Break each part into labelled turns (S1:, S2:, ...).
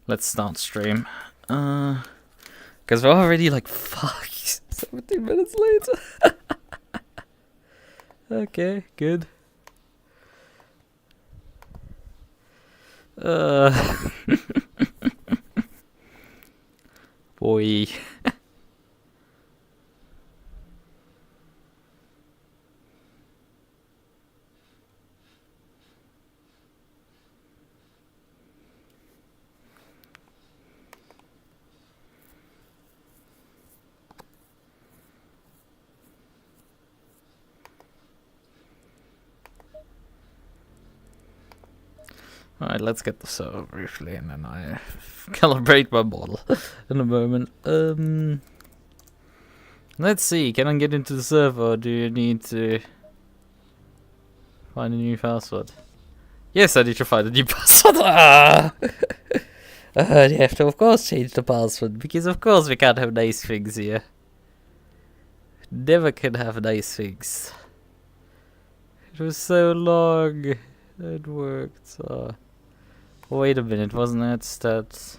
S1: Let's start stream. Because we're already like, fuck, 17 minutes later. Okay, good. Boy. Alright, let's get the server briefly and then I calibrate my model in a moment. Let's see, can I get into the server or do you need to find a new password? Yes, I need to find a new password. You have to of course change the password because of course we can't have nice things here. Never can have nice things. It was so long. It worked. Wait a minute, wasn't it that...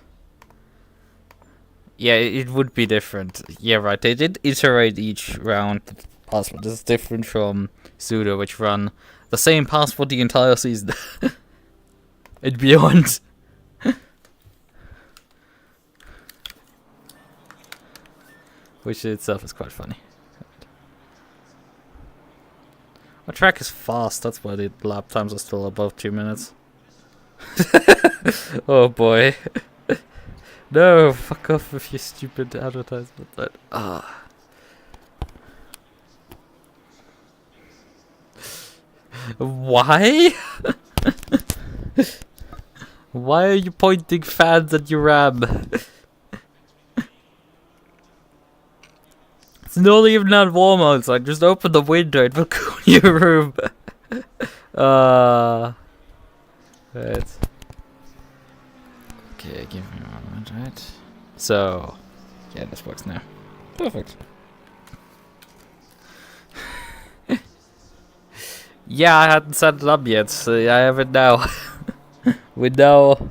S1: Yeah, it would be different. Yeah, right, they did iterate each round. The password is different from sudo, which run the same password the entire season. And beyond. Which in itself is quite funny. My track is fast, that's why the lap times are still above 2 minutes. Oh boy. No, fuck off with your stupid advertisement. Why? Why are you pointing fans at your RAM? It's not even that warm outside. Just open the window, it will cool your room. Right. Okay, give me a moment, right? So, yeah, this works now. Perfect. Yeah, I hadn't set it up yet, so I have it now. We're now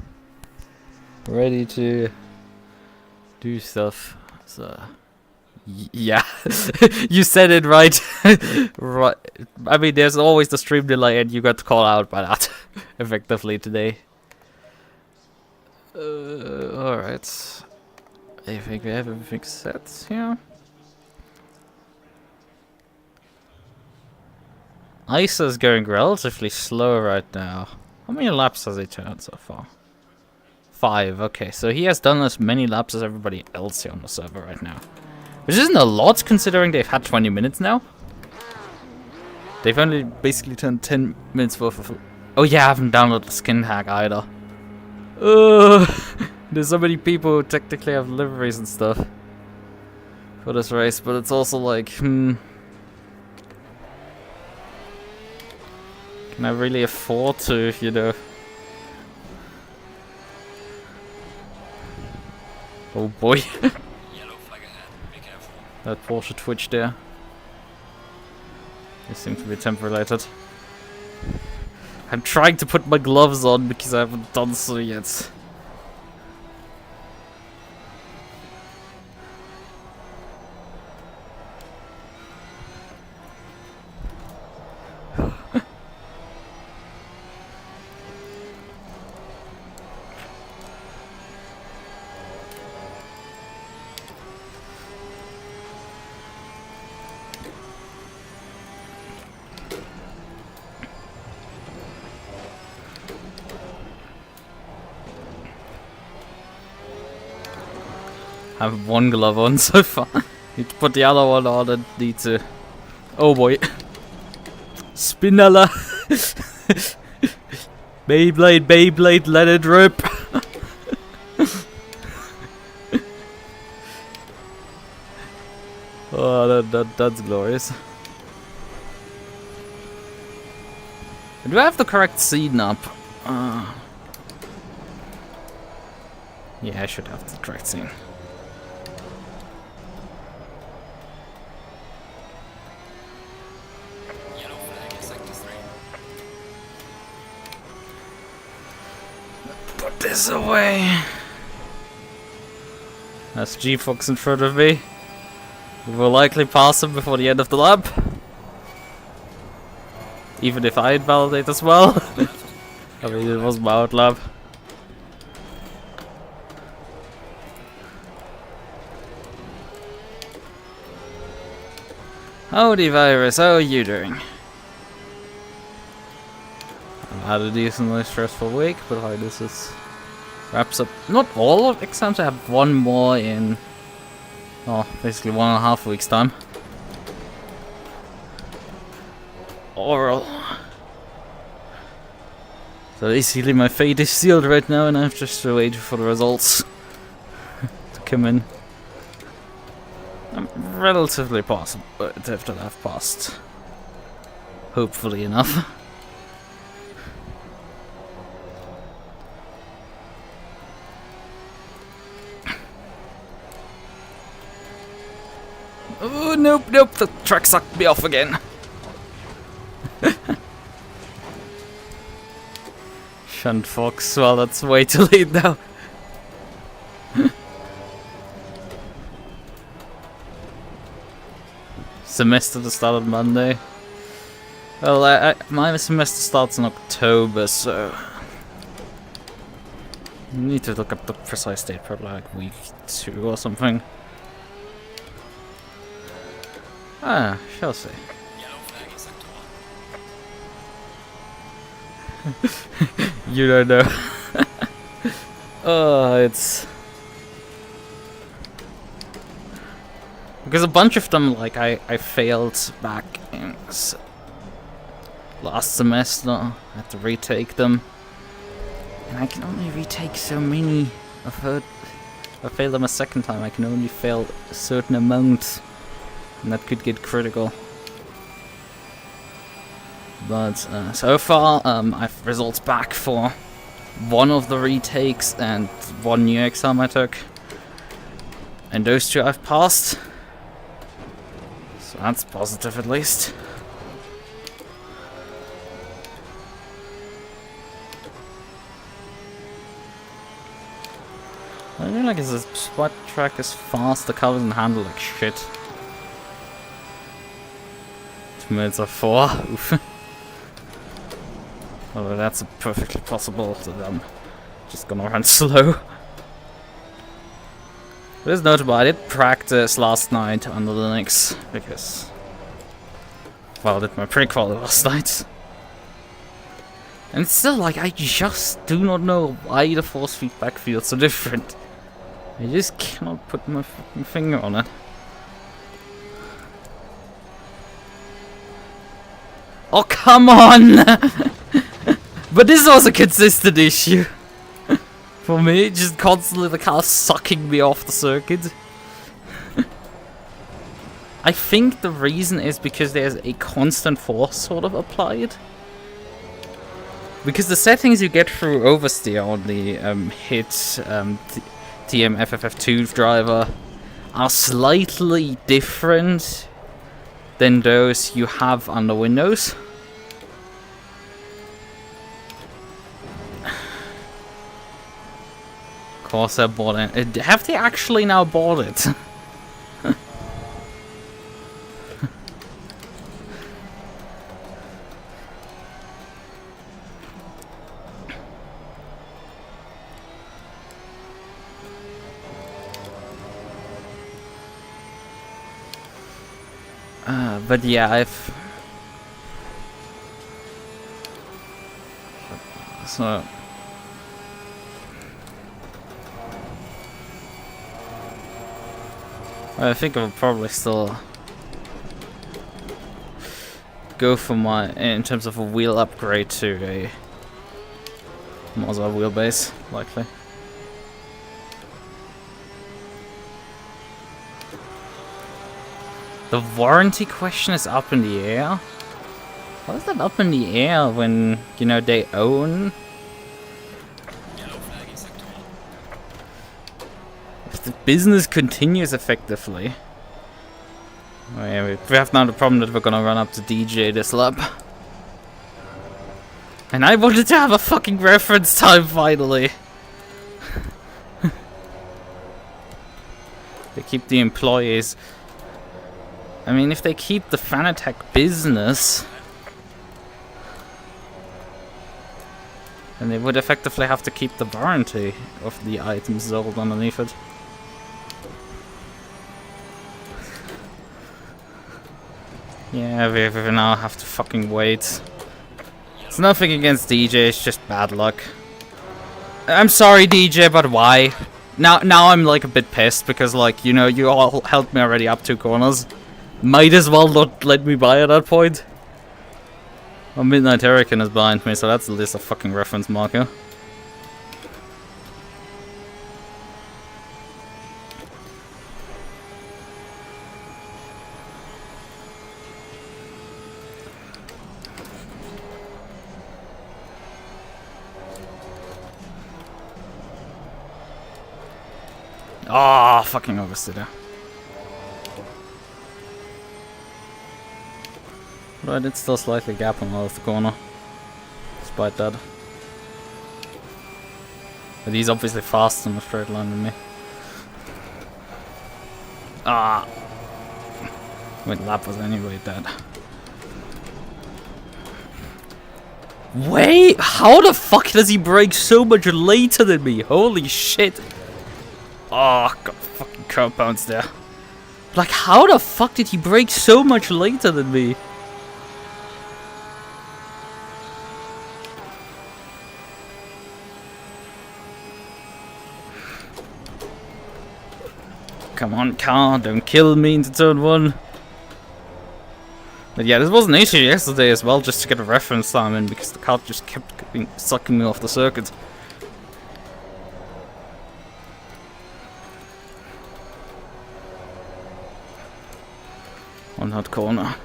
S1: ready to do stuff. So, yeah, you said it right. Right. I mean, there's always the stream delay, and you got to call out by that effectively today. Alright. I think we have everything set here. ISA is going relatively slow right now. How many laps has he turned so far? 5, okay. So he has done as many laps as everybody else here on the server right now. Which isn't a lot considering they've had 20 minutes now. They've only basically turned 10 minutes worth of... Oh yeah, I haven't downloaded the skin hack either. There's so many people who technically have liveries and stuff for this race, but it's also like, can I really afford to, you know? Oh boy.
S2: Yellow flag ahead. Be careful.
S1: That Porsche twitch there. They seem to be temp related. I'm trying to put my gloves on because I haven't done so yet. I have one glove on so far. Need to put the other one on and need to... Oh boy. Spinella. Beyblade, Beyblade, let it rip. Oh, that's glorious. Do I have the correct scene up? Yeah, I should have the correct scene.
S2: Yellow flag in sector 3.
S1: Put this away. That's G-Fox in front of me. We will likely pass him before the end of the lap. Even if I invalidate as well. I mean, it was my out lap. Howdy Virus, how are you doing? I've had a decently stressful week, but like this is wraps up not all of exams. I have one more in basically 1.5 weeks time. Oral. So basically my fate is sealed right now and I have just to wait for the results to come in. I'm relatively positive that I've passed. Hopefully enough. Oh, nope, the track sucked me off again. Shunt Fox, well, that's way too late now. Semester to start on Monday. Well, my semester starts in October, so I need to look up the precise date, probably like week 2 or something. Ah, shall see.
S2: Yellow flag in sector 1.
S1: You don't know. Oh, it's because a bunch of them, like I failed back in last semester. I had to retake them, and I can only retake so many. I've heard if I fail them a second time, I can only fail a certain amount, and that could get critical. But so far, I've results back for one of the retakes and one new exam I took, and those 2 I've passed. So that's positive at least. I don't like this spot track is fast, the car doesn't handle like shit. 2 minutes of 4. Oof. Although that's perfectly possible that I'm just gonna run slow. It is notable, I did practice last night on the Linux because, well, I did my pre-qual last night. And it's still like, I just do not know why the force feedback feels so different. I just cannot put my fucking finger on it. Oh, come on! But this was a consistent issue. For me, just constantly the car sucking me off the circuit. I think the reason is because there's a constant force sort of applied. Because the settings you get through oversteer on the HIT TM-FFF2 driver are slightly different than those you have under Windows. Of course I bought it. Have they actually now bought it? But yeah, so I think I'll probably still go for my, in terms of a wheel upgrade, to a Mazda wheelbase, likely. The warranty question is up in the air. Why is that up in the air when, you know, they own?
S2: Yellow flag in sector 1.
S1: If the business continues effectively. Oh yeah, we have now the problem that we're gonna run up to DJ this lap. And I wanted to have a fucking reference time finally. keep the employees. I mean, if they keep the Fanatec business, then they would effectively have to keep the warranty of the items sold underneath it. Yeah, we now have to fucking wait. It's nothing against DJ, it's just bad luck. I'm sorry, DJ, but why? Now I'm like a bit pissed because, like, you know, you all helped me already up 2 corners. Might as well not let me by at that point. Well, Midnight Hurricane is behind me, so that's at least a fucking reference marker. Ah, oh, fucking oversteer. Right, it's still slightly gap on the left corner, despite that. But he's obviously faster in the straight line than me. Ah! Wait, lap was anyway dead. Wait! How the fuck does he brake so much later than me? Holy shit! Oh, got fucking curb bounce there. Like, how the fuck did he brake so much later than me? Come on, car, don't kill me into turn 1. But yeah, this was an issue yesterday as well, just to get a reference time in, because the car just kept sucking me off the circuit. On that corner.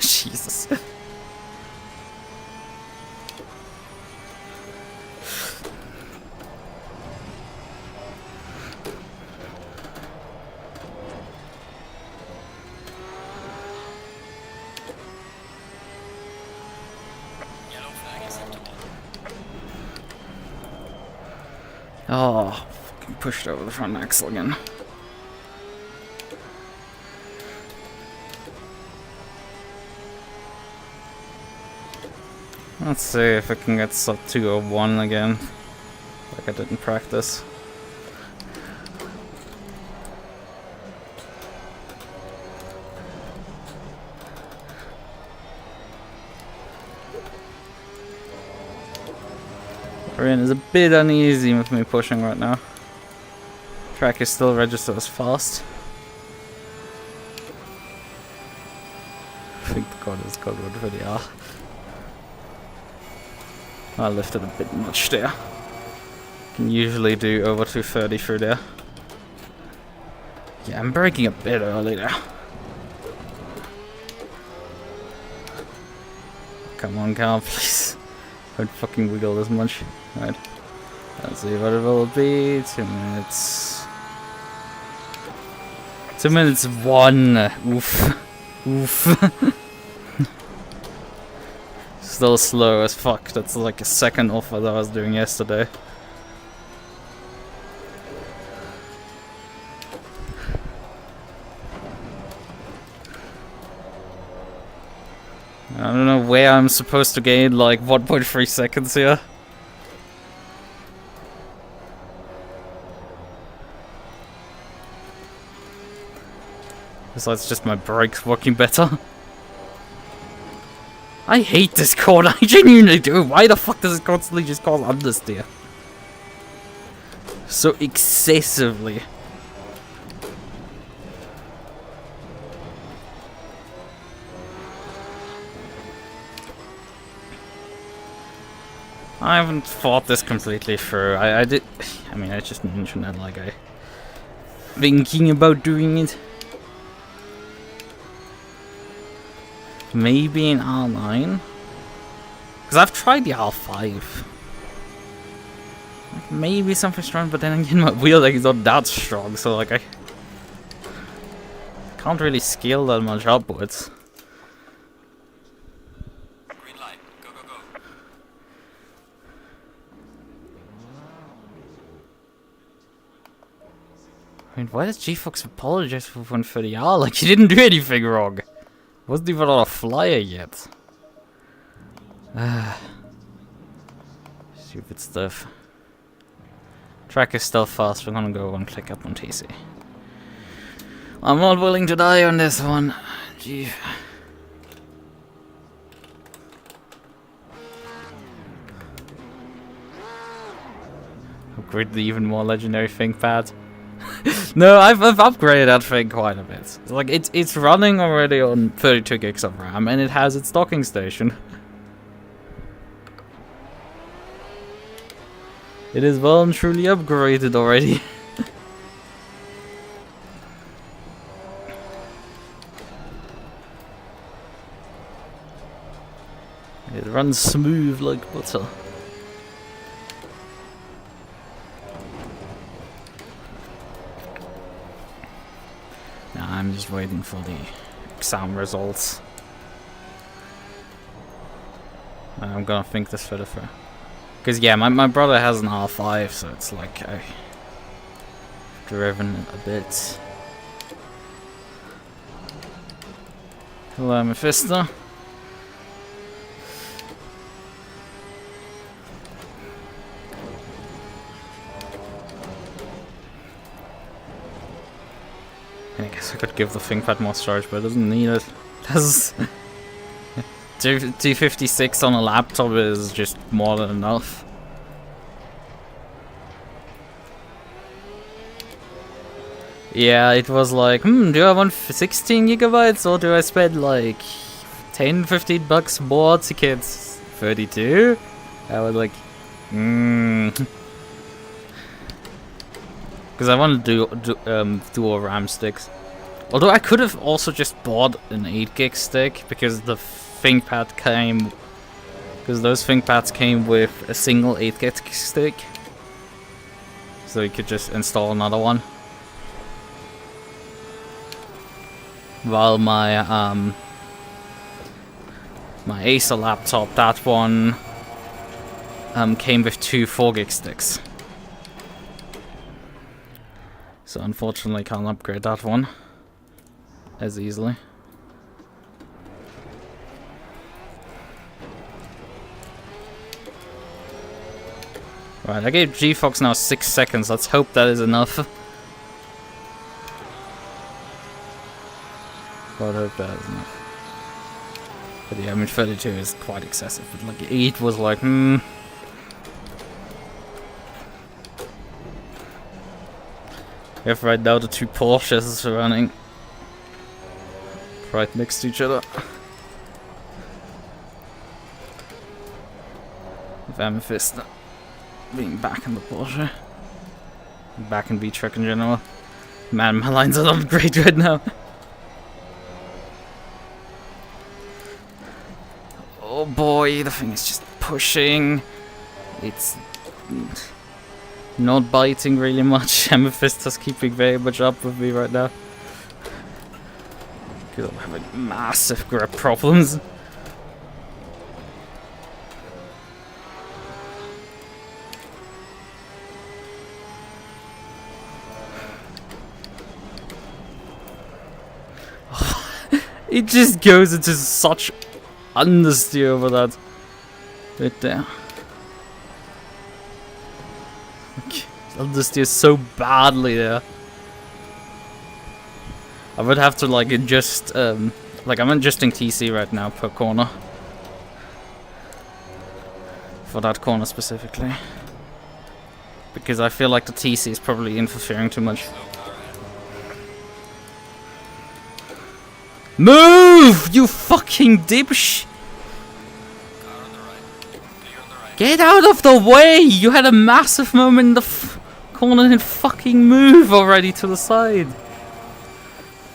S1: Jesus. Oh, fucking pushed over the front axle again. Let's see if I can get sub 201 again, like I did in practice. Radeon is a bit uneasy with me pushing right now. Track is still registered as fast. I think the code is code word for the R. I lifted a bit much there. Can usually do over 230 through there. Yeah, I'm braking a bit early there. Come on, car, please. Don't fucking wiggle this much. Right. Let's see what it will be. 2 minutes. 2 minutes 1. Oof. Oof. Still slow as fuck. That's like a second off what I was doing yesterday. I don't know where I'm supposed to gain like 1.3 seconds here. Besides just my brakes working better. I hate this corner, I genuinely do. Why the fuck does it constantly just cause understeer? So excessively. I haven't thought this completely through. I mean, I just mentioned that like I thinking about doing it. Maybe an R9? Because I've tried the R5. Like, maybe something strong, but then again my wheel like is not that strong, so like I can't really scale that much upwards. I mean, why does G-Fox apologize for 130R? Like, he didn't do anything wrong. Wasn't even on a flyer yet. Stupid stuff. Track is still fast. We're gonna go one click up on TC. I'm not willing to die on this one. Gee. Upgrade the even more legendary ThinkPad. No, I've upgraded that thing quite a bit. It's like it's running already on 32 gigs of RAM and it has its docking station. It is well and truly upgraded already. It runs smooth like butter. Nah, I'm just waiting for the exam results. I'm gonna think this further through. Because yeah, my brother has an R5, so it's like I've driven a bit. Hello, Mephisto. I guess I could give the ThinkPad more storage, but it doesn't need it. That's 256 on a laptop is just more than enough. Yeah, it was like, do I want 16 gigabytes or do I spend like 10-15 bucks more to get 32? I was like, because I want to do dual RAM sticks. Although I could have also just bought an 8 gig stick because the ThinkPad came, because those ThinkPads came with a single 8 gig stick, so you could just install another one. While my my Acer laptop, that one came with 2 4 gig sticks. So unfortunately can't upgrade that one as easily. Right, I gave GFox now 6 seconds. Let's hope that is enough. Well, I hope that is enough. But yeah, I mean 32 is quite excessive. But like 8 was like, We have right now the 2 Porsches running right next to each other. With Amethyst being back in the Porsche. Back in VTracc in general. Man, my lines are not great right now. Oh boy, the thing is just pushing. It's not biting really much. Amethyst is keeping very much up with me right now. Because I'm having massive grip problems. It just goes into such understeer over that bit there. Understeer so badly there. I would have to like adjust, like I'm adjusting TC right now per corner. For that corner specifically. Because I feel like the TC is probably interfering too much. Move! You fucking dipsh! Get out of the way! You had a massive moment in the corner and fucking move already to the side.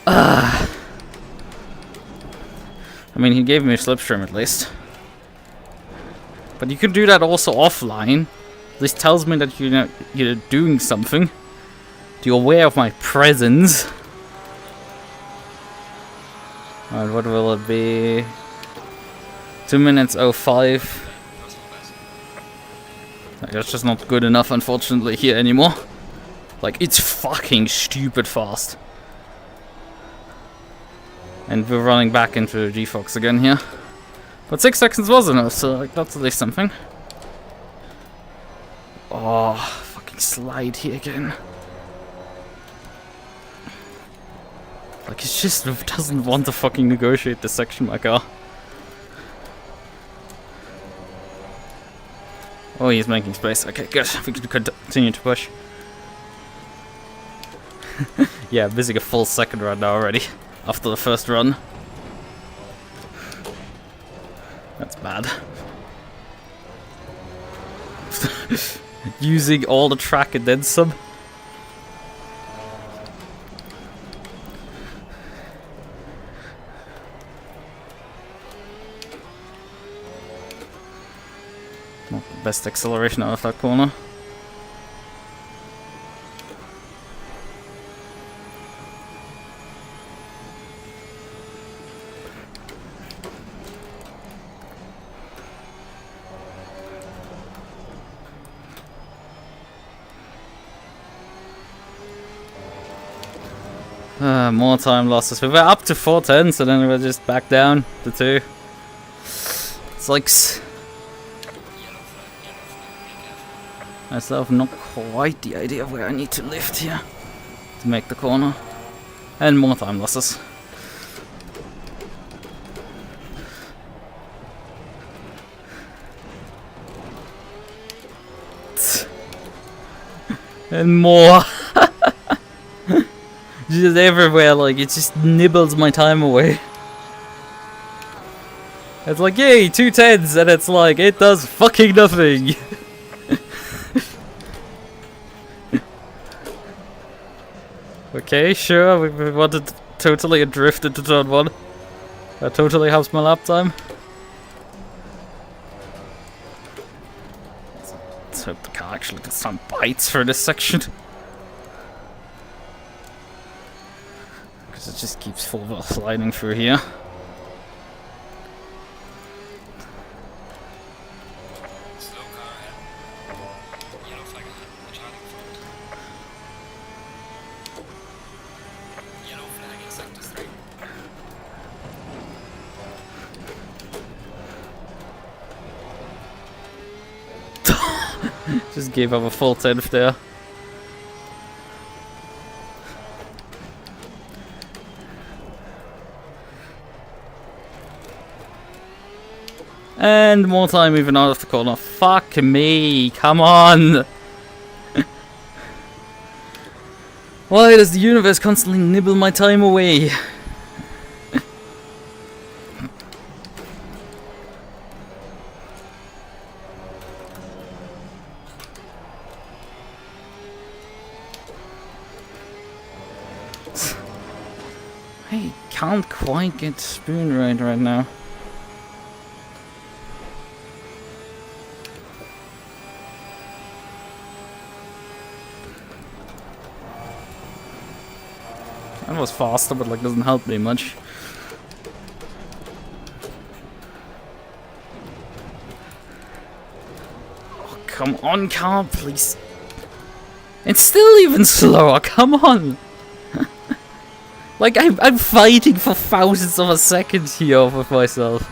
S1: I mean, he gave me a slipstream at least. But you could do that also offline. This tells me that you're doing something. You're aware of my presence. Alright, what will it be? 2 minutes 05. That's just not good enough, unfortunately, here anymore. Like, it's fucking stupid fast. And we're running back into the G-Fox again here. But 6 seconds was enough, so like, that's at least something. Oh, fucking slide here again. Like, it just doesn't want to fucking negotiate this section, my car. Oh, he's making space. Okay, good. We can continue to push. Yeah, missing a full second right now already. After the first run. That's bad. Using all the track and then some. Not the best acceleration out of that corner. More time losses. We were up to 410, so then we were just back down to 2. It's like I still have not quite the idea of where I need to lift here to make the corner. And more time losses. And more. Just everywhere, like, it just nibbles my time away. It's like, yay, 2 10s, and it's like, it does fucking nothing. Okay, sure, we wanted to totally drift into turn 1. That totally helps my lap time. Let's hope the car actually gets some bites for this section. It just keeps full well sliding through here.
S2: Slow car ahead. Yellow flag ahead. Charging front. Yellow flag in sector 3.
S1: Just gave up a full 10th there. And more time moving out of the corner. Fuck me, come on! Why does the universe constantly nibble my time away? I can't quite get spoon right now. That was faster, but like doesn't help me much. Oh, come on, car, please. It's still even slower, come on! Like, I'm fighting for thousands of a second here with myself.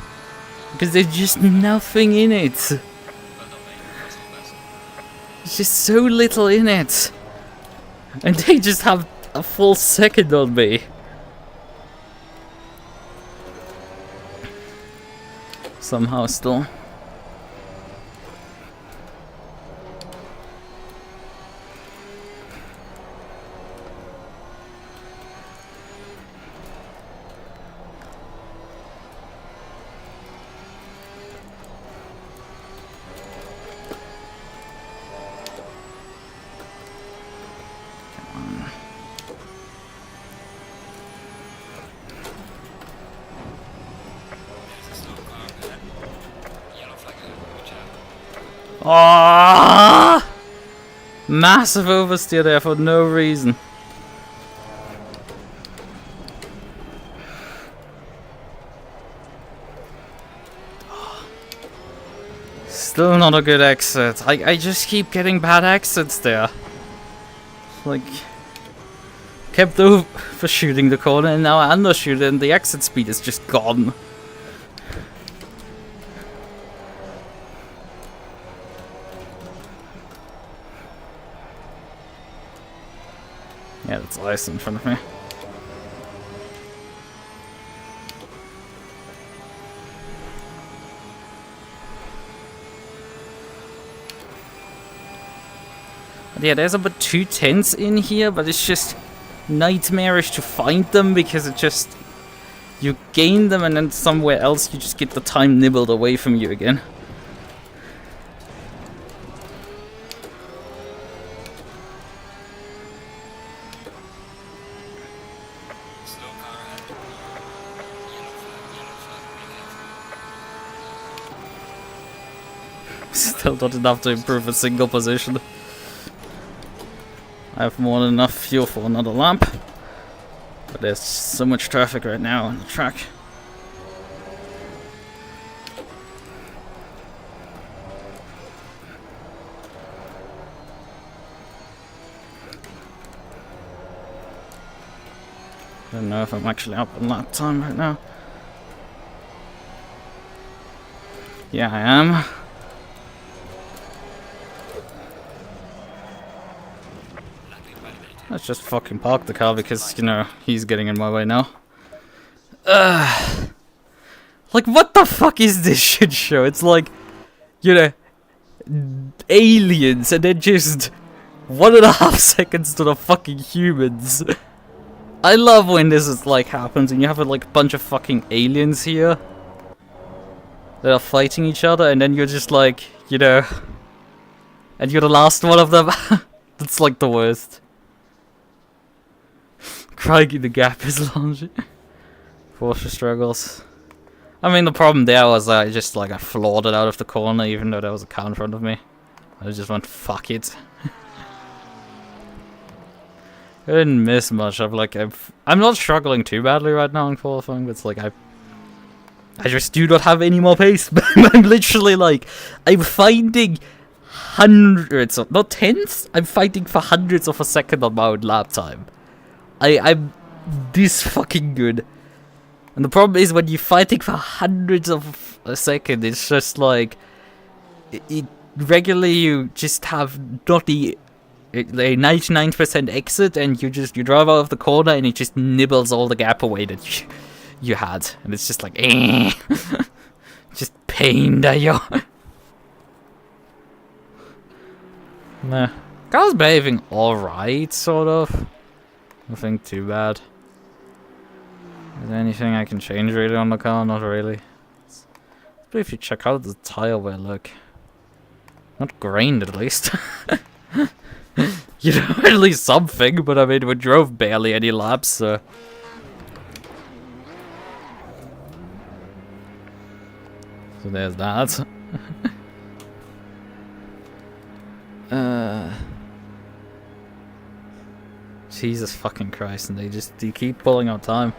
S1: Because there's just nothing in it. There's just so little in it. And they just have a full second on me. Somehow still. Ah! Massive oversteer there for no reason. Still not a good exit. I just keep getting bad exits there. Like, kept overshooting the corner and now I undershoot it and the exit speed is just gone. Yeah, that's ice in front of me. But yeah, there's about 2 tents in here, but it's just nightmarish to find them because it just... You gain them and then somewhere else you just get the time nibbled away from you again. Still not enough to improve a single position. I have more than enough fuel for another lamp. But there's so much traffic right now on the track. I don't know if I'm actually up on lap time right now. Yeah, I am. Let's just fucking park the car because, you know, he's getting in my way now. Like, what the fuck is this shit show? It's like, you know, aliens and then just 1.5 seconds to the fucking humans. I love when this is like happens and you have like a bunch of fucking aliens here that are fighting each other and then you're just like, you know, and you're the last one of them. That's like the worst. Crying in the gap is launching. Porsche struggles. I mean, the problem there was I floored it out of the corner even though there was a car in front of me. I just went, fuck it. I didn't miss much. I'm not struggling too badly right now in qualifying, but it's like I just do not have any more pace. I'm literally like, I'm finding hundreds of, not tenths, I'm fighting for hundreds of a second on my own lap time. I'm this fucking good. And the problem is when you're fighting for hundreds of a second, it's just like, regularly you just have not a 99% exit and you drive out of the corner and it just nibbles all the gap away that you had. And it's just like, eh. Just pain that you. Nah. Car's behaving alright, sort of. Nothing too bad. Is there anything I can change really on the car? Not really. But if you check out the tire wear, look. Not grained at least. You know, at least something, but I mean, we drove barely any laps, so... So there's that. Jesus fucking Christ, and they keep pulling out time.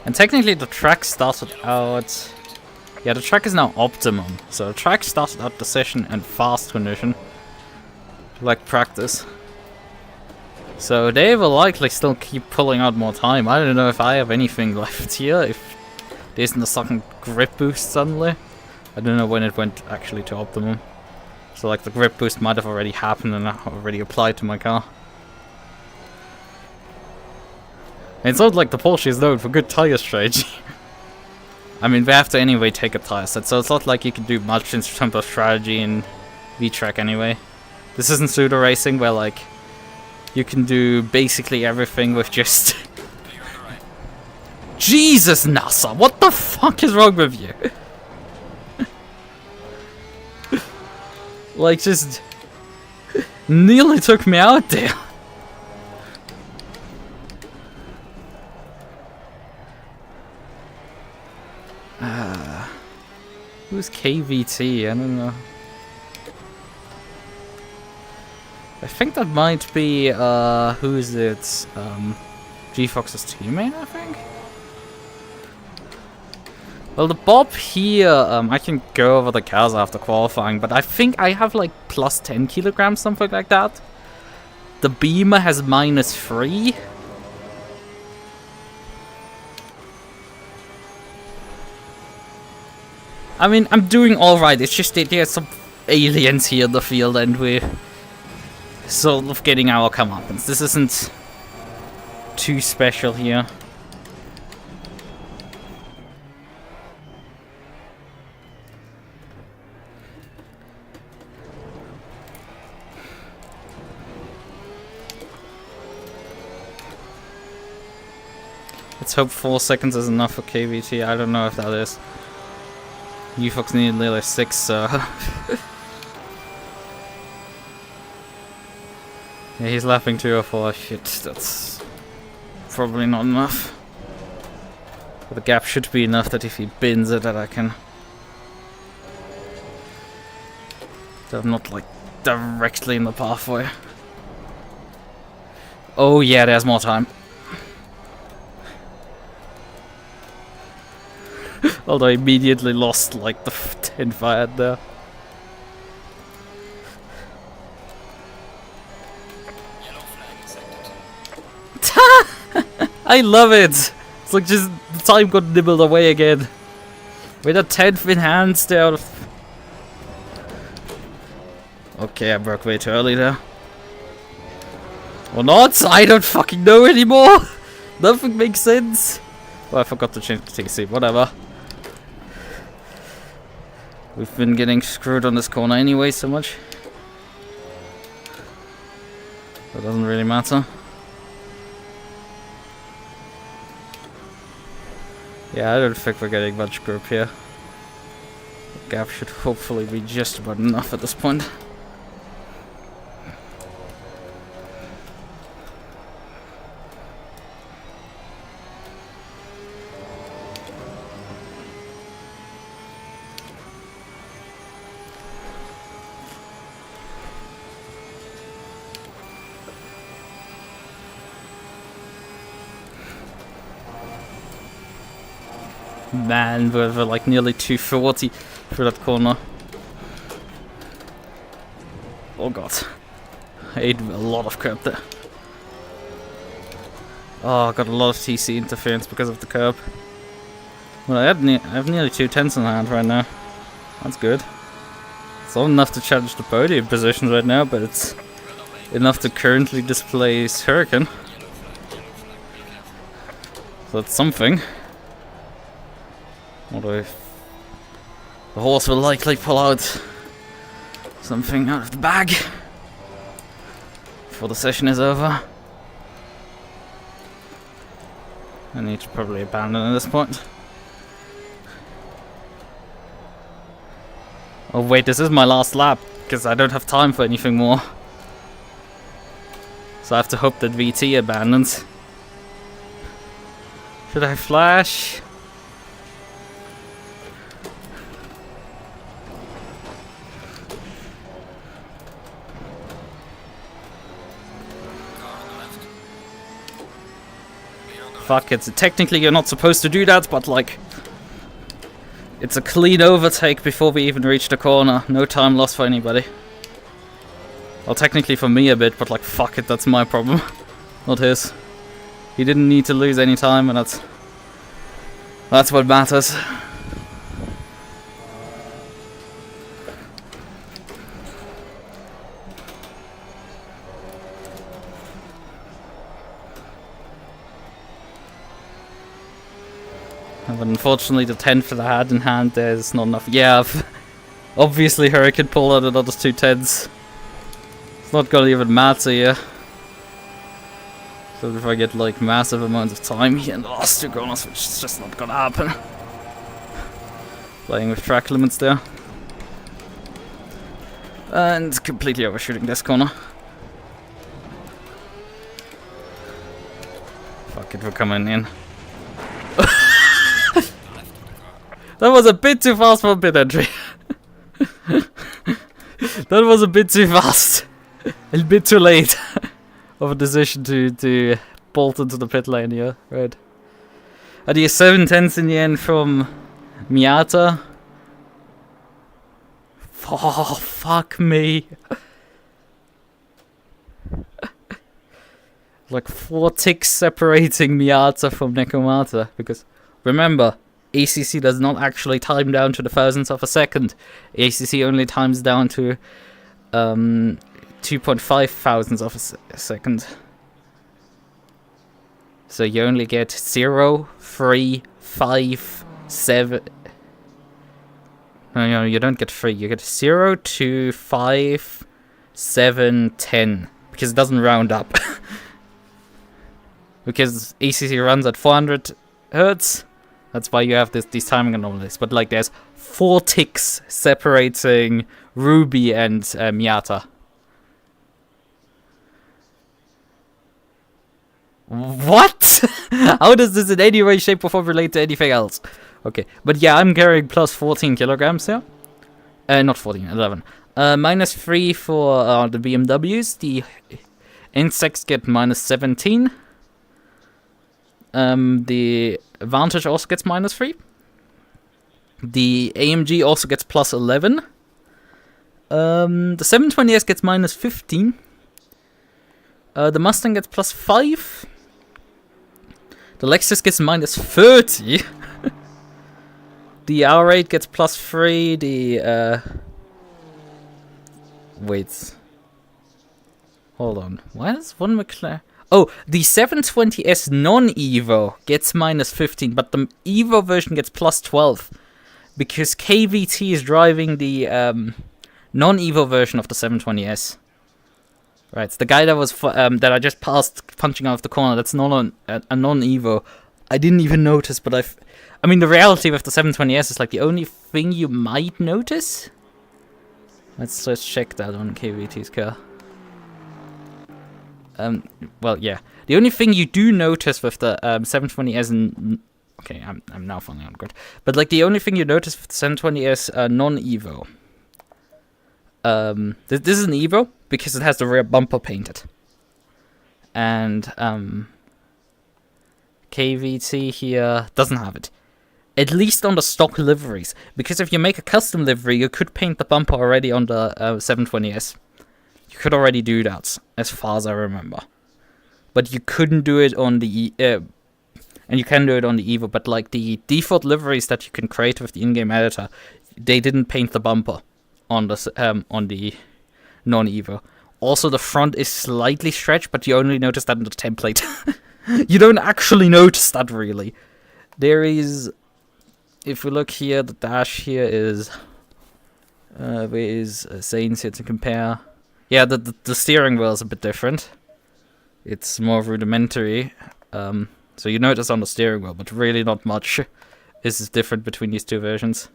S1: And technically the track started out... Yeah, the track is now optimum. So the track started out the session in fast condition. Like practice. So they will likely still keep pulling out more time. I don't know if I have anything left here, if there isn't a second grip boost suddenly. I don't know when it went actually to optimum. So like the grip boost might have already happened and already applied to my car. And it's not like the Porsche is known for good tire strategy. I mean, they have to anyway take a tire set, so it's not like you can do much in terms of strategy in VTracc anyway. This isn't pseudo racing where like you can do basically everything with just... Jesus, NASA! What the fuck is wrong with you? Like, just... nearly took me out there. Who's KVT? I don't know. I think that might be, who is it? G-Fox's teammate, I think? Well, the Bob here, I can go over the cars after qualifying, but I think I have like plus 10 kilograms, something like that. The Beamer has -3. I mean, I'm doing alright, it's just that there's some aliens here in the field and we're sort of getting our comeuppance. This isn't too special here. Let's hope 4 seconds is enough for KVT. I don't know if that is. You folks need nearly 6, so... yeah, he's lapping 2 or 4. Shit, that's probably not enough. But the gap should be enough that if he bins it, that I can... that I'm not, like, directly in the pathway. Oh yeah, there's more time. Although I immediately lost like the 10th I had there.
S2: Yellow flag accepted.
S1: I love it! It's like just the time got nibbled away again. With a 10th in hand still. Okay, I broke way too early there. Or not? I don't fucking know anymore! Nothing makes sense. Oh, I forgot to change the TC, whatever. We've been getting screwed on this corner anyway so much. That doesn't really matter. Yeah, I don't think we're getting much group here. The gap should hopefully be just about enough at this point. Man, we're like nearly 240 through that corner. Oh god. I ate a lot of curb there. Oh, I got a lot of TC interference because of the curb. Well, I have nearly 2 tenths in hand right now. That's good. It's not enough to challenge the podium positions right now, but it's enough to currently displace Hurricane. So that's something. Although the horse will likely pull out something out of the bag before the session is over. I need to probably abandon at this point. Oh wait, this is my last lap, because I don't have time for anything more. So I have to hope that VT abandons. Should I flash? Fuck it, technically you're not supposed to do that, but like... it's a clean overtake before we even reach the corner. No time lost for anybody. Well, technically for me a bit, but like fuck it, that's my problem. Not his. He didn't need to lose any time, and that's what matters. But unfortunately the 10th that I had in hand there's not enough. Yeah, obviously Hurricane pulled out another 2 10s. It's not gonna even matter here. So if I get like massive amounts of time here in the last 2 corners, which is just not gonna happen. Playing with track limits there. And completely overshooting this corner. Fuck it, we're coming in. That was a bit too fast for a pit entry. That was a bit too fast. A bit too late of a decision to bolt into the pit lane here, right? I do 7 tenths in the end from Miata. Oh, fuck me. Like 4 ticks separating Miata from Nekomata. Because, remember, ACC does not actually time down to the thousandths of a second. ACC only times down to 2.5 thousandths of a second. So you only get 0, 3, 5, 7... No, you don't get 3. You get 0, 2, 5, 7, 10. Because it doesn't round up. Because ACC runs at 400 Hertz. That's why you have these timing anomalies. But like there's 4 ticks separating Ruby and Miata. What? How does this in any way, shape, or form relate to anything else? Okay, but yeah, I'm carrying plus 14 kilograms here. Not 14, 11. Minus 3 for the BMWs. The insects get minus 17. The Vantage also gets minus 3. The AMG also gets plus 11. The 720S gets minus 15. The Mustang gets plus 5. The Lexus gets minus 30. The R8 gets plus 3. The, wait. Hold on. Why is one McLaren... Oh, the 720S non-Evo gets minus 15, but the Evo version gets plus 12. Because KVT is driving the non-Evo version of the 720S. Right, it's the guy that was that I just passed punching out of the corner. That's not a non-Evo. I didn't even notice, but I mean, the reality with the 720S is like the only thing you might notice. Let's check that on KVT's car. Well, yeah. The only thing you do notice with the 720S and... Okay, I'm now finally on grid. But like the only thing you notice with the 720S non-Evo... this is an Evo because it has the rear bumper painted. And KVT here doesn't have it. At least on the stock liveries. Because if you make a custom livery, you could paint the bumper already on the 720S. You could already do that, as far as I remember. But you couldn't do it on the... and you can do it on the Evo, but like the default liveries that you can create with the in-game editor, they didn't paint the bumper on the non-Evo. Also, the front is slightly stretched, but you only notice that in the template. You don't actually notice that, really. There is... If we look here, the dash here is... where is Zane's here to compare? Yeah, the steering wheel is a bit different. It's more rudimentary. So you notice on the steering wheel, but really not much is different between these two versions.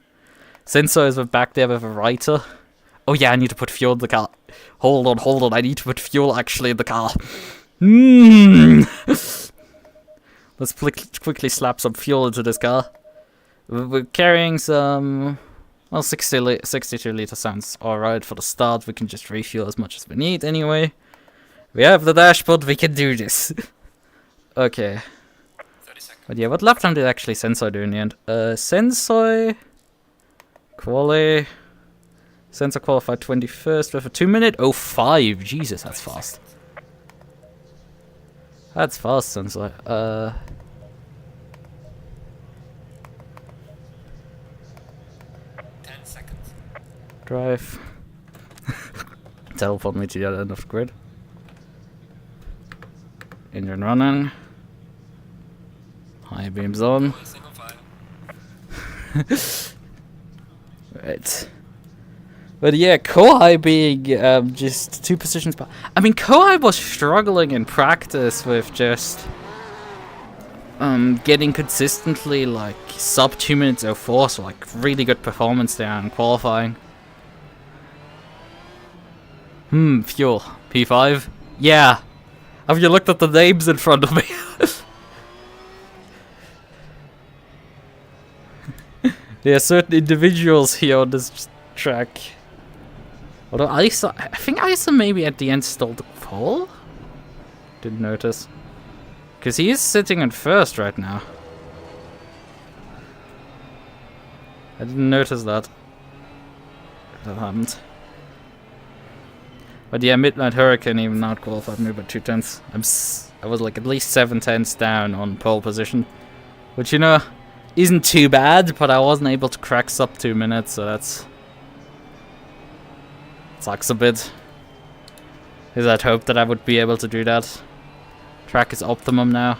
S1: Sensor is back there with a writer. Oh yeah, I need to put fuel in the car. Hold on, I need to put fuel actually in the car. Let's quickly slap some fuel into this car. We're carrying some... Well, 62 liters sounds alright for the start. We can just refuel as much as we need anyway. We have the dashboard, we can do this. Okay.
S2: 30 seconds.
S1: But yeah, what lap time did actually Sensor do in the end? Sensor... Qualy... Sensor qualified 21st with a 2-minute 05. Jesus, that's fast. That's fast, Sensor.
S2: 10 seconds.
S1: Drive. Teleport me to the other end of the grid. Engine running. High beams on.
S2: Single file.
S1: Right. But yeah, Kohai being just 2 positions back. I mean, Kohai was struggling in practice with just getting consistently like sub 2 minutes 04, so like really good performance there in qualifying. Fuel. P5? Yeah. Have you looked at the names in front of me? There are certain individuals here on this track. Although I think Isa maybe at the end stole the pole? Didn't notice. Because he is sitting in first right now. I didn't notice that. That happened. But yeah, Midnight Hurricane even out-qualified me by 2/10. I was like at least 7/10 down on pole position. Which, you know, isn't too bad, but I wasn't able to crack sub 2 minutes, so that's... sucks a bit. Because I'd hoped that I would be able to do that. Track is optimum now.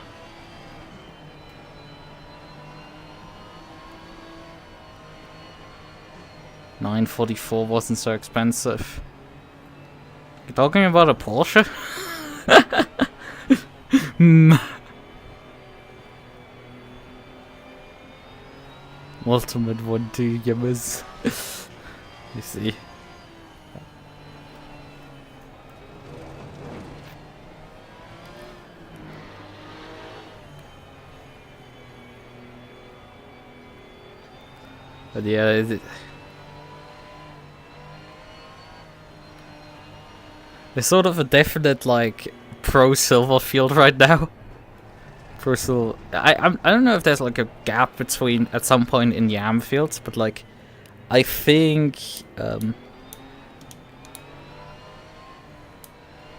S1: $944 wasn't so expensive. You're talking about a Porsche? Ultimate 1-2 Yummers. You see. But yeah, there's sort of a definite like pro silver field right now. Pro silver. I don't know if there's like a gap between at some point in YAM fields, but like I think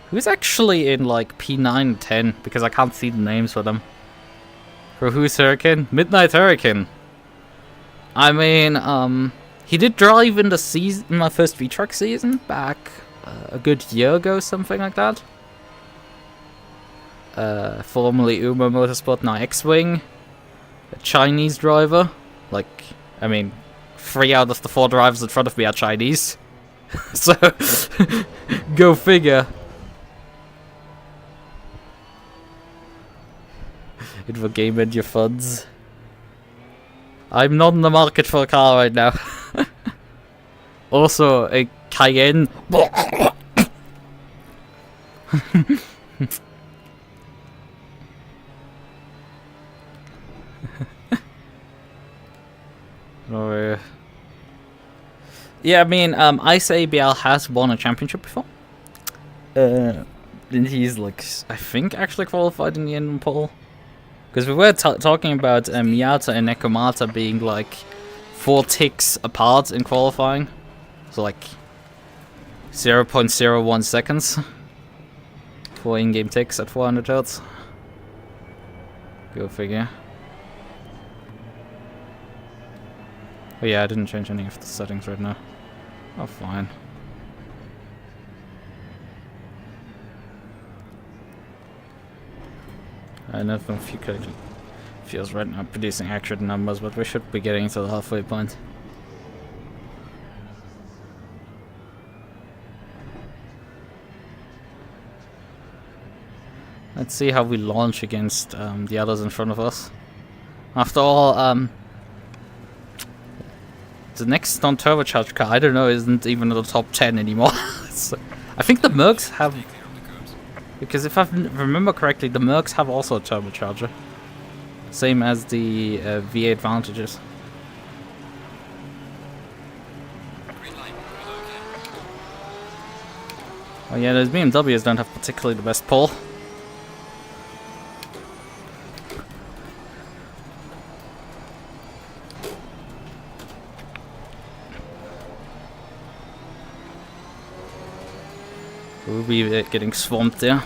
S1: who's actually in like P9 and 10 because I can't see the names for them. For who's Hurricane? Midnight Hurricane. I mean, he did drive in the season, in my first VTracc season back a good year ago, something like that. Formerly Uma Motorsport, now X-Wing. A Chinese driver. Like, I mean, 3 out of the 4 drivers in front of me are Chinese. So, go figure. It will game in your funds. I'm not in the market for a car right now. Also, a Cayenne. Oh, yeah, I mean, Ice ABL has won a championship before. And he's like, I think, actually qualified in the end pole. Because we were talking about Miata and Nekomata being like 4 ticks apart in qualifying. So like 0.01 seconds for in-game ticks at 400 Hz. Go figure. Oh yeah, I didn't change any of the settings right now. Oh, fine. I don't know if you could feels right now producing accurate numbers, but we should be getting to the halfway point. Let's see how we launch against the others in front of us. After all, the next non-turbocharged car, I don't know, isn't even in the top 10 anymore. So, I think the Mercs have... Because if I remember correctly, the Mercs have also a turbocharger. Same as the V8 Vantages. Oh yeah, those BMWs don't have particularly the best pull. We'll be getting swamped there.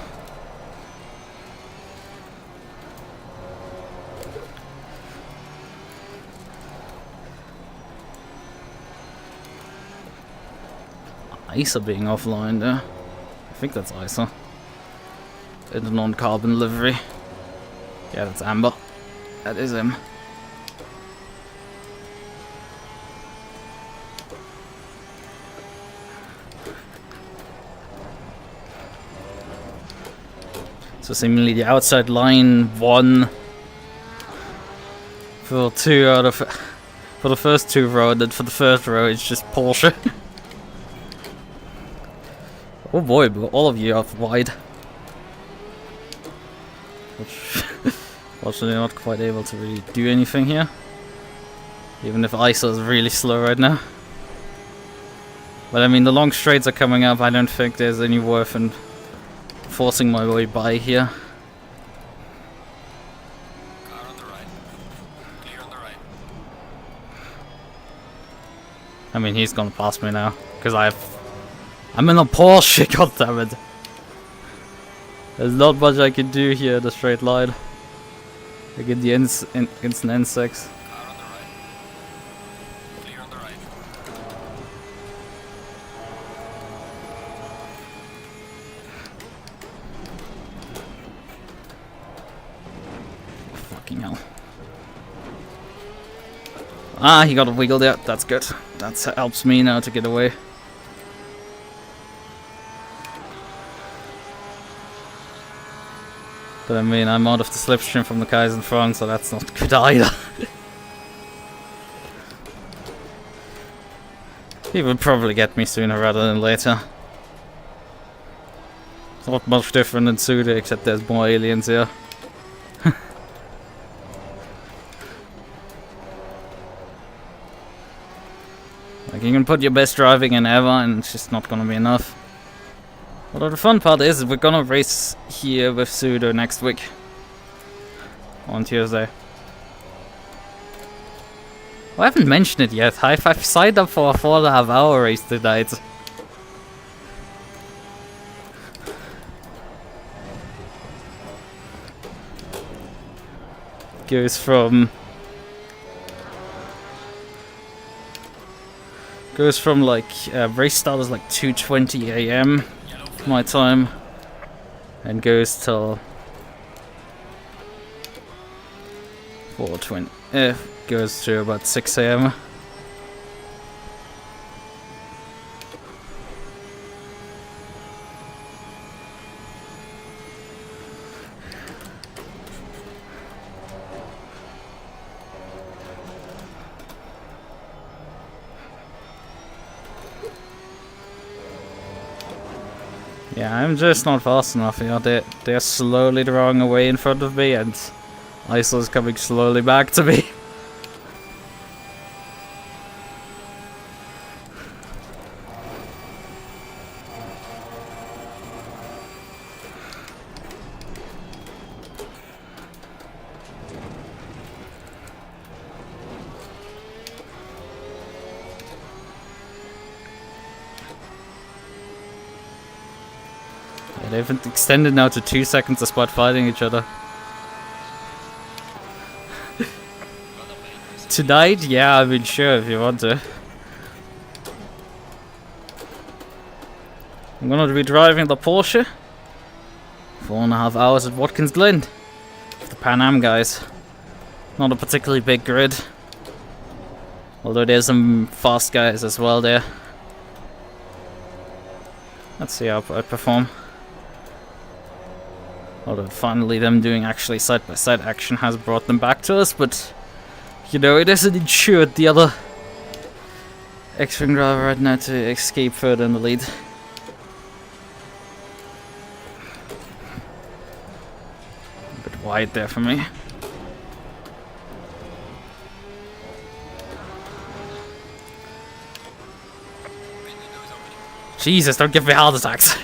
S1: ISA being offline there. I think that's ISA. In the non-carbon livery. Yeah, that's Amber. That is him. So seemingly the outside line won for for the first 2 row, and then for the first row it's just Porsche. Oh boy, but all of you are wide. Which, fortunately, not quite able to really do anything here. Even if ISA is really slow right now. But I mean, the long straights are coming up. I don't think there's any worth in forcing my way by here.
S2: Car on the right. Clear on the right.
S1: I mean, he's gonna pass me now because I have I'm in a Porsche, goddammit. There's not much I can do here in a straight line. I get the against an N6.
S2: Car on the right. Clear on the right.
S1: Fucking hell. Ah, he got a wiggle there. That's good. That helps me now to get away. But I mean, I'm out of the slipstream from the guys in front, so that's not good either. He will probably get me sooner rather than later. It's not much different than Suda, except there's more aliens here. Like, you can put your best driving in ever, and it's just not gonna be enough. Although the fun part is we're gonna race here with Sudo next week. On Tuesday. I haven't mentioned it yet. I've signed up for a 4.5 hour race tonight. Goes from like race start is like 2:20 AM my time, and goes till 4:20. Goes to about 6 AM. Yeah, I'm just not fast enough, you know. They're slowly drawing away in front of me, and ISO's coming slowly back to me. They've extended now to 2 seconds despite fighting each other. Tonight? Yeah, I mean, sure, if you want to. I'm gonna be driving the Porsche. 4.5 hours at Watkins Glen. The Pan Am guys. Not a particularly big grid. Although there's some fast guys as well there. Let's see how I perform. Although finally them doing actually side-by-side action has brought them back to us, but you know, it hasn't ensured the other X-Wing driver right now to escape further in the lead. A bit wide there for me. Jesus, don't give me heart attacks.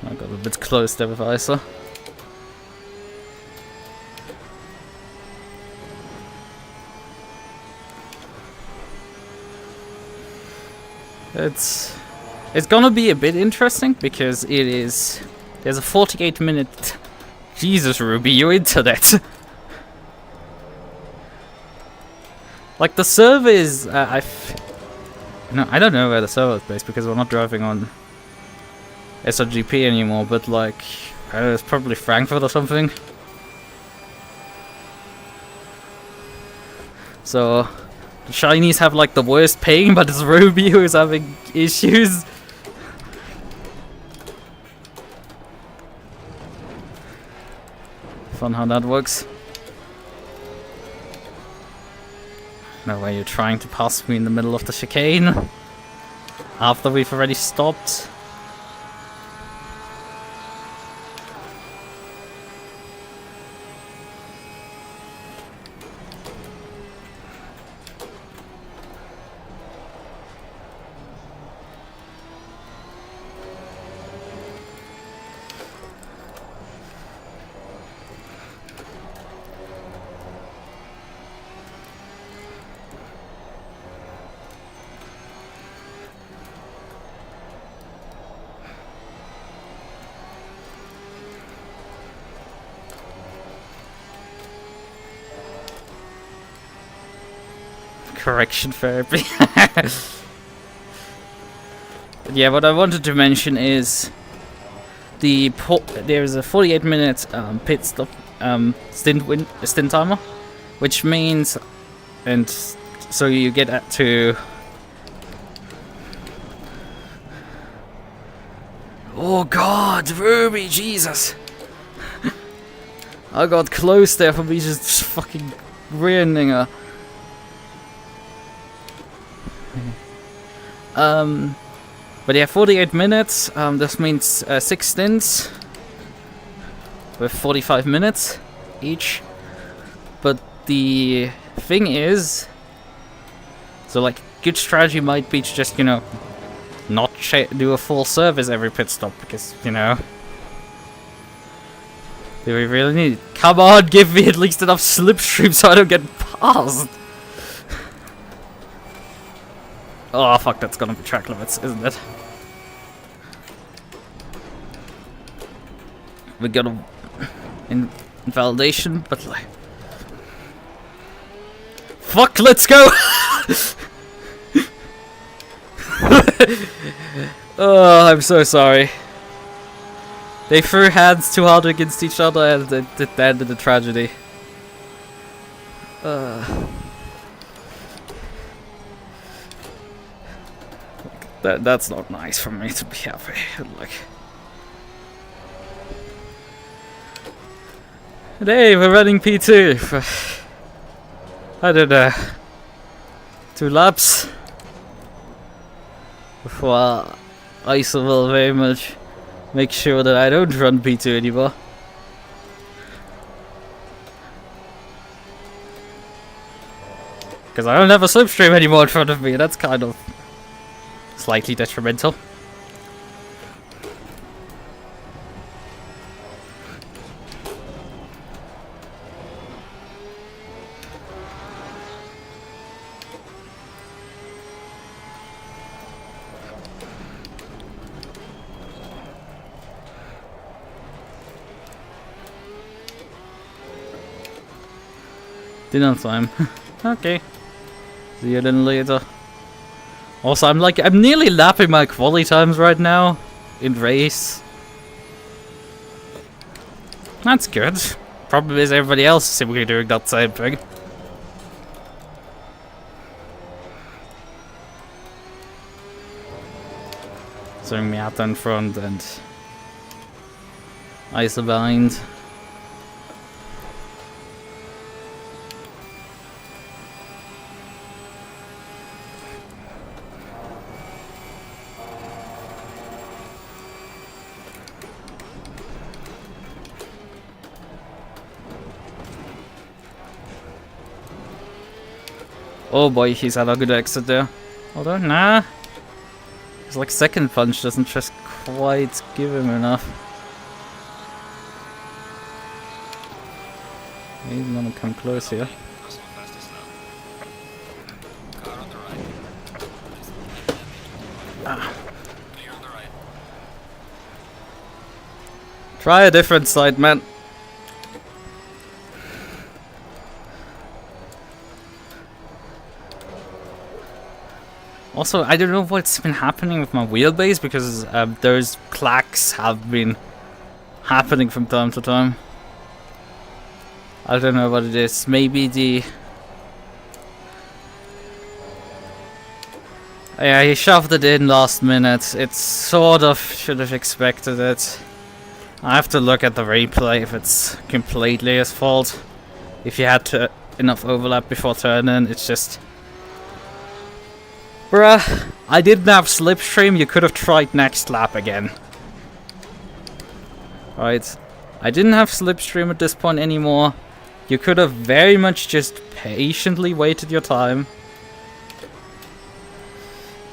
S1: I got a bit close there with ISO. It's gonna be a bit interesting because there's a 48-minute Jesus Ruby, your internet. Like the server is I don't know where the server is based because we're not driving on SRGP anymore, but like it's probably Frankfurt or something. So the Chinese have like the worst ping, but it's Ruby who is having issues. Fun how that works. No way you're trying to pass me in the middle of the chicane after we've already stopped. Correction therapy. Yeah, what I wanted to mention is there is a 48-minute pit stop stint timer, which means, and so you get to. Oh God, Ruby, Jesus! I got close there for me just fucking ruining her. But yeah, 48 minutes, this means 6 stints with 45 minutes each. But the thing is, so like, good strategy might be to just, you know, not do a full service every pit stop, because, you know, do we really need it? Come on, give me at least enough slipstream so I don't get passed. Oh fuck, that's gonna be track limits, isn't it? We got a invalidation, but like, fuck, let's go. Oh, I'm so sorry. They threw hands too hard against each other and it ended a tragedy. That's not nice for me to be happy. Like, hey, we're running P2. I don't know. 2 laps. Before ISO will very much make sure that I don't run P2 anymore. Because I don't have a slipstream anymore in front of me, that's kind of slightly detrimental. Dinner time. Okay. See you then later. Also, I'm nearly lapping my quality times right now in race. That's good. Problem is everybody else is simply doing that same thing. Throwing me out in front and ISO behind. Oh boy, he's had a good exit there. Hold on, nah. His like second punch doesn't just quite give him enough. He's gonna come close here. Try a different side, man. Also, I don't know what's been happening with my wheelbase, because those clacks have been happening from time to time. I don't know what it is. Maybe the... Yeah, he shoved it in last minute. It sort of should have expected it. I have to look at the replay if it's completely his fault. If he had enough overlap before turning, it's just... Bruh, I didn't have slipstream, you could have tried next lap again. Right, I didn't have slipstream at this point anymore. You could have very much just patiently waited your time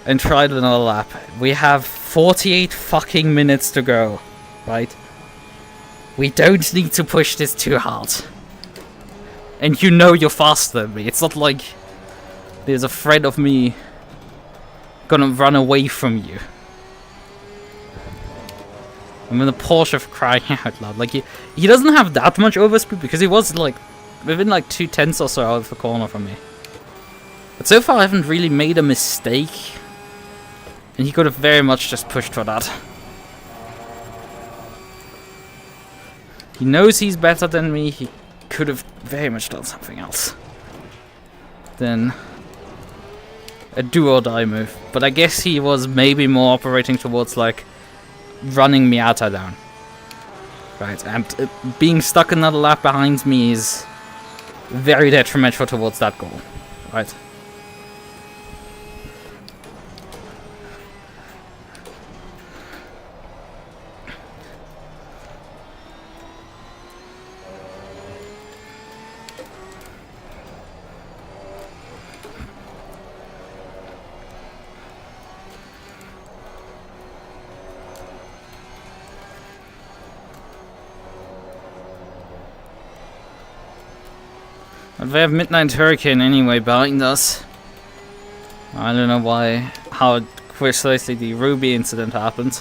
S1: and tried another lap. We have 48 fucking minutes to go, right? We don't need to push this too hard. And you know you're faster than me. It's not like there's a threat of me gonna run away from you. I'm in a Porsche for crying out loud. Like, he doesn't have that much overspeed because he was like within like 2/10 or so out of the corner from me. But so far I haven't really made a mistake. And he could have very much just pushed for that. He knows he's better than me. He could have very much done something else than a do or die move. But I guess he was maybe more operating towards like running Miata down. Right, and being stuck another lap behind me is very detrimental towards that goal. Right. But we have Midnight Hurricane anyway behind us. I don't know why, how precisely the Ruby incident happened.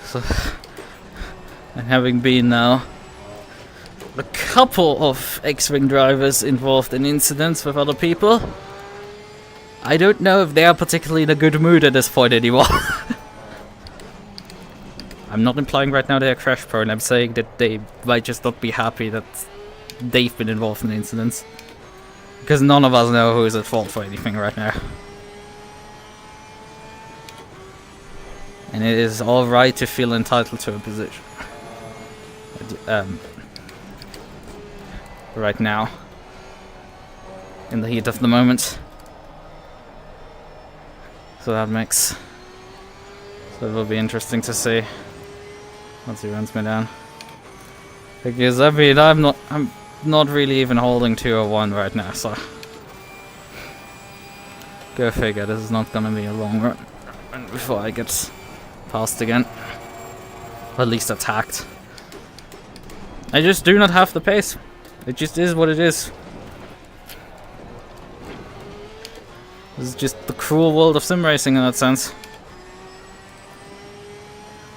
S1: So, and having been now a couple of X-Wing drivers involved in incidents with other people, I don't know if they are particularly in a good mood at this point anymore. I'm not implying right now they are crash prone, I'm saying that they might just not be happy that they've been involved in incidents. Because none of us know who is at fault for anything right now. And it is alright to feel entitled to a position. Right now. In the heat of the moment. So that makes... So it will be interesting to see once he runs me down. Because I mean, I'm not really even holding 201 right now, so go figure, this is not gonna be a long run before I get passed again. Or at least attacked. I just do not have the pace. It just is what it is. This is just the cruel world of sim racing in that sense.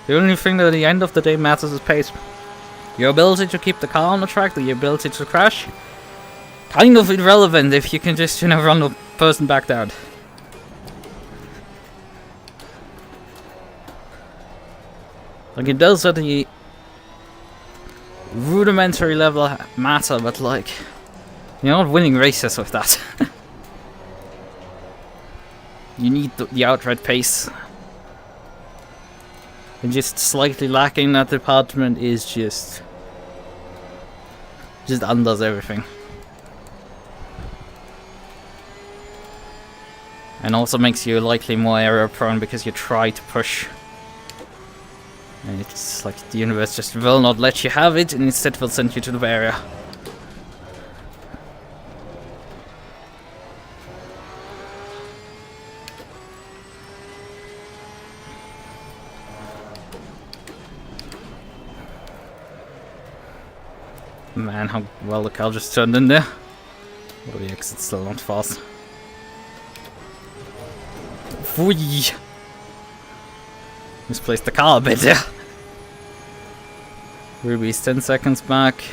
S1: The only thing that at the end of the day matters is pace. Your ability to keep the car on the track, the ability to crash, kind of irrelevant if you can just, you know, run the person back down. Like, it does at the rudimentary level matter, but like, you're not winning races with that. You need the outright pace. And just slightly lacking that department is just undoes everything. And also makes you likely more error prone because you try to push. And it's like the universe just will not let you have it and instead will send you to the barrier. Man, how well the car just turned in there. Oh, the exit's still not fast. Whee! Misplaced the car a bit there. Ruby's 10 seconds back.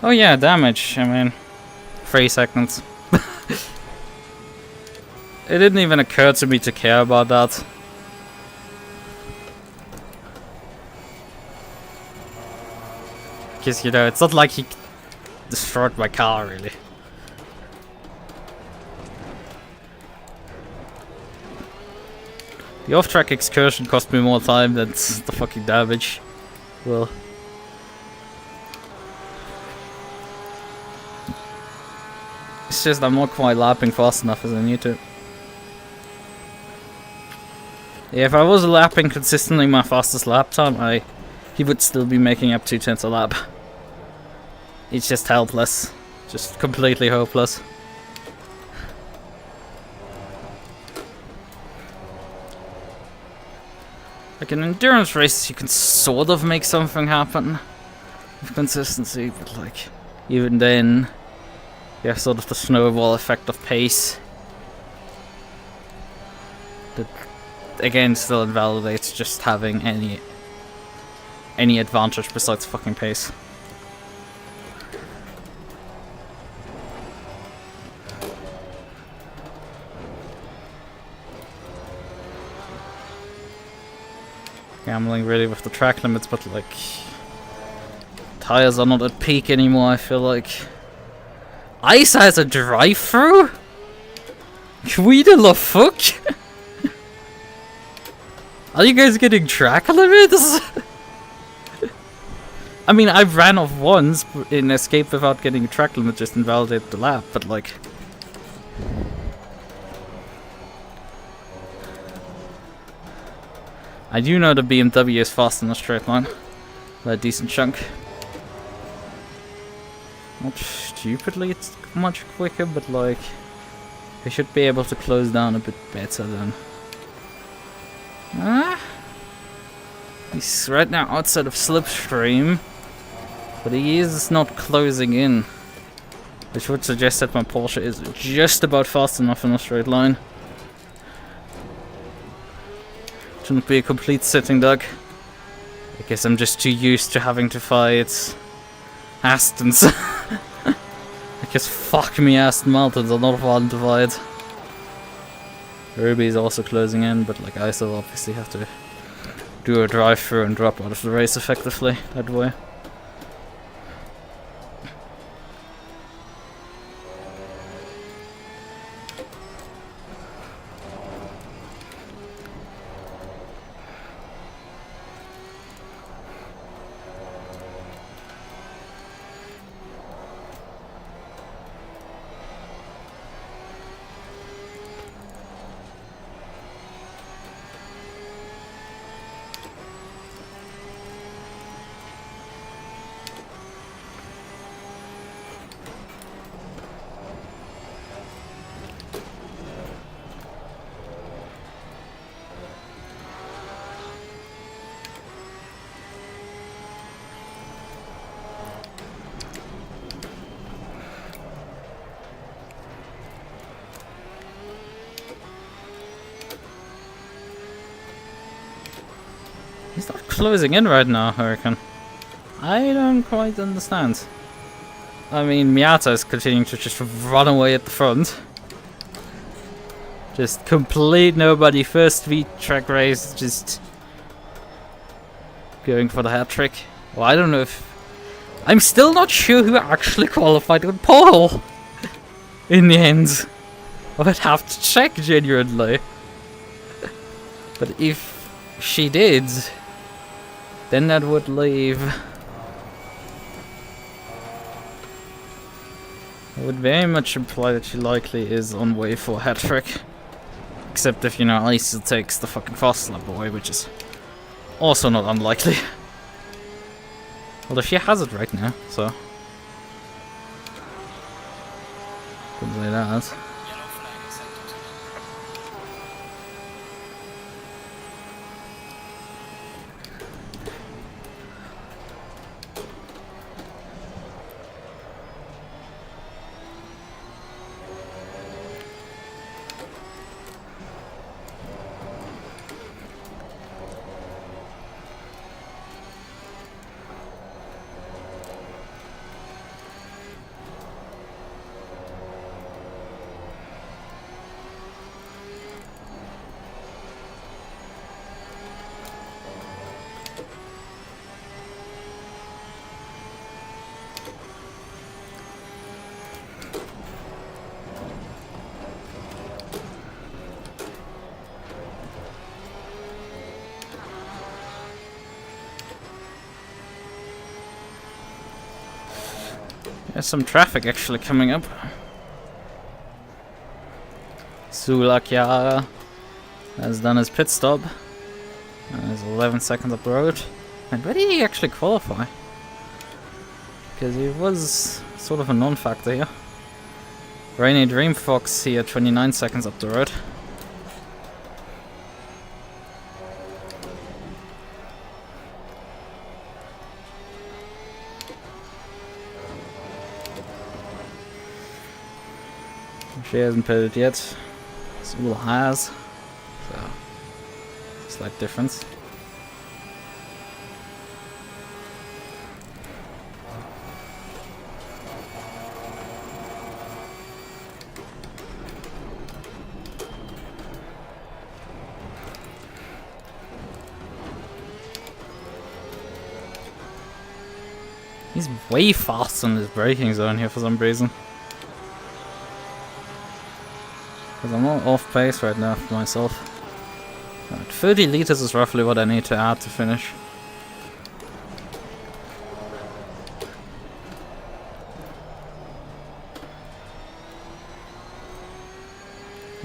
S1: Oh yeah, damage, I mean, 3 seconds. It didn't even occur to me to care about that. Because, you know, it's not like he destroyed my car, really. The off-track excursion cost me more time than the fucking damage. Well... It's just I'm not quite lapping fast enough as I need to. Yeah, if I was lapping consistently my fastest lap time, he would still be making up 2/10 a lap. It's just helpless. Just completely hopeless. Like in endurance races you can sort of make something happen with consistency, but like even then You have sort of the snowball effect of pace. That again still invalidates just having any advantage besides fucking pace. Gambling really with the track limits, but like tires are not at peak anymore, I feel like. Ice has a drive-through? Wie the fuck? Are you guys getting track limits? I mean, I ran off once in Escape without getting a track limit, just invalidated the lap, but like... I do know the BMW is fast in a straight line. By a decent chunk. Not stupidly, it's much quicker, but like... They should be able to close down a bit better then. He's right now outside of slipstream, but he is not closing in, which would suggest that my Porsche is just about fast enough in a straight line. Shouldn't be a complete sitting duck. I guess I'm just too used to having to fight Astons. I guess fuck me, Aston Martins are not fun to fight. Ruby is also closing in, but like I still obviously have to do a drive-through and drop out of the race effectively that way. He's not closing in right now, I reckon. I don't quite understand. I mean, Miata is continuing to just run away at the front. Just complete nobody first VTracc race, just going for the hat trick. Well, I don't know if... I'm still not sure who actually qualified on pole in the end. I would have to check genuinely. But if she did, then that would leave... It would very much imply that she likely is on way for a hat trick. Except if, you know, Lisa takes the fucking fast lap away, which is also not unlikely. Although she has it right now, so... Couldn't say that. There's some traffic actually coming up. Sulakya has done his pit stop. There's 11 seconds up the road. And where did he actually qualify? Because he was sort of a non-factor here. Rainy Dream Fox here, 29 seconds up the road. She hasn't pitted yet. Zul has. So, slight difference. He's way faster in his braking zone here for some reason. Because I'm all off pace right now for myself. Right, 30 liters is roughly what I need to add to finish.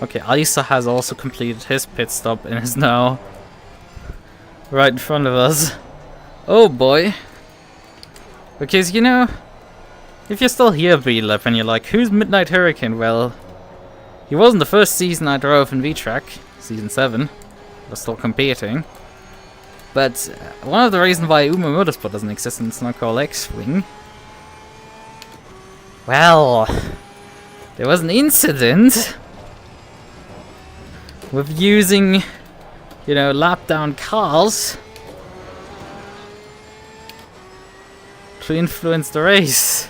S1: Okay, Isa has also completed his pit stop and is now right in front of us. Oh boy. Because, you know, if you're still here, B-Lab, and you're like, who's Midnight Hurricane? Well, he wasn't the first season I drove in VTracc, season 7. I was still competing. But one of the reasons why Uma Motorsport doesn't exist in Snowcall X-Wing, well, there was an incident with using, you know, lap-down cars to influence the race.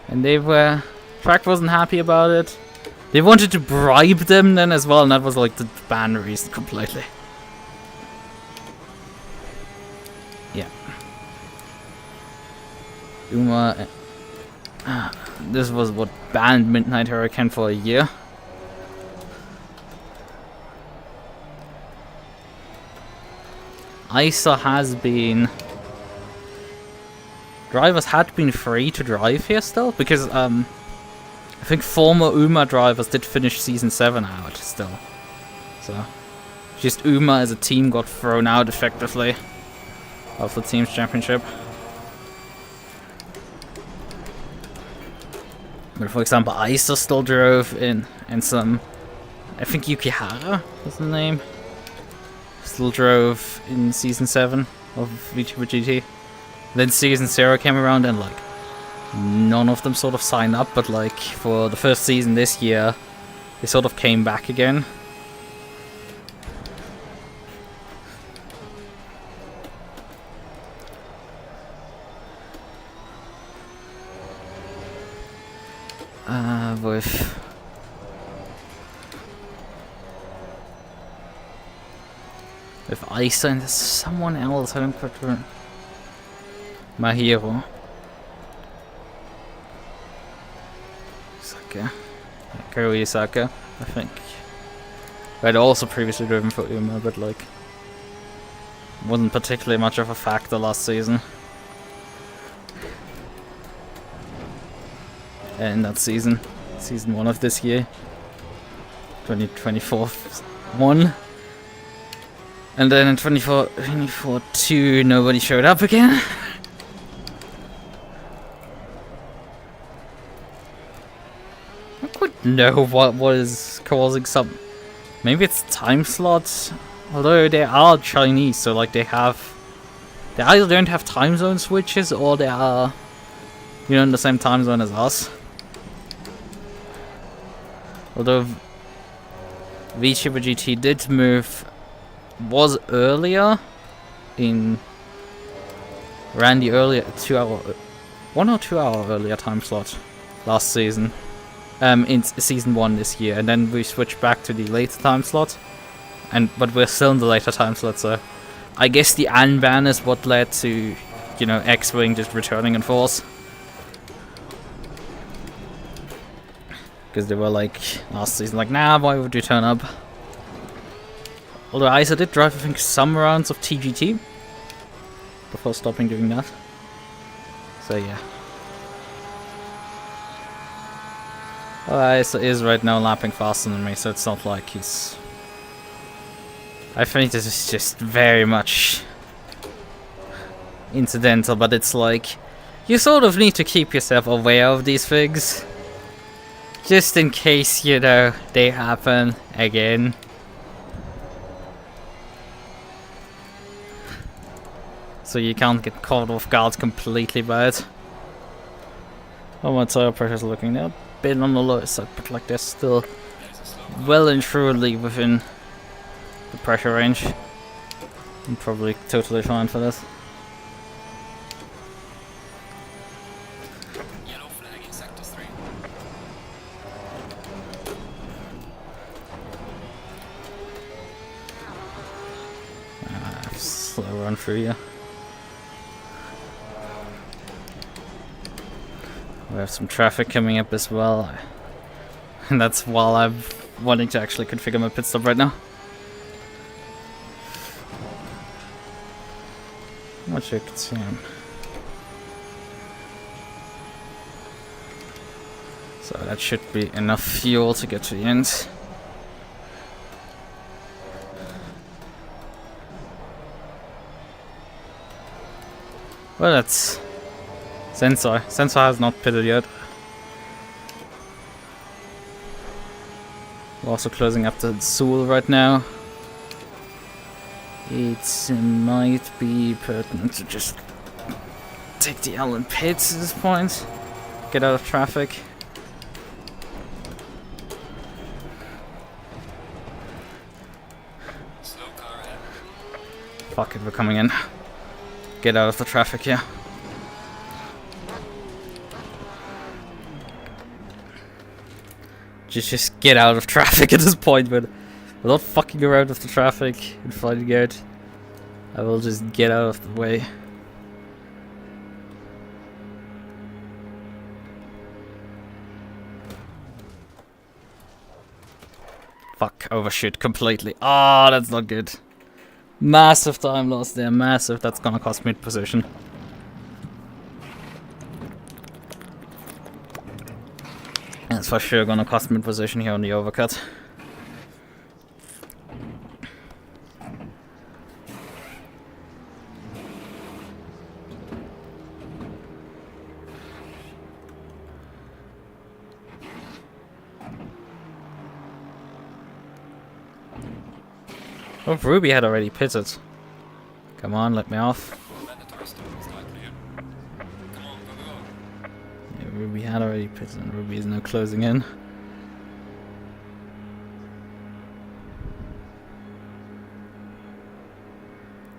S1: And they were... Track wasn't happy about it. They wanted to bribe them then as well, and that was like the ban reason completely. Yeah. Uma... this was what banned Midnight Hurricane for a year. ISA has been... Drivers had been free to drive here still, because I think former UMA drivers did finish Season 7 out still. So, just UMA as a team got thrown out effectively of the Teams Championship. But for example, ISA still drove in, and some... I think Yukihara was the name. Still drove in Season 7 of VTuber GT. Then Season 0 came around and like none of them sort of signed up, but like for the first season this year they sort of came back again. With ISA and there's someone else, I don't quite remember. Mahiro. Saka. Karui Saka, I think. I'd also previously driven for Uma, but like wasn't particularly much of a factor last season. And that season. Season 1 of this year. 2024 1. And then in 24-2 nobody showed up again. I don't know what is causing some... Maybe it's time slots? Although they are Chinese, so like they either don't have time zone switches or they are, you know, in the same time zone as us. Although VTuber GT did move... was earlier in... ran the earlier 1 or 2 hour earlier time slot last season. In season 1 this year, and then we switched back to the later time slot, but we're still in the later time slot, so I guess the unban is what led to, you know, X-Wing just returning in force. Because they were like, last season, like, nah, why would you turn up? Although Isa did drive, I think, some rounds of TGT before stopping doing that. So yeah. Isa is right now lapping faster than me, so it's not like he's... I think this is just very much incidental, but it's like you sort of need to keep yourself aware of these things. Just in case, you know, they happen again. so you can't get caught off guard completely by it. Oh, my tire pressure's looking a bit on the low side, but like they're still well and truly within the pressure range. I'm probably totally fine for this.
S2: Yellow flag in sector 3.
S1: Slow run through you. We have some traffic coming up as well. And that's while I'm wanting to actually configure my pit stop right now. How much you can see him. So that should be enough fuel to get to the end. Well, that's Sensor. Sensor has not pitted yet. We're also closing up the Zool right now. It might be pertinent to just take the L in pits at this point. Get out of traffic.
S2: Slow car ahead.
S1: Fuck it, we're coming in. Get out of the traffic here. Just get out of traffic at this point, but without fucking around with the traffic and finding out. I will just get out of the way. Fuck, overshoot completely. Ah, that's not good. Massive time loss there, massive. That's gonna cost me position. That's for sure gonna cost me position here on the overcut. Oh, Ruby had already pitted. Come on, let me off.
S2: Mandatory stop is not clear. Come on, go, go, go.
S1: Yeah, Ruby had already pitted and Ruby is now closing in.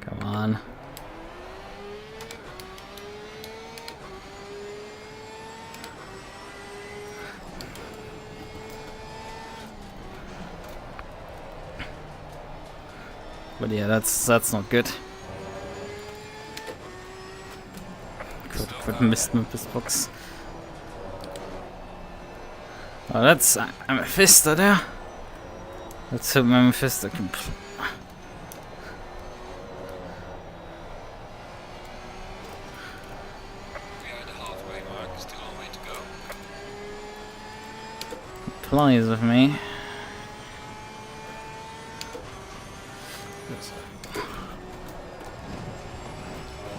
S1: Come on. But yeah, that's not good. Could missed my piss box. Oh, that's Amethysta there. Let's hope Amethysta can.
S2: We are at the halfway mark, still a way to go.
S1: Plies with me.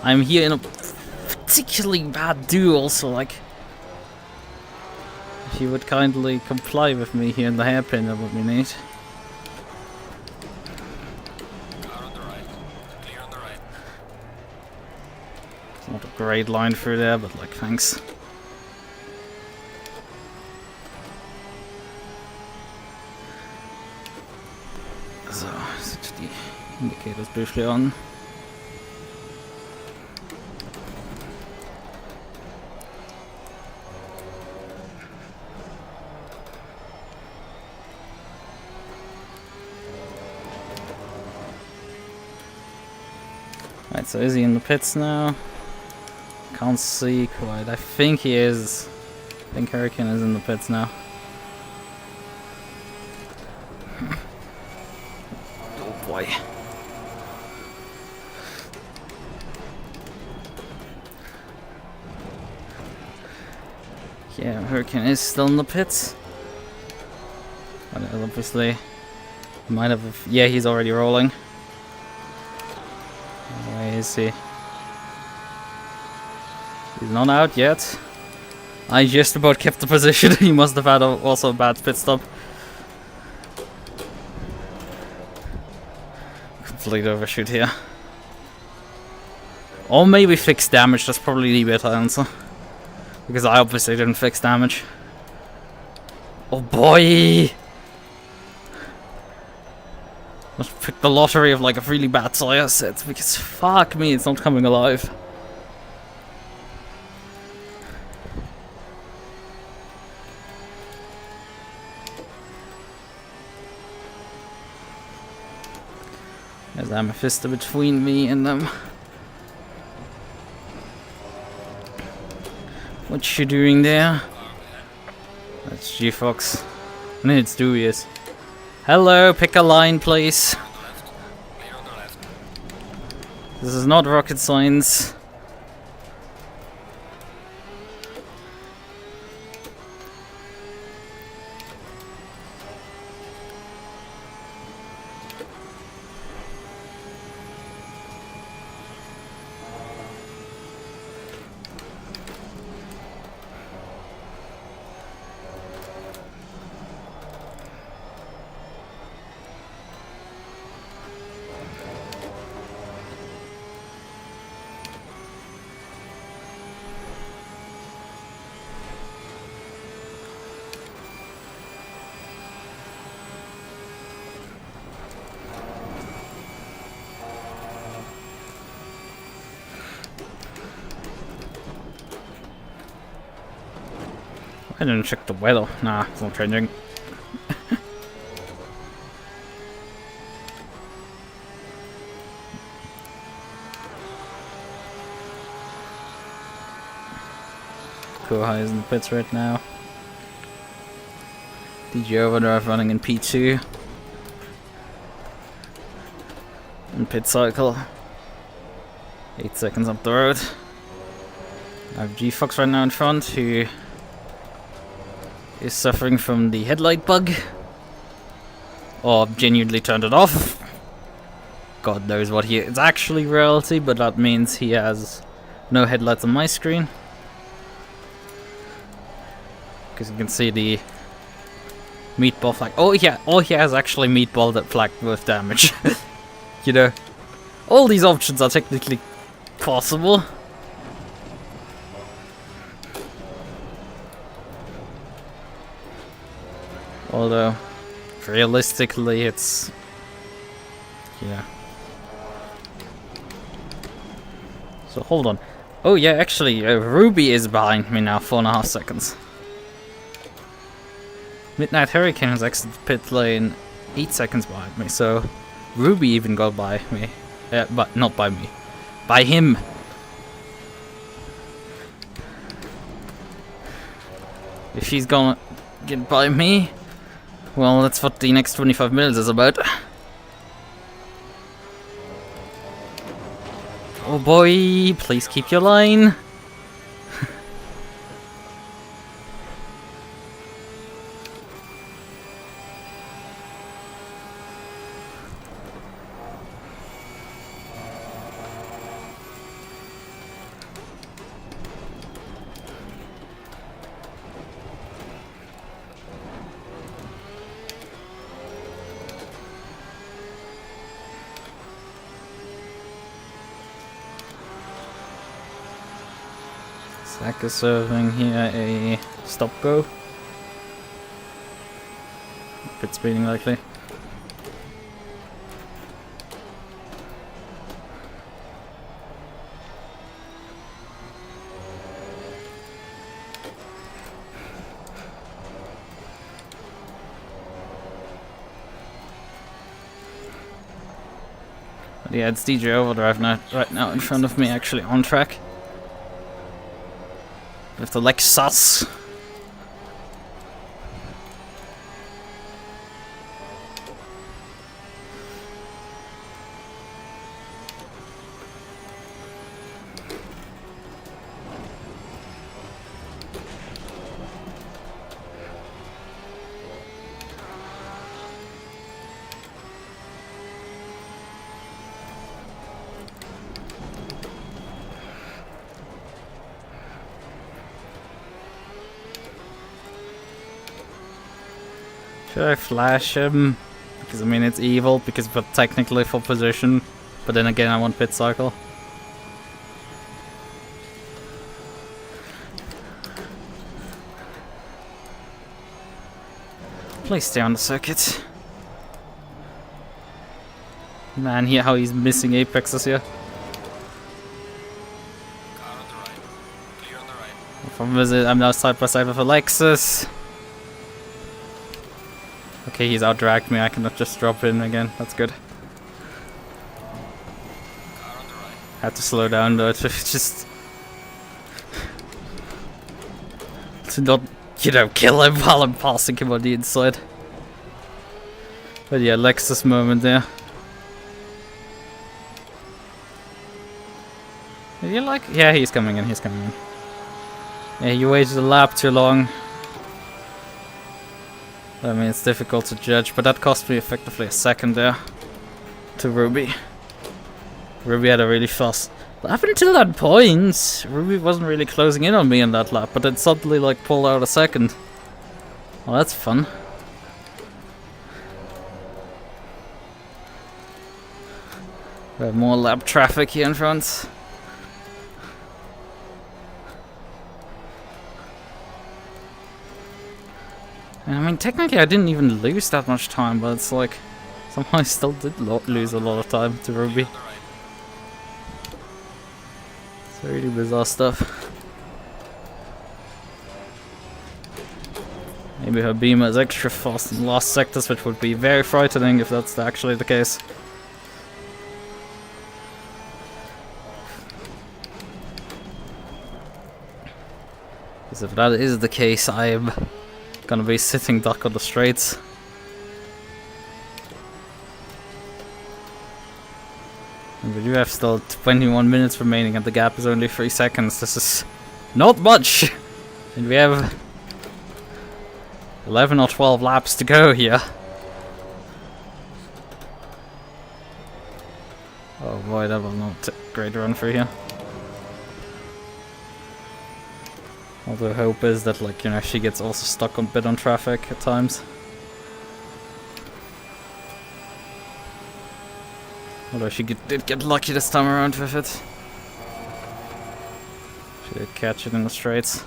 S1: I'm here in a particularly bad duel, so like, if you would kindly comply with me here in the hairpin, that would be neat.
S2: Car on the right. Clear on the right.
S1: It's not a great line through there, but like, thanks. So, switch the indicators briefly on. Right, so is he in the pits now? Can't see quite. I think he is. I think Hurricane is in the pits now. Oh boy. Yeah, Hurricane is still in the pits. But obviously, might have. Yeah, he's already rolling. Where is he? He's not out yet. I just about kept the position. He must have had also a bad pit stop. Complete overshoot here. Or maybe fix damage, that's probably the better answer. Because I obviously didn't fix damage. Oh boy! Let's pick the lottery of like a really bad Sawyer set, because fuck me, it's not coming alive. There's Amethyst between me and them. What you doing there? That's G-Fox. And it's dubious. Hello, pick a line, please. This is not rocket science. I didn't check the weather. Nah, it's not changing. Kohai is in the pits right now. DJ Overdrive running in P2. And pit cycle. 8 seconds up the road. I have G-Fox right now in front, who is suffering from the headlight bug. Or genuinely turned it off. God knows what he is actually reality, but that means he has no headlights on my screen. Because you can see the meatball flag. Oh yeah, all he has actually meatball that flagged with damage. You know, all these options are technically possible. Although, realistically, it's... yeah. So, hold on. Oh yeah, actually, Ruby is behind me now, 4.5 seconds. Midnight Hurricane has exited the pit lane 8 seconds behind me, so Ruby even got by me. But not by me. By him! If he's gonna get by me, well, that's what the next 25 minutes is about. Oh boy, please keep your line. Zach is serving here a stop go. Pit speeding likely. But yeah, it's DJ Overdrive right now in front of me, actually on track. With the Lexus. Should I flash him? Because I mean it's evil, because we're technically for position, but then again I want pit cycle. Please stay on the circuit. Man, here how he's missing apexes here.
S2: Car on the right. Clear on the right.
S1: From visit, I'm now side by side with Alexis. Okay, he's out-dragged me. I cannot just drop in again. That's good.
S2: Car on the right.
S1: Had to slow down though to just to not, you know, kill him while I'm passing him on the inside. But yeah, Alexis moment there. You like? Yeah, he's coming in. He's coming in. Yeah, you waited a lap too long. I mean, it's difficult to judge, but that cost me effectively a second there to Ruby. Ruby had a really fast. Up until that point, Ruby wasn't really closing in on me in that lap, but then suddenly like pulled out a second. Well, that's fun. We have more lap traffic here in front. And I mean, technically I didn't even lose that much time, but it's like somehow I still did lose a lot of time to Ruby. It's really bizarre stuff. Maybe her beamer is extra fast in the last sectors, which would be very frightening if that's actually the case. Because if that is the case, I'm gonna be sitting duck on the straights. And we do have still 21 minutes remaining and the gap is only 3 seconds. This is not much! And we have 11 or 12 laps to go here. Oh boy, that was not a great run through here. Although hope is that, like, you know, she gets also stuck on bit on traffic at times. Although she did get lucky this time around with it. She did catch it in the straights.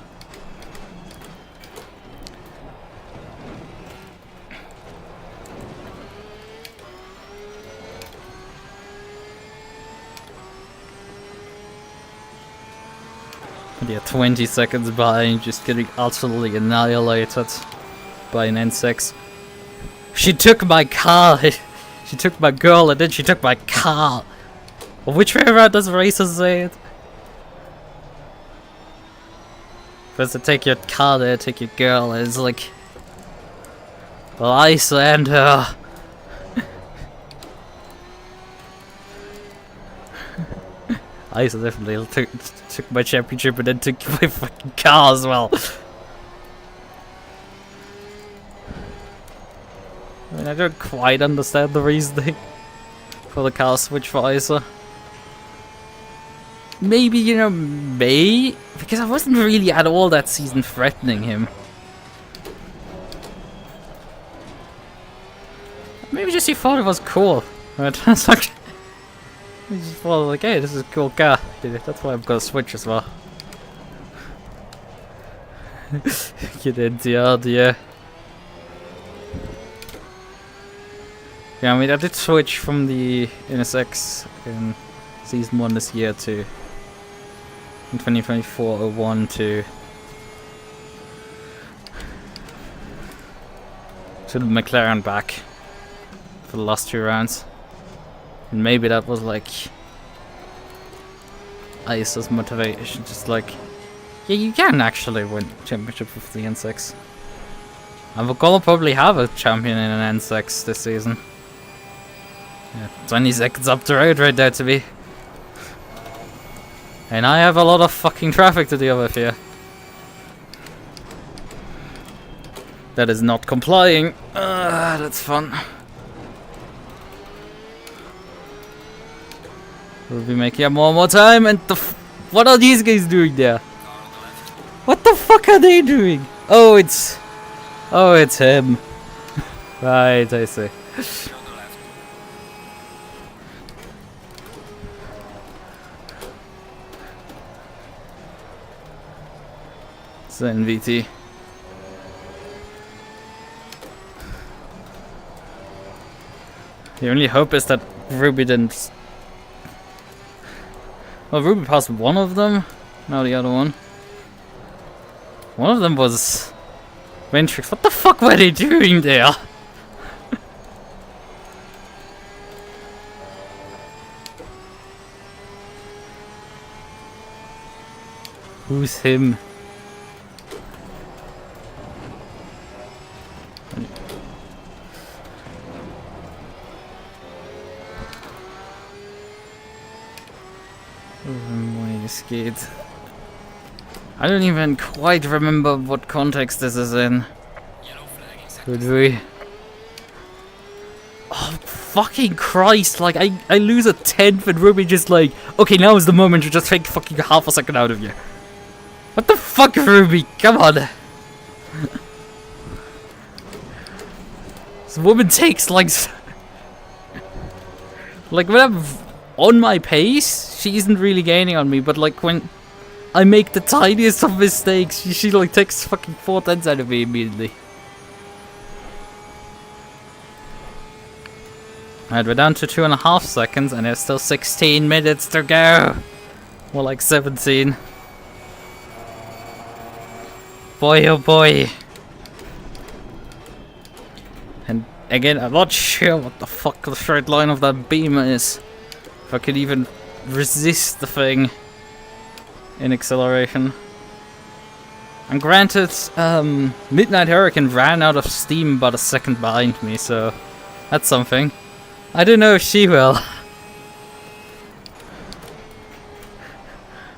S1: Yeah, 20 seconds behind, just getting utterly annihilated by an N6. She took my car, she took my girl, and then she took my car. Well, which way around does Racer say it? First to take your car there, take your girl, and it's like... Well, I and her. I definitely took my championship and then took my fucking car as well. I mean, I don't quite understand the reasoning for the car switch for Isa. Maybe, you know, because I wasn't really at all that season threatening him. Maybe just he thought it was cool. Right? It's like, he just thought like, hey, this is a cool car. That's why I've got a switch as well. Get into the idea. Yeah, I mean, I did switch from the NSX in season 1 this year to in 2024-01 to the McLaren back for the last 2 rounds. And maybe that was like Isa's motivation, just like, yeah, you can actually win championship with the N6. And we're gonna probably have a champion in an N6 this season. Yeah, 20 seconds up the road right there to me. And I have a lot of fucking traffic to deal with here. That is not complying. That's fun. We'll be making up more time, and what are these guys doing there? What the fuck are they doing? Oh, it's him. Right, I see. It's the NVT. The only hope is that Ruby didn't... Well, Ruby passed one of them, now the other one. One of them was... VTracc. What the fuck were they doing there? Who's him? Scared. I don't even quite remember what context this is in. Could we? Oh, fucking Christ, like I lose a 10th and Ruby just like, okay, now is the moment to just take fucking half a second out of you. What the fuck, Ruby? Come on. This woman takes like when I'm on my pace, she isn't really gaining on me, but like when I make the tiniest of mistakes, she like takes fucking 4/10 out of me immediately. Alright, we're down to 2.5 seconds and there's still 16 minutes to go. More like 17. Boy oh boy. And again, I'm not sure what the fuck the straight line of that beam is. If I could even resist the thing in acceleration. And granted, Midnight Hurricane ran out of steam about a second behind me, so that's something. I don't know if she will.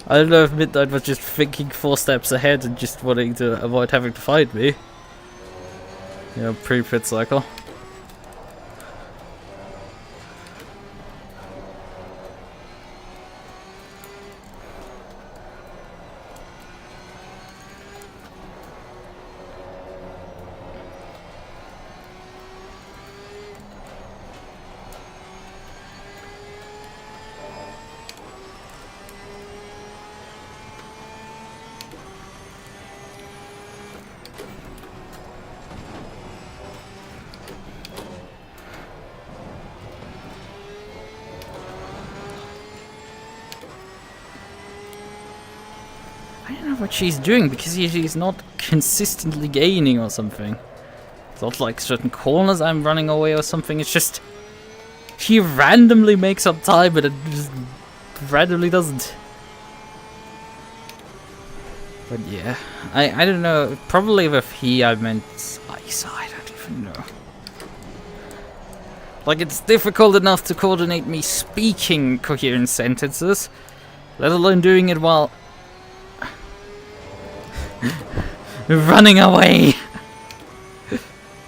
S1: I don't know if Midnight was just thinking 4 steps ahead and just wanting to avoid having to fight me. You know, pre-pit cycle. I don't know what she's doing because she's not consistently gaining or something. It's not like certain corners I'm running away or something. It's just she randomly makes up time, but it just randomly doesn't. But yeah, I don't know. Probably with he I meant eyesight. I don't even know. Like it's difficult enough to coordinate me speaking coherent sentences, let alone doing it while running away.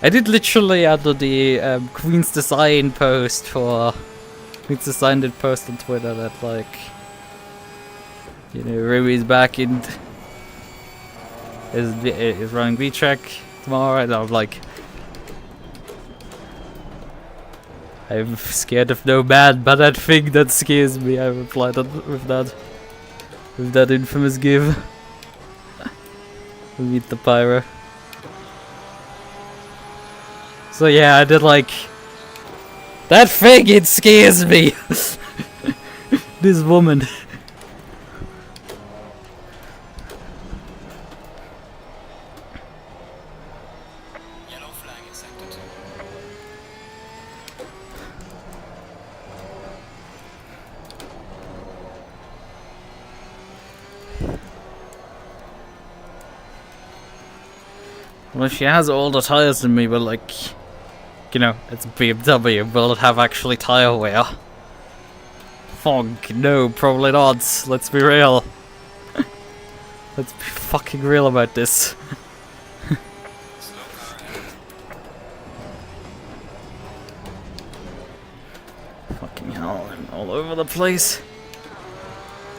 S1: I did literally under the Queen's Design post for Queen's Design did post on Twitter that like, you know, Ruby's back in is running VTracc tomorrow, and I'm like, I'm scared of no man but that thing that scares me. I replied with that infamous give. We meet the pyro. So yeah, I did like that thing. It scares me. This woman.
S2: Yellow flag in sector 2.
S1: Well, she has older tires than me, but like, you know, it's BMW. Will it have actually tire wear? Fuck, no, probably not. Let's be real. Let's be fucking real about this. Fucking hell, I'm all over the place.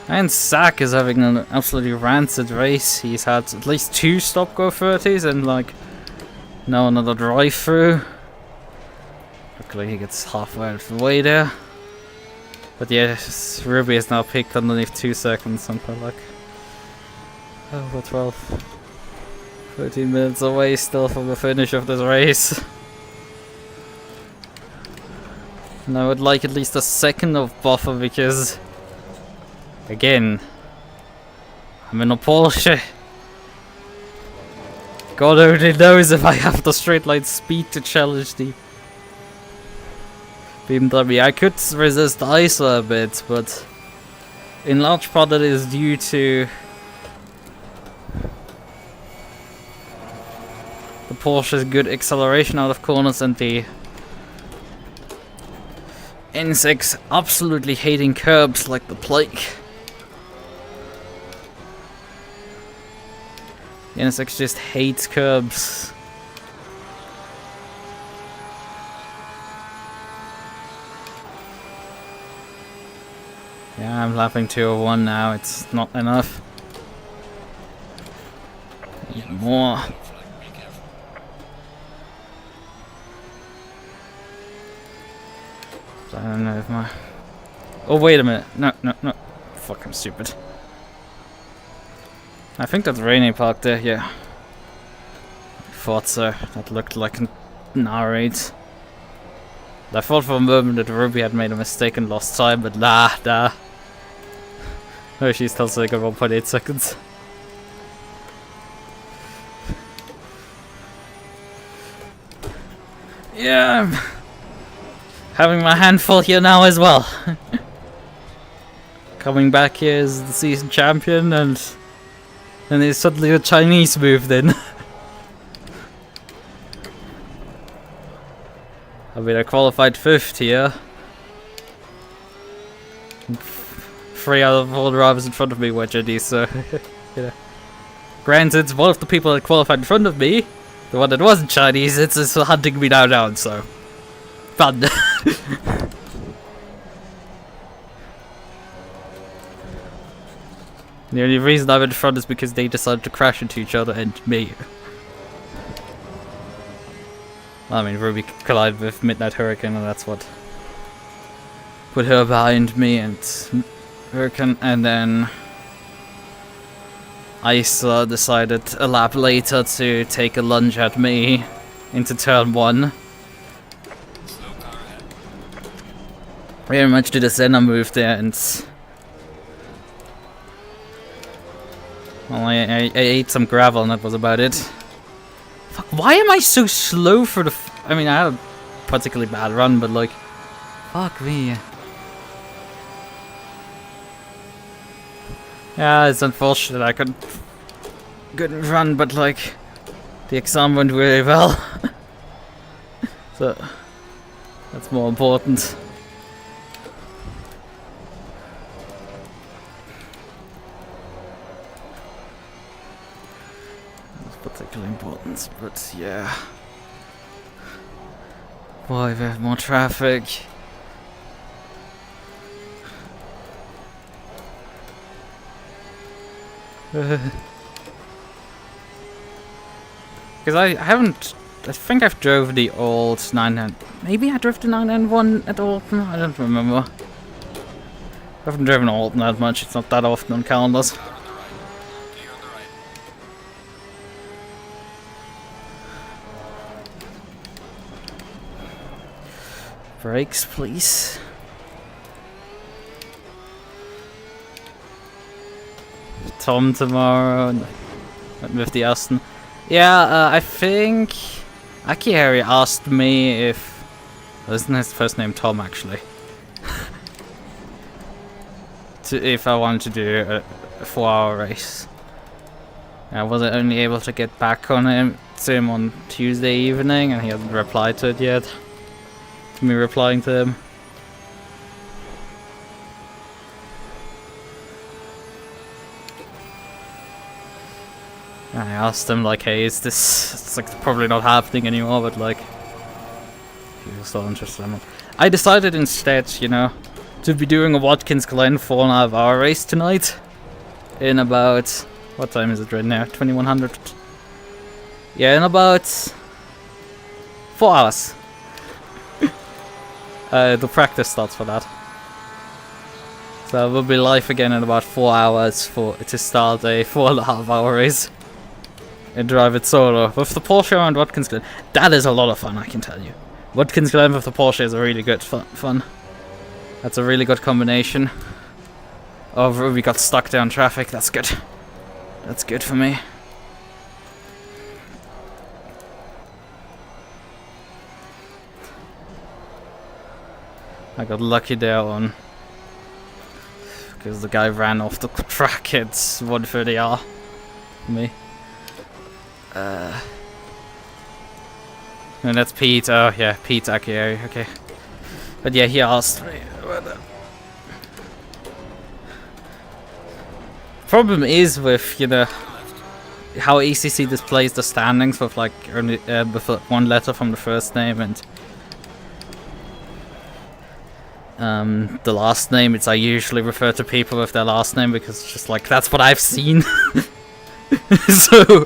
S1: And Sack is having an absolutely rancid race. He's had at least 2 stop-go 30s and like now another drive-through. Luckily he gets halfway out of the way there. But yes, Ruby is now picked underneath 2 seconds, something like. Oh, we're 12. 13 minutes away still from the finish of this race. And I would like at least a second of buffer because, again, I'm in a Porsche. God only knows if I have the straight line speed to challenge the BMW. I could resist ISO a bit, but in large part that is due to the Porsche's good acceleration out of corners and the NSX absolutely hating curbs like the plague. The NSX just hates curbs. Yeah, I'm lapping 201 now, it's not enough. Need more. I don't know if my... Oh, wait a minute. No. Fuck, I'm stupid. I think that's Rainy parked there, yeah. I thought so. That looked like an R8. I thought for a moment that Ruby had made a mistake and lost time, but nah. Oh, she's still saying 1.8 seconds. Yeah, I'm having my handful here now as well. Coming back here as the season champion, and then there's suddenly a Chinese moved in. I mean, I qualified 5th here. 3 out of 4 drivers in front of me were Chinese, so you know. Granted, one of the people that qualified in front of me, the one that wasn't Chinese, it's hunting me now down, so fun. The only reason I'm in front is because they decided to crash into each other and me. I mean, Ruby collided with Midnight Hurricane, and that's what put her behind me and Hurricane, and then Isa decided a lap later to take a lunge at me into turn 1. Very much did a Senna move there, and well, I ate some gravel and that was about it. Fuck, why am I so slow for the I mean, I had a particularly bad run, but like, fuck me. Yeah, it's unfortunate I couldn't run, but like, the exam went really well. So, that's more important. That's particularly important, but yeah. Boy, we have more traffic. Because I haven't... I think I've drove the old 9N... Maybe I drove the 9N1 at Alton? I don't remember. I haven't driven Alton that much, it's not that often on calendars. Brakes, please. Tom tomorrow with the Aston. Yeah, I think Akihari asked me if... Isn't his first name Tom, actually? If I wanted to do a 4-hour race. I wasn't only able to get back on him on Tuesday evening, and he hasn't replied to it yet. To me replying to him. I asked him like, hey, is this... It's like probably not happening anymore, but like... He was still interested. I decided instead, you know, to be doing a Watkins Glen 4.5-hour race tonight. In about... What time is it right now? 2100. Yeah, in about... 4 hours. The practice starts for that. So we'll be live again in about 4 hours to start a 4.5-hour race. And drive it solo with the Porsche around Watkins Glen. That is a lot of fun, I can tell you. Watkins Glen with the Porsche is a really good fun. That's a really good combination. Oh, Ruby got stuck down traffic. That's good. That's good for me. I got lucky there on because the guy ran off the track at 130R for me. And that's Pete. Oh yeah, Pete Akio. Okay, but yeah, he asked me about that. Problem is with, you know, how ACC displays the standings with like only with one letter from the first name and the last name. It's I usually refer to people with their last name because it's just like that's what I've seen. So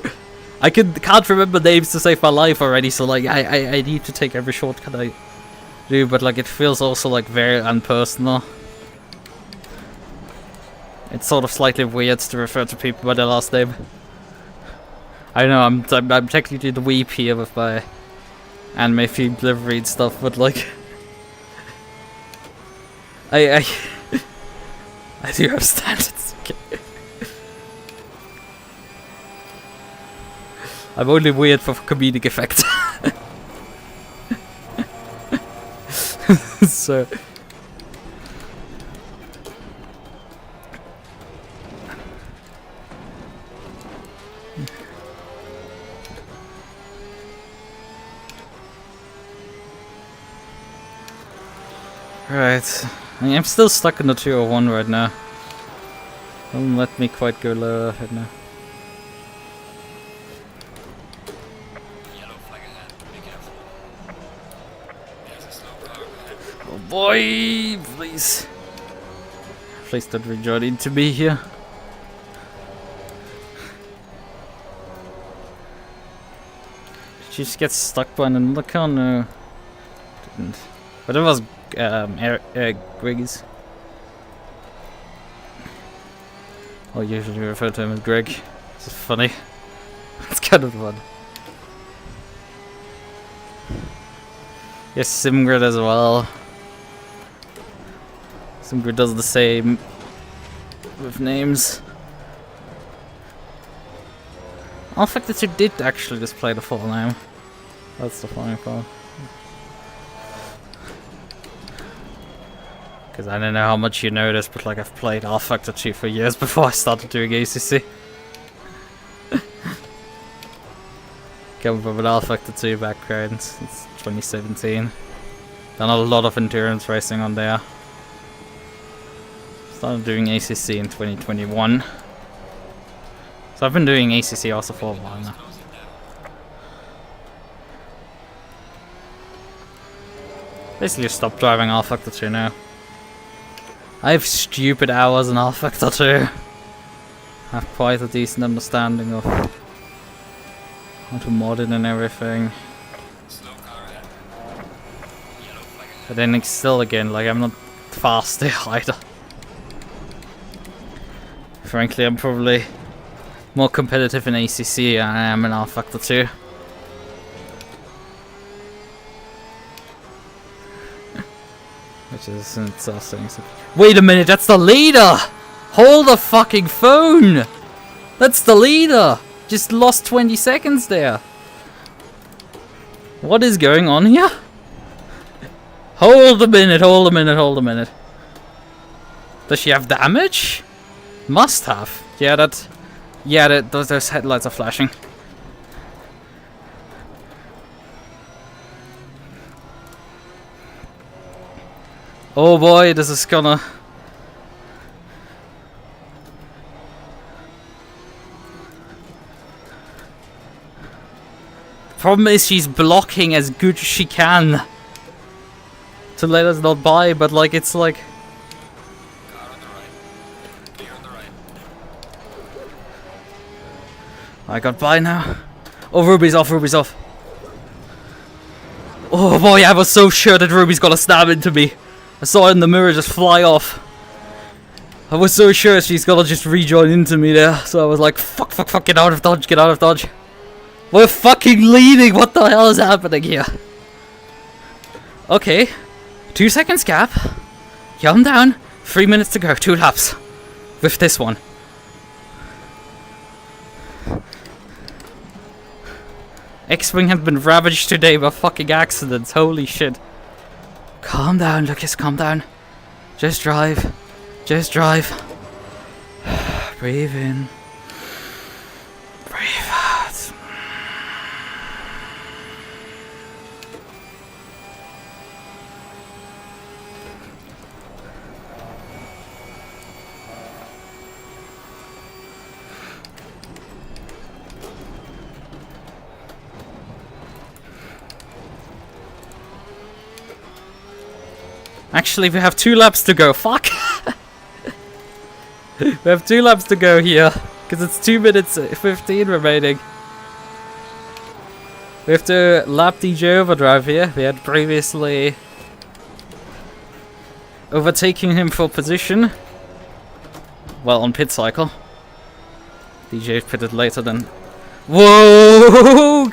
S1: I can't remember names to save my life already. So like I need to take every shortcut I do, but like it feels also like very unpersonal. It's sort of slightly weird to refer to people by their last name. I know I'm technically the weep here with my anime themed livery and stuff, but like I do have standards. Okay. I'm only weird for comedic effect. So right, I'm still stuck in the 201 right now. Don't let me quite go lower right now.
S2: Yellow flag ahead, be careful. There's a slow car ahead.
S1: Oh boy, please. Please don't rejoin into me here. Did you just get stuck by another car? No. Didn't. But it was Greg's. I usually refer to him as Greg. It's just funny. It's kind of fun. Yes, Simgrid as well. Simgrid does the same with names. Oh, in fact that you did actually display the full name. That's the funny part. Because I don't know how much you noticed, but like I've played R-Factor 2 for years before I started doing ACC. Coming from an R-Factor 2 background since 2017. Done a lot of endurance racing on there. Started doing ACC in 2021. So I've been doing ACC also for a while now. Basically stopped driving R-Factor 2 now. I have stupid hours in R-Factor 2. I have quite a decent understanding of how to mod it and everything.
S2: Slow car ahead. Yellow flag ahead.
S1: But then still again, like I'm not fast there either. Frankly, I'm probably more competitive in ACC than I am in R-Factor 2. Which is exhausting. Wait a minute, that's the leader! Hold the fucking phone! That's the leader! Just lost 20 seconds there. What is going on here? Hold a minute, hold a minute, hold a minute. Does she have damage? Must have. Yeah, those headlights are flashing. Oh boy, this is gonna... Problem is she's blocking as good as she can to let us not buy, but like it's like...
S2: Car on the right. Clear on the right.
S1: I got by now. Oh, Ruby's off, Ruby's off. Oh boy, I was so sure that Ruby's gonna stab into me. I saw it in the mirror just fly off. I was so sure she's gonna just rejoin into me there, so I was like, fuck, fuck, fuck, get out of dodge, get out of dodge. We're fucking leading, what the hell is happening here? Okay. 2 seconds gap. Calm down. 3 minutes to go. 2 laps. With this one. X-Wing has been ravaged today by fucking accidents. Holy shit. Calm down, Lucas. Calm down. Just drive. Just drive. Breathe in. Breathe out. Actually, we have 2 laps to go. Fuck! We have 2 laps to go here. Because it's 2 minutes 15 remaining. We have to lap DJ Overdrive here. We had previously overtaking him for position. Well, on pit cycle. DJ pitted later than... Whoa!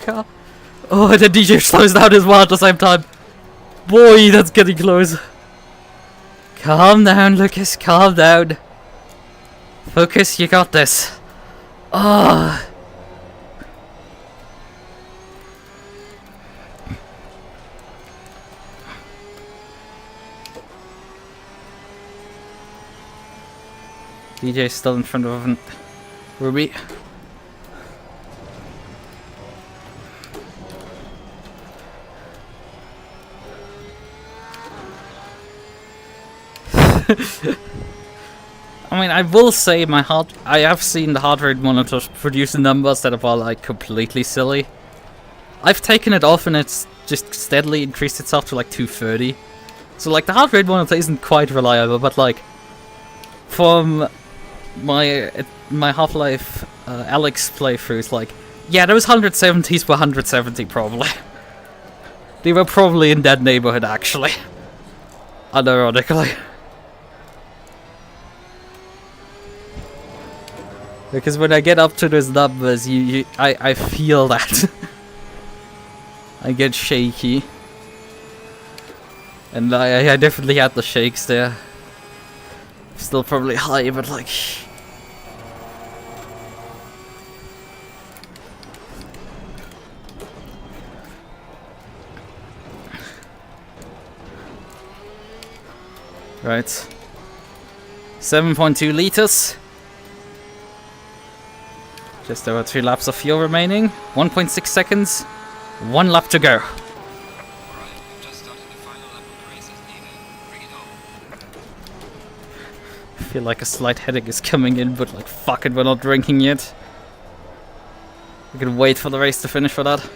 S1: Oh, and then DJ slows down as well at the same time. Boy, that's getting close. Calm down, Lucas. Calm down. Focus, you got this. Oh. DJ's still in front of Ruby. I mean, I will say I have seen the heart rate monitors produce numbers that are like completely silly. I've taken it off and it's just steadily increased itself to like 230. So like the heart rate monitor isn't quite reliable, but like from my Half-Life Alex playthroughs, like yeah, those 170s were 170 probably. They were probably in that neighborhood actually. Unironically. Because when I get up to those numbers, I feel that. I get shaky. And I definitely had the shakes there. Still probably high, but like... Right. 7.2 liters. Just over 2 laps of fuel remaining. 1.6 seconds. 1 lap to go.
S2: Alright, you've just started the final lap of the race as needed. Bring it on.
S1: I feel like a slight headache is coming in, but like fuck it, we're not drinking yet. We can wait for the race to finish for that.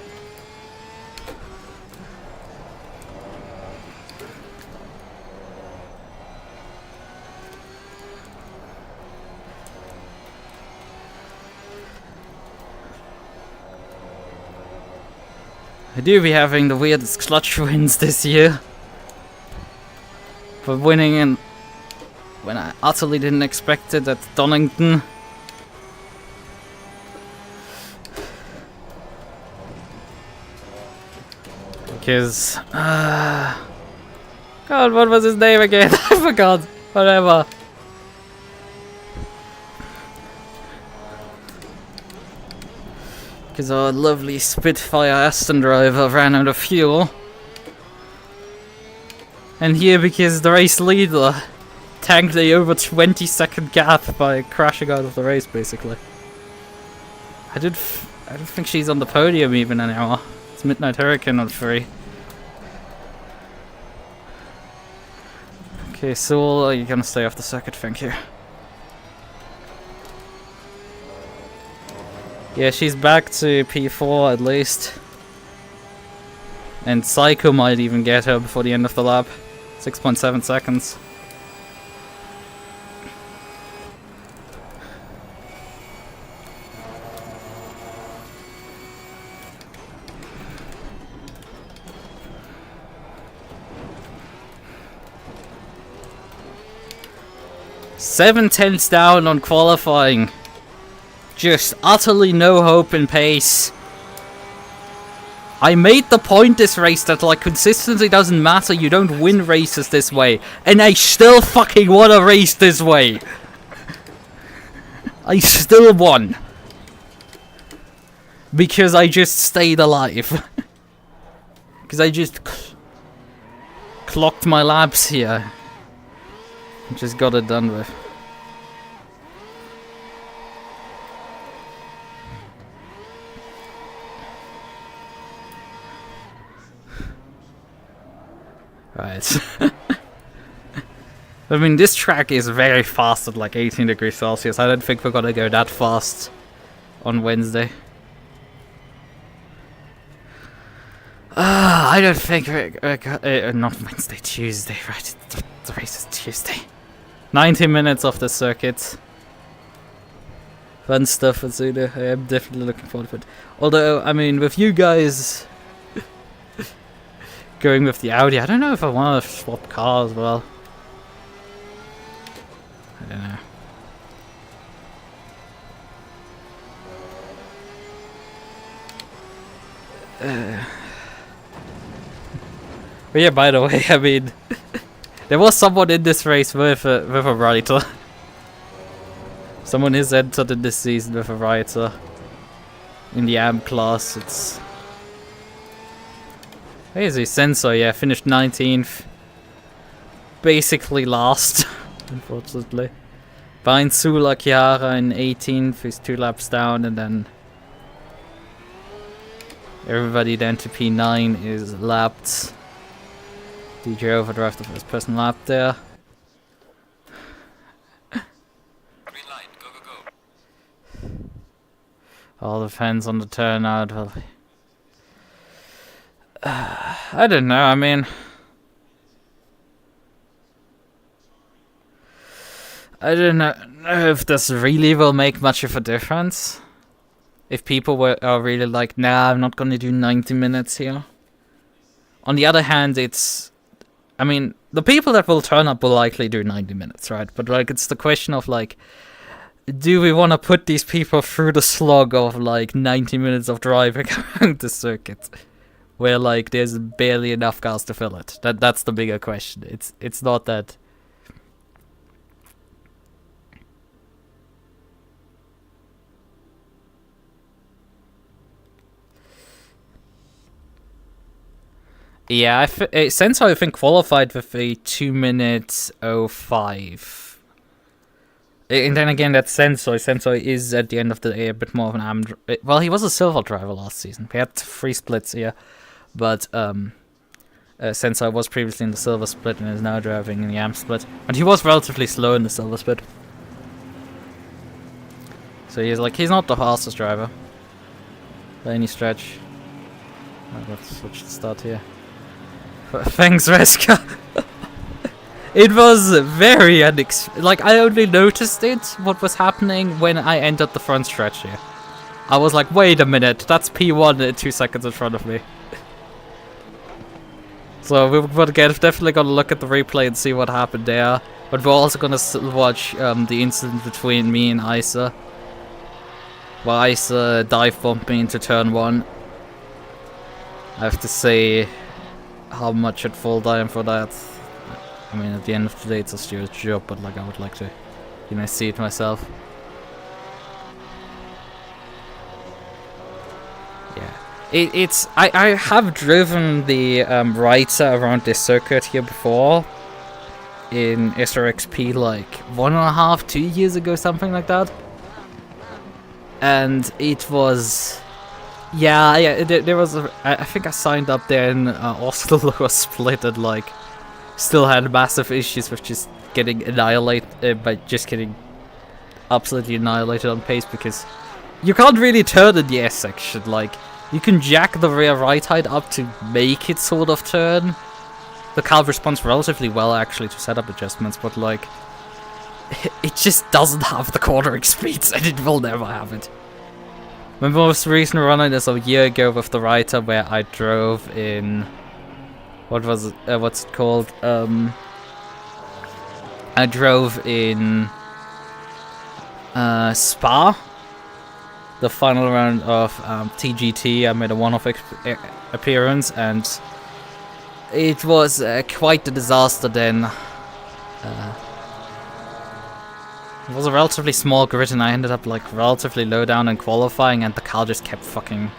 S1: I do be having the weirdest clutch wins this year. For winning in when I utterly didn't expect it at Donington. Because God, what was his name again? I forgot. Whatever. Because our lovely Spitfire Aston driver ran out of fuel. And here because the race leader tanked a over 20-second gap by crashing out of the race, basically. I don't think she's on the podium even anymore. It's Midnight Hurricane on 3. Okay, Soul, you're gonna stay off the circuit, thank you. Yeah, she's back to P4 at least. And Psycho might even get her before the end of the lap. 6.7 seconds. Seven tenths down on qualifying. Just utterly no hope in pace. I made the point this race that, like, consistency doesn't matter, you don't win races this way. And I still fucking won a race this way. I still won. Because I just stayed alive. Because I just clocked my laps here. Just got it done with. Right. I mean, this track is very fast at like 18 degrees Celsius. I don't think we're gonna go that fast on Wednesday. I don't think we're not Wednesday, Tuesday, right? The race is Tuesday. 90 minutes off the circuit. Fun stuff for Suda. I am definitely looking forward to it. Although, I mean, with you guys going with the Audi, I don't know if I want to swap cars as well. I don't know. But yeah, by the way, I mean, there was someone in this race with a writer. Someone is entered in this season with a writer in the AM class. It's crazy. Sensor, yeah, finished 19th, basically last, unfortunately. Behind Sula Chiara in 18th, he's 2 laps down, and then everybody down to P9 is lapped. DJ overdrive the first person lap there.
S2: Green light, go, go, go.
S1: All depends on the turnout. Well, I don't know, I mean, I don't know if this really will make much of a difference. If people are really like, nah, I'm not gonna do 90 minutes here. On the other hand, it's, I mean, the people that will turn up will likely do 90 minutes, right? But like, it's the question of like, do we want to put these people through the slog of like 90 minutes of driving around the circuit, where like there's barely enough cars to fill it? That's the bigger question. It's not that. Yeah, Sensor I think qualified with a 2:05. And then again, that Sensor is at the end of the day a bit more of an AM. Well, he was a silver driver last season. We had 3 splits here, but Sensor was previously in the silver split and is now driving in the AM split. And he was relatively slow in the silver split, so he's not the fastest driver by any stretch. Let's switch the start here. Thanks, Reska. It was very like, I only noticed it, what was happening, when I entered the front stretch here. I was like, wait a minute, that's P1 2 seconds in front of me. So we're definitely gonna look at the replay and see what happened there. But we're also gonna watch the incident between me and Isa, where Isa dive bombed me into turn 1. I have to say how much at full time for that. I mean, at the end of the day, it's a steward's job, but like, I would like to, you know, see it myself. Yeah, I have driven the Reiter around this circuit here before in SRXP like 1.5, 2 years ago, something like that, and it was. Yeah, there was I think I signed up there and Oslo was split and like still had massive issues with just getting annihilated, by just getting absolutely annihilated on pace, because you can't really turn in the S section. Like, you can jack the rear right height up to make it sort of turn. The car responds relatively well actually to setup adjustments, but like, it just doesn't have the cornering speeds, and it will never have it. My most recent run is a year ago with the Reiter, where I drove in, what's it called? I drove in Spa, the final round of TGT. I made a one-off appearance, and it was quite a disaster then. It was a relatively small grid, and I ended up like relatively low down in qualifying, and the car just kept fucking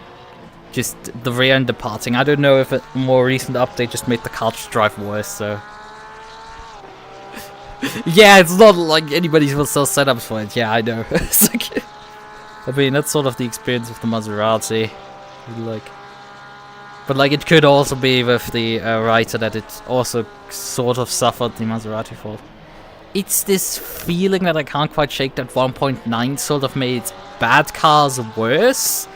S1: just the rear end departing. I don't know if a more recent update just made the car just drive worse, so yeah, it's not like anybody will sell setups for it. Yeah, I know. It's like, I mean, that's sort of the experience of the Maserati. Like, but like, it could also be with the writer that it also sort of suffered the Maserati fault. It's this feeling that I can't quite shake that 1.9 sort of made bad cars worse.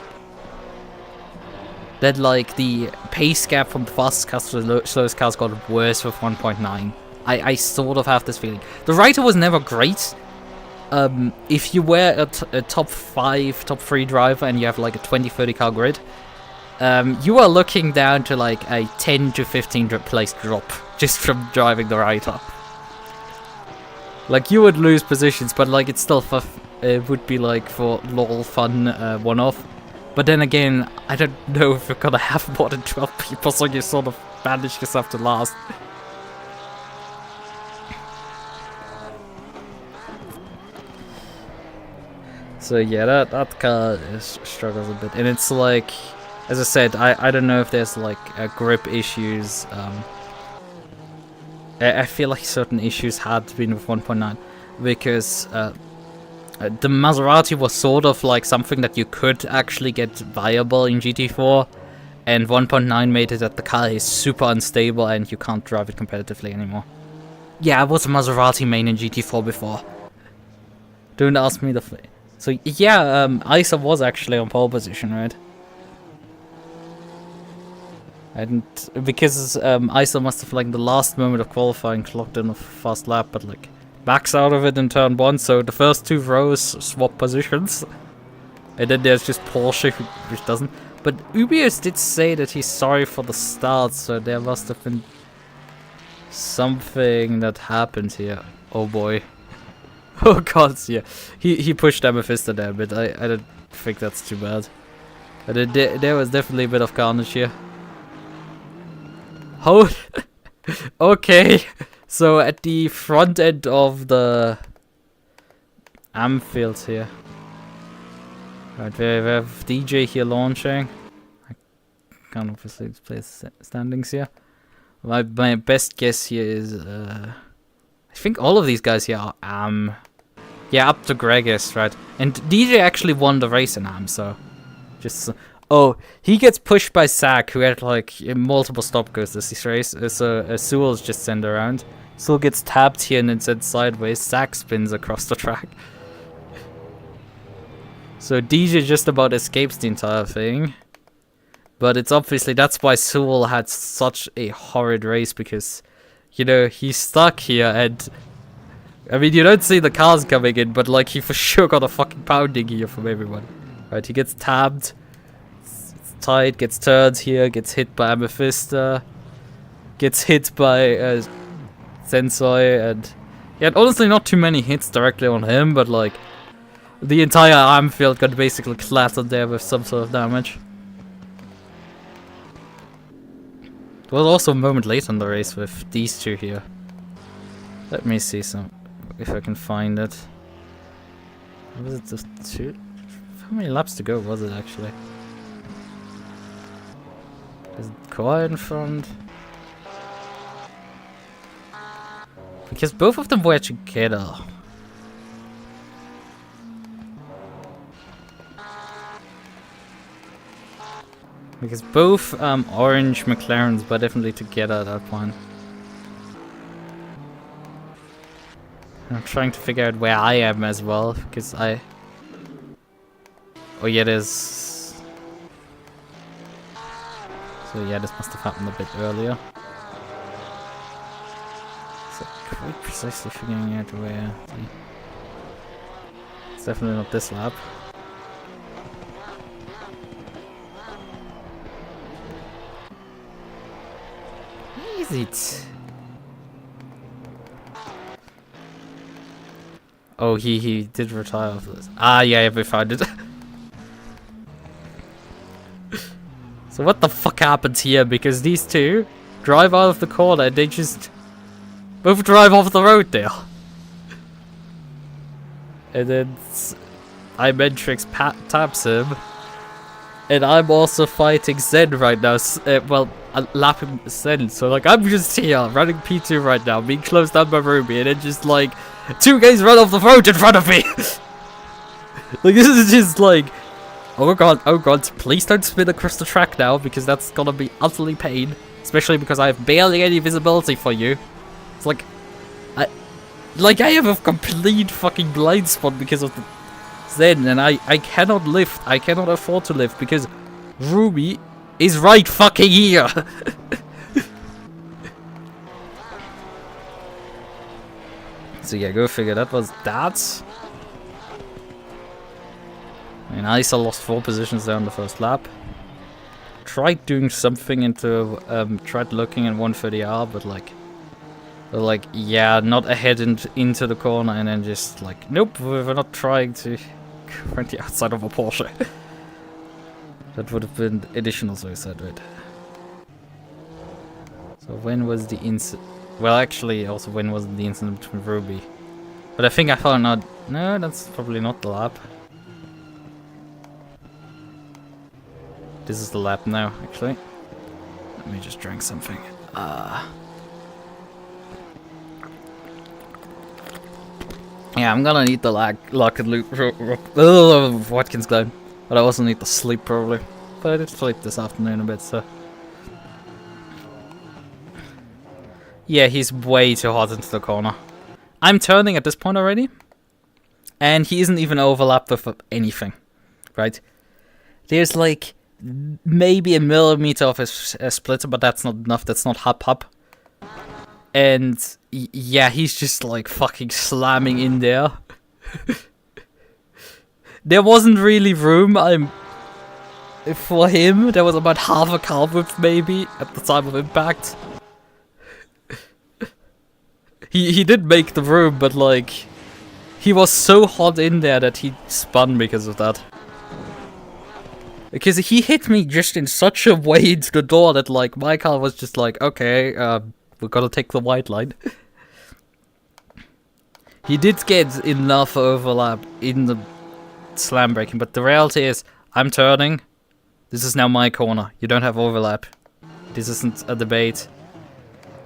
S1: That like the pace gap from the fastest cars to the slowest cars got worse with 1.9. I sort of have this feeling. The writer was never great. If you were a top 5, top 3 driver and you have like a 20-30 car grid, you are looking down to like a 10 to 15 place drop just from driving the writer. Like, you would lose positions, but like it's still it would be like for lol fun one-off. But then again, I don't know if you're gonna have more than 12 people, so you sort of manage yourself to last. So yeah, that car struggles a bit, and it's like, as I said, I don't know if there's like grip issues. I feel like certain issues had been with 1.9 because the Maserati was sort of like something that you could actually get viable in GT4, and 1.9 made it that the car is super unstable and you can't drive it competitively anymore. Yeah, I was a Maserati main in GT4 before. Don't ask me the... So yeah, Isa was actually on pole position, right? And because Isa must have like the last moment of qualifying clocked in a fast lap, but like backs out of it in turn 1, so the first 2 rows swap positions. And then there's just Porsche, which doesn't. But Ubius did say that he's sorry for the start, so there must have been something that happened here. Oh boy. Oh god, yeah. He pushed Amethysta there, but I don't think that's too bad. But there was definitely a bit of carnage here. Oh, okay. So at the front end of the field here. Right, we have DJ here launching. I can't obviously display standings here. My best guess here is I think all of these guys here are yeah, up to Gregis, right? And DJ actually won the race in so just oh, he gets pushed by Zach, who had like multiple stop goes this race. So Sewell's just sent around. Sewell gets tapped here and then sent sideways. Zach spins across the track. So DJ just about escapes the entire thing. But it's obviously, that's why Sewell had such a horrid race, because, you know, he's stuck here and... I mean, you don't see the cars coming in, but like, he for sure got a fucking pounding here from everyone. Right, he gets tabbed. Tight, gets turned here, gets hit by Amethysta, gets hit by Sensei, and yeah, honestly not too many hits directly on him, but like the entire arm field got basically clattered there with some sort of damage. There was also a moment late on the race with these two here. Let me see if I can find it. Was it just 2? How many laps to go was it actually? Is it quiet in front? Because both of them were together. Because both orange McLarens were definitely together at that point. I'm trying to figure out where I am as well, because I... Oh yeah, there's... So yeah, this must have happened a bit earlier. So quite precisely figuring out where it's definitely not this lap. Where is it? Oh, he did retire after this. Ah, yeah, we found it. So what the fuck happened here? Because these two drive out of the corner and they just both drive off the road there. And then Imentrix taps him. And I'm also fighting Zen right now. Well, lapping Zen. So like I'm just here running P2 right now, being closed down by Ruby, and then just like 2 guys run off the road in front of me. Like this is just like, oh god, please don't spin across the track now, because that's gonna be utterly pain. Especially because I have barely any visibility for you. It's like, I have a complete fucking blind spot because of the Zen, and I cannot lift. I cannot afford to lift because Ruby is right fucking here. So yeah, go figure. That was that. I mean, Isa lost 4 positions there on the first lap. Tried doing something into, tried looking at 130R, but like, yeah, not ahead and into the corner, and then just like, nope, we're not trying to go on the outside of a Porsche. That would have been additional suicide, right? So when was the incident? Well, actually, also when was the incident between Ruby? But I think I found out. No, that's probably not the lap. This is the lap now, actually. Let me just drink something. Yeah, I'm gonna need the lock and loop Watkins Glen. But I also need the sleep probably. But I did sleep this afternoon a bit, so. Yeah, he's way too hot into the corner. I'm turning at this point already. And he isn't even overlapped with anything. Right? There's like maybe a millimeter of a splitter, but that's not enough. That's not hop. And yeah, he's just like fucking slamming in there. There wasn't really room for him. There was about half a car width maybe at the time of impact. He did make the room, but like he was so hot in there that he spun because of that. Because he hit me just in such a way into the door that like my car was just like, okay, we're gonna take the white line. He did get enough overlap in the slam braking, but the reality is, I'm turning. This is now my corner. You don't have overlap. This isn't a debate.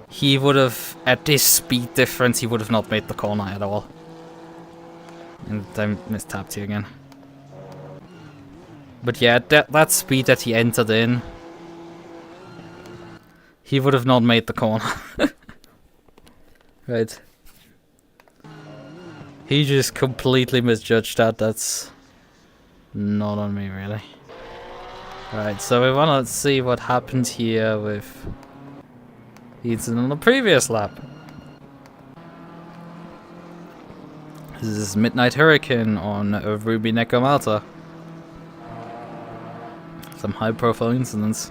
S1: He would have, at this speed difference, he would have not made the corner at all. And I mistapped you again. But yeah, that speed that he entered in, he would have not made the corner. Right. He just completely misjudged that. That's not on me, really. Right, so we want to see what happened here with the incident on the previous lap. This is Midnight Hurricane on Ruby Nekomata. Some high-profile incidents.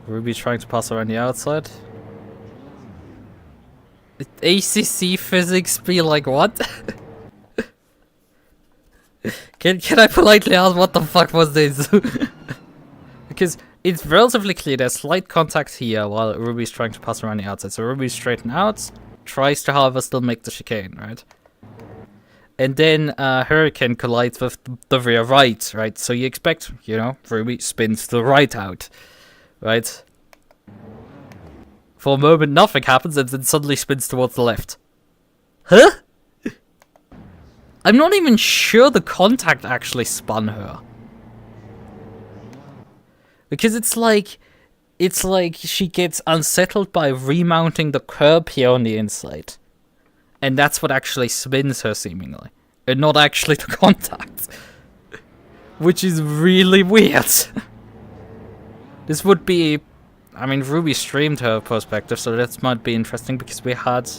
S1: Ruby trying to pass around the outside. ACC physics be like what? Can I politely ask what the fuck was this? Because it's relatively clear there's slight contact here while Ruby's trying to pass around the outside. So Ruby's straighten out, tries to however still make the chicane, right? And then Hurricane collides with the rear right, right? So you expect, you know, Ruby spins to the right out, right? For a moment nothing happens and then suddenly spins towards the left. Huh? I'm not even sure the contact actually spun her. Because it's like she gets unsettled by remounting the curb here on the inside. And that's what actually spins her, seemingly. And not actually the contact. Which is really weird. This would be... I mean, Ruby streamed her perspective, so that might be interesting, because we had...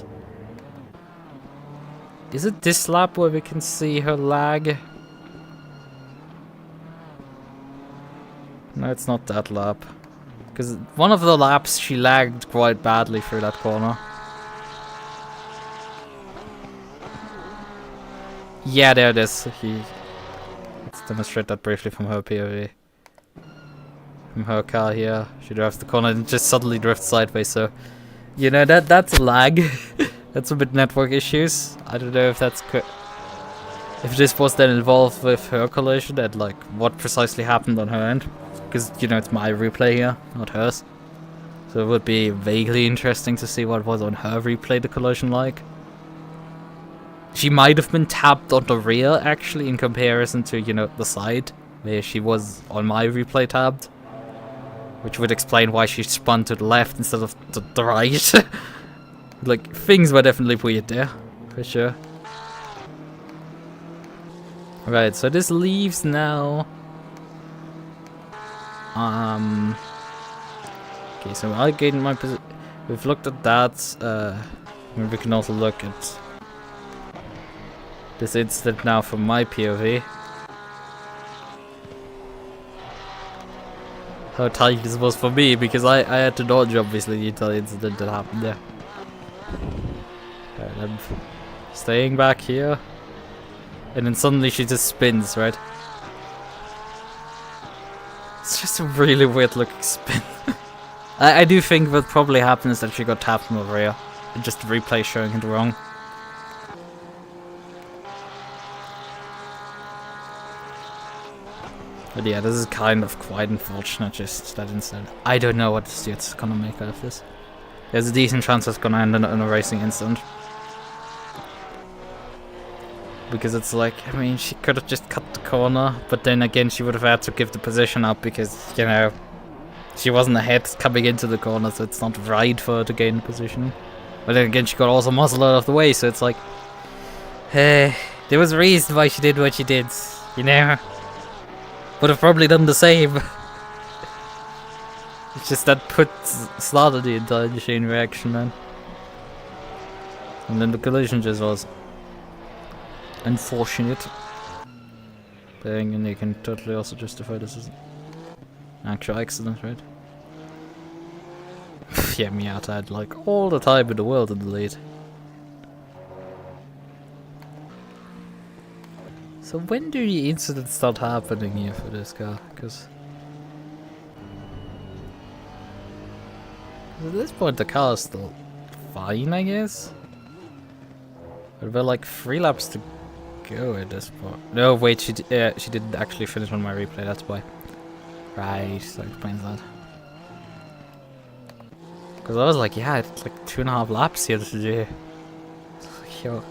S1: Is it this lap where we can see her lag? No, it's not that lap. Because one of the laps, she lagged quite badly through that corner. Yeah, there it is. let's demonstrate that briefly from her POV. From her car here, she drives the corner and just suddenly drifts sideways, so... You know, that's a lag. That's a bit network issues. I don't know if that's... If this was then involved with her collision and, like, what precisely happened on her end. Because, you know, it's my replay here, not hers. So it would be vaguely interesting to see what was on her replay the collision like. She might have been tapped on the rear, actually, in comparison to, you know, the side, where she was on my replay tabbed. Which would explain why she spun to the left instead of the right. Like, things were definitely weird there, for sure. Right, so this leaves now... Okay, so I gained my position. We've looked at that. We can also look at this incident now from my POV. How tight this was for me, because I had to dodge, obviously, the entire incident that happened there. Right, I'm staying back here. And then suddenly she just spins, right? It's just a really weird looking spin. I do think what probably happened is that she got tapped from over here. And just the replay showing it wrong. But yeah, this is kind of quite unfortunate, just that incident. I don't know what the steer's gonna make out of this. There's a decent chance it's gonna end in a racing incident. Because it's like, I mean, she could have just cut the corner, but then again she would have had to give the position up because, you know, she wasn't ahead coming into the corner, so it's not right for her to gain the position. But then again, she got also muscle out of the way, so it's like, there was a reason why she did what she did, you know? Would have probably done the same. It's just that started the entire chain reaction, man. And then the collision just was unfortunate. But then you can totally also justify this as an actual accident, right? Yeah, Miata had like all the time in the world in the lead. So when do the incidents start happening here for this car? Because at this point the car is still fine, I guess. But we're like 3 laps to go at this point. No, wait, she didn't actually finish on my replay, that's why. Right, that explains that. Because I was like, yeah, it's like 2.5 laps here to do. Like, yo.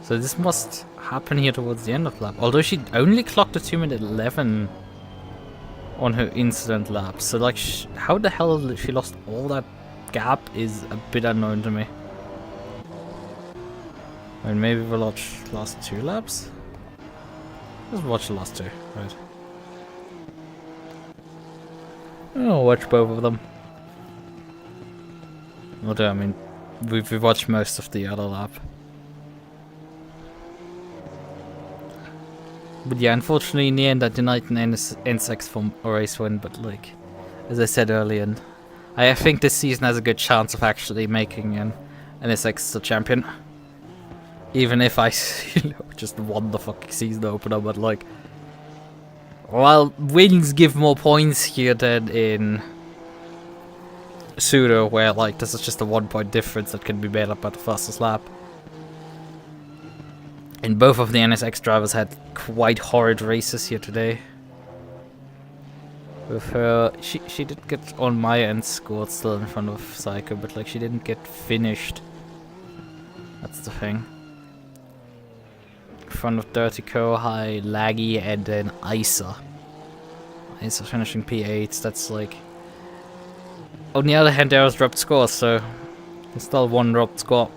S1: So this must happen here towards the end of the lap. Although she only clocked a 2:11 on her incident lap. So like, how the hell she lost all that gap is a bit unknown to me. And maybe we'll watch last 2 laps? Let's watch the last 2, right. I'll watch both of them. Although, I mean, we've watched most of the other lap. But yeah, unfortunately in the end I denied an NSX from a race win, but like, as I said earlier, I think this season has a good chance of actually making an NSX the champion. Even if I, you know, just won the fucking season opener, but like, while wins give more points here than in Pseudo, where like this is just a 1 point difference that can be made up by the fastest lap. And both of the NSX drivers had quite horrid races here today. With her, she did get on my end scored still in front of Psycho, but like she didn't get finished. That's the thing. In front of Dirty Kohai, Laggy, and then Isa. Isa finishing P8, that's like... On the other hand, there was dropped scores, so there's still 1 dropped score.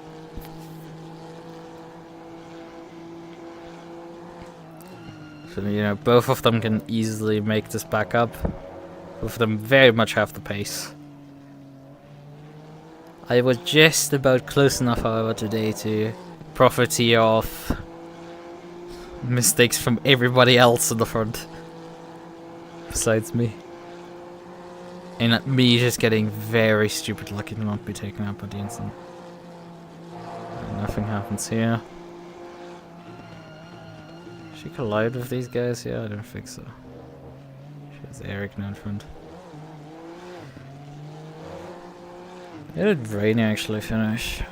S1: So, you know, both of them can easily make this back up. Both of them very much have the pace. I was just about close enough, however, today to profit here off mistakes from everybody else in the front. Besides me. And me just getting very stupid lucky to not be taken out by the instant. Nothing happens here. She collide with these guys? Yeah, I don't think so. She has Eric now in front. How did Radeon actually finish?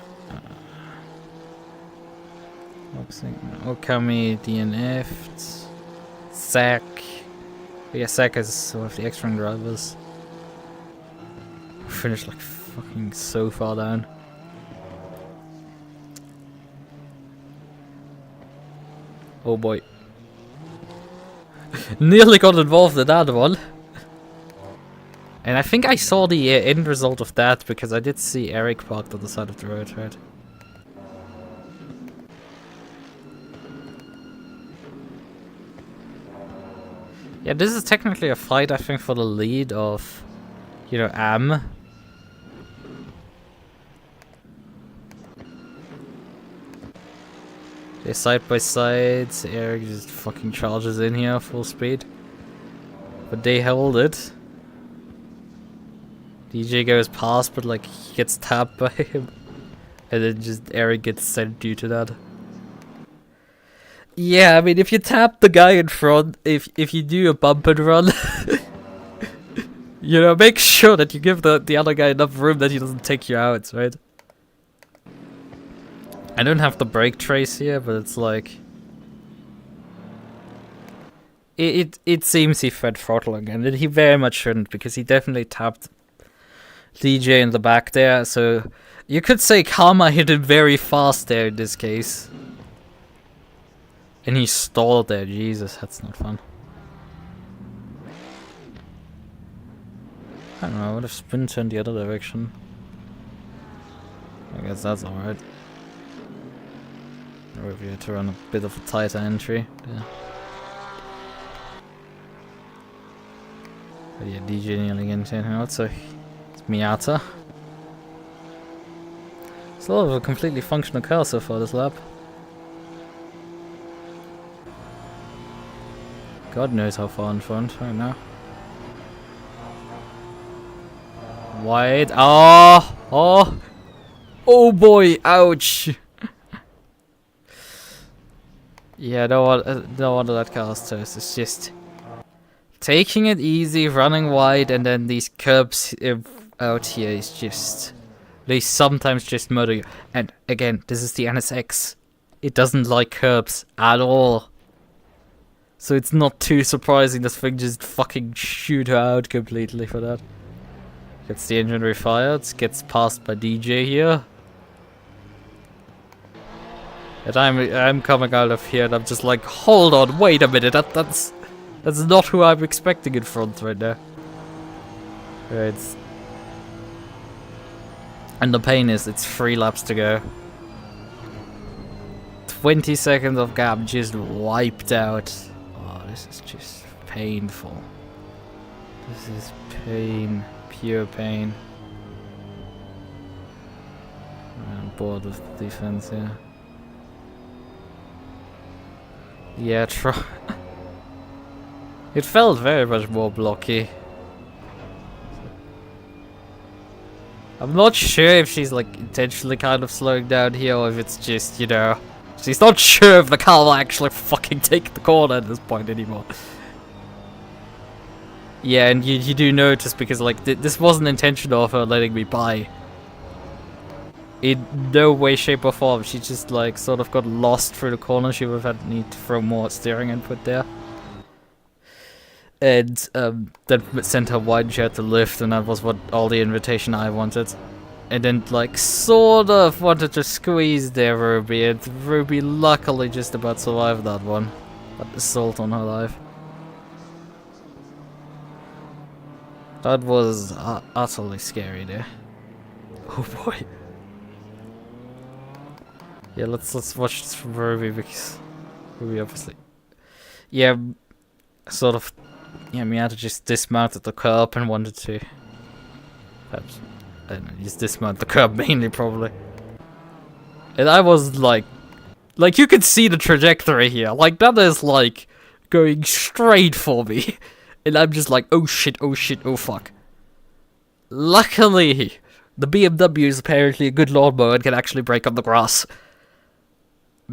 S1: Okami, DNF, Zack. Yeah, Zack is one of the extra drivers. Finished like fucking so far down. Oh boy. Nearly got involved in that one. And I think I saw the end result of that because I did see Eric parked on the side of the road, right? Yeah, this is technically a fight, I think, for the lead of, you know, AM. They're side by side. Eric just fucking charges in here full speed. But they hold it. DJ goes past, but like he gets tapped by him. And then just Eric gets sent due to that. Yeah, I mean, if you tap the guy in front, if you do a bump and run, you know, make sure that you give the other guy enough room that he doesn't take you out, right? I don't have the brake trace here, but it's like... It seems he fed throttle again, and he very much shouldn't, because he definitely tapped DJ in the back there, so... You could say Karma hit him very fast there in this case. And he stalled there, Jesus, that's not fun. I don't know, what if Spin turned the other direction? I guess that's alright. Or if you had to run a bit of a tighter entry. Yeah. But yeah, DJ nearly getting out, so it's Miata. It's a lot of a completely functional car so far this lap. God knows how far in front right now. Wide. Oh! Oh! Oh boy! Ouch! Yeah, no wonder that car is toast. It's just taking it easy, running wide, and then these curbs out here is just... They sometimes just murder you. And again, this is the NSX. It doesn't like curbs at all. So it's not too surprising this thing just fucking shoot her out completely for that. Gets the engine refired, gets passed by DJ here. And I'm coming out of here and I'm just like, hold on, wait a minute, that's not who I'm expecting in front right now. Right. And the pain is, it's 3 laps to go. 20 seconds of gap just wiped out. Oh, this is just painful. This is pain, pure pain. I'm bored with the defense here. Yeah, try. It felt very much more blocky. I'm not sure if she's like intentionally kind of slowing down here or if it's just, you know, she's not sure if the car will actually fucking take the corner at this point anymore. Yeah, and you do notice because like this wasn't intentional of her letting me by. In no way, shape or form. She just like sort of got lost through the corner. She would have had need to throw more steering input there. And then sent her wide jet to lift, and that was what all the invitation I wanted. And then like sort of wanted to squeeze there Ruby, and Ruby luckily just about survived that one. That assault on her life. That was utterly scary there. Oh boy. Yeah, let's watch this from Ruby because Ruby obviously. Yeah, sort of. Yeah, Miata just dismounted the curb and wanted to. Perhaps, I don't know, just dismount the curb mainly probably. And I was like you could see the trajectory here. Like that is like going straight for me, and I'm just like, oh shit, oh fuck. Luckily, the BMW is apparently a good lawnmower and can actually break up the grass.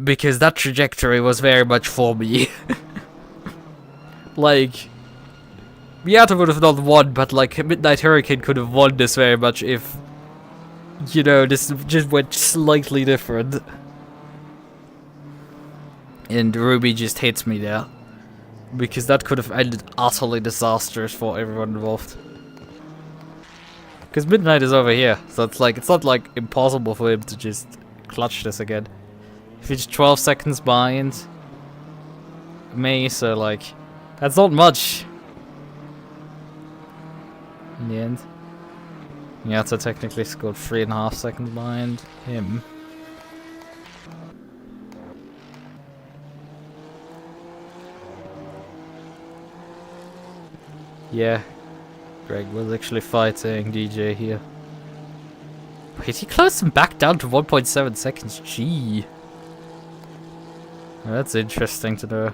S1: Because that trajectory was very much for me. Like, Miata would have not won, but like Midnight Hurricane could have won this very much if, you know, this just went slightly different. And Ruby just hits me there. Because that could have ended utterly disastrous for everyone involved. Because Midnight is over here, so it's not like impossible for him to just clutch this again. If he's 12 seconds behind me, so like, that's not much. In the end. Miata technically scored 3.5 seconds behind him. Yeah, Greg was actually fighting DJ here. Wait, he closed him back down to 1.7 seconds. Gee. Well, that's interesting to know.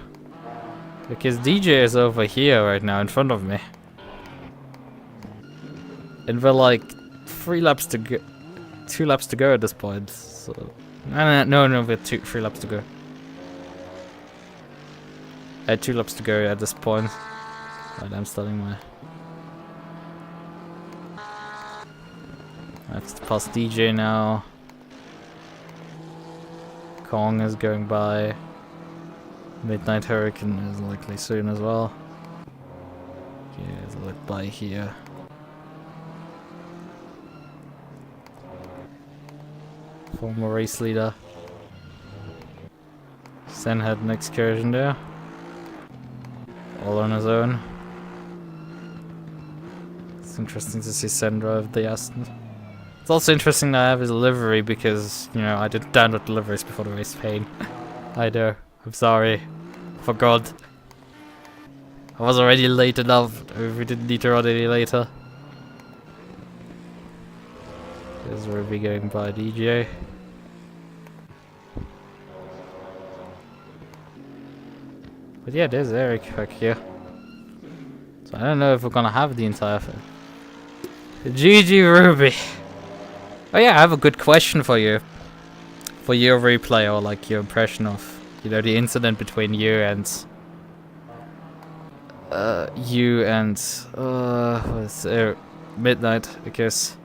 S1: Because DJ is over here right now in front of me. And we're like 3 laps to go. 2 laps to go at this point. So no, we're 3 laps to go. 2 laps to go at this point. Right, I'm starting my... I have to pass DJ now. Kong is going by. Midnight Hurricane is likely soon as well. Yeah, it's lit by here. Former race leader. Sen had an excursion there. All on his own. It's interesting to see Sen drive the Aston. It's also interesting that I have his livery because, you know, I didn't download the liveries before the race. Pain. I know. I'm sorry. Forgot. I was already late enough. We didn't need to run any later. There's Ruby going by DJ. But yeah, there's Eric back here. So I don't know if we're gonna have the entire thing. GG Ruby. Oh yeah, I have a good question for you. For your replay, or like your impression of, you know, the incident between you and Midnight, because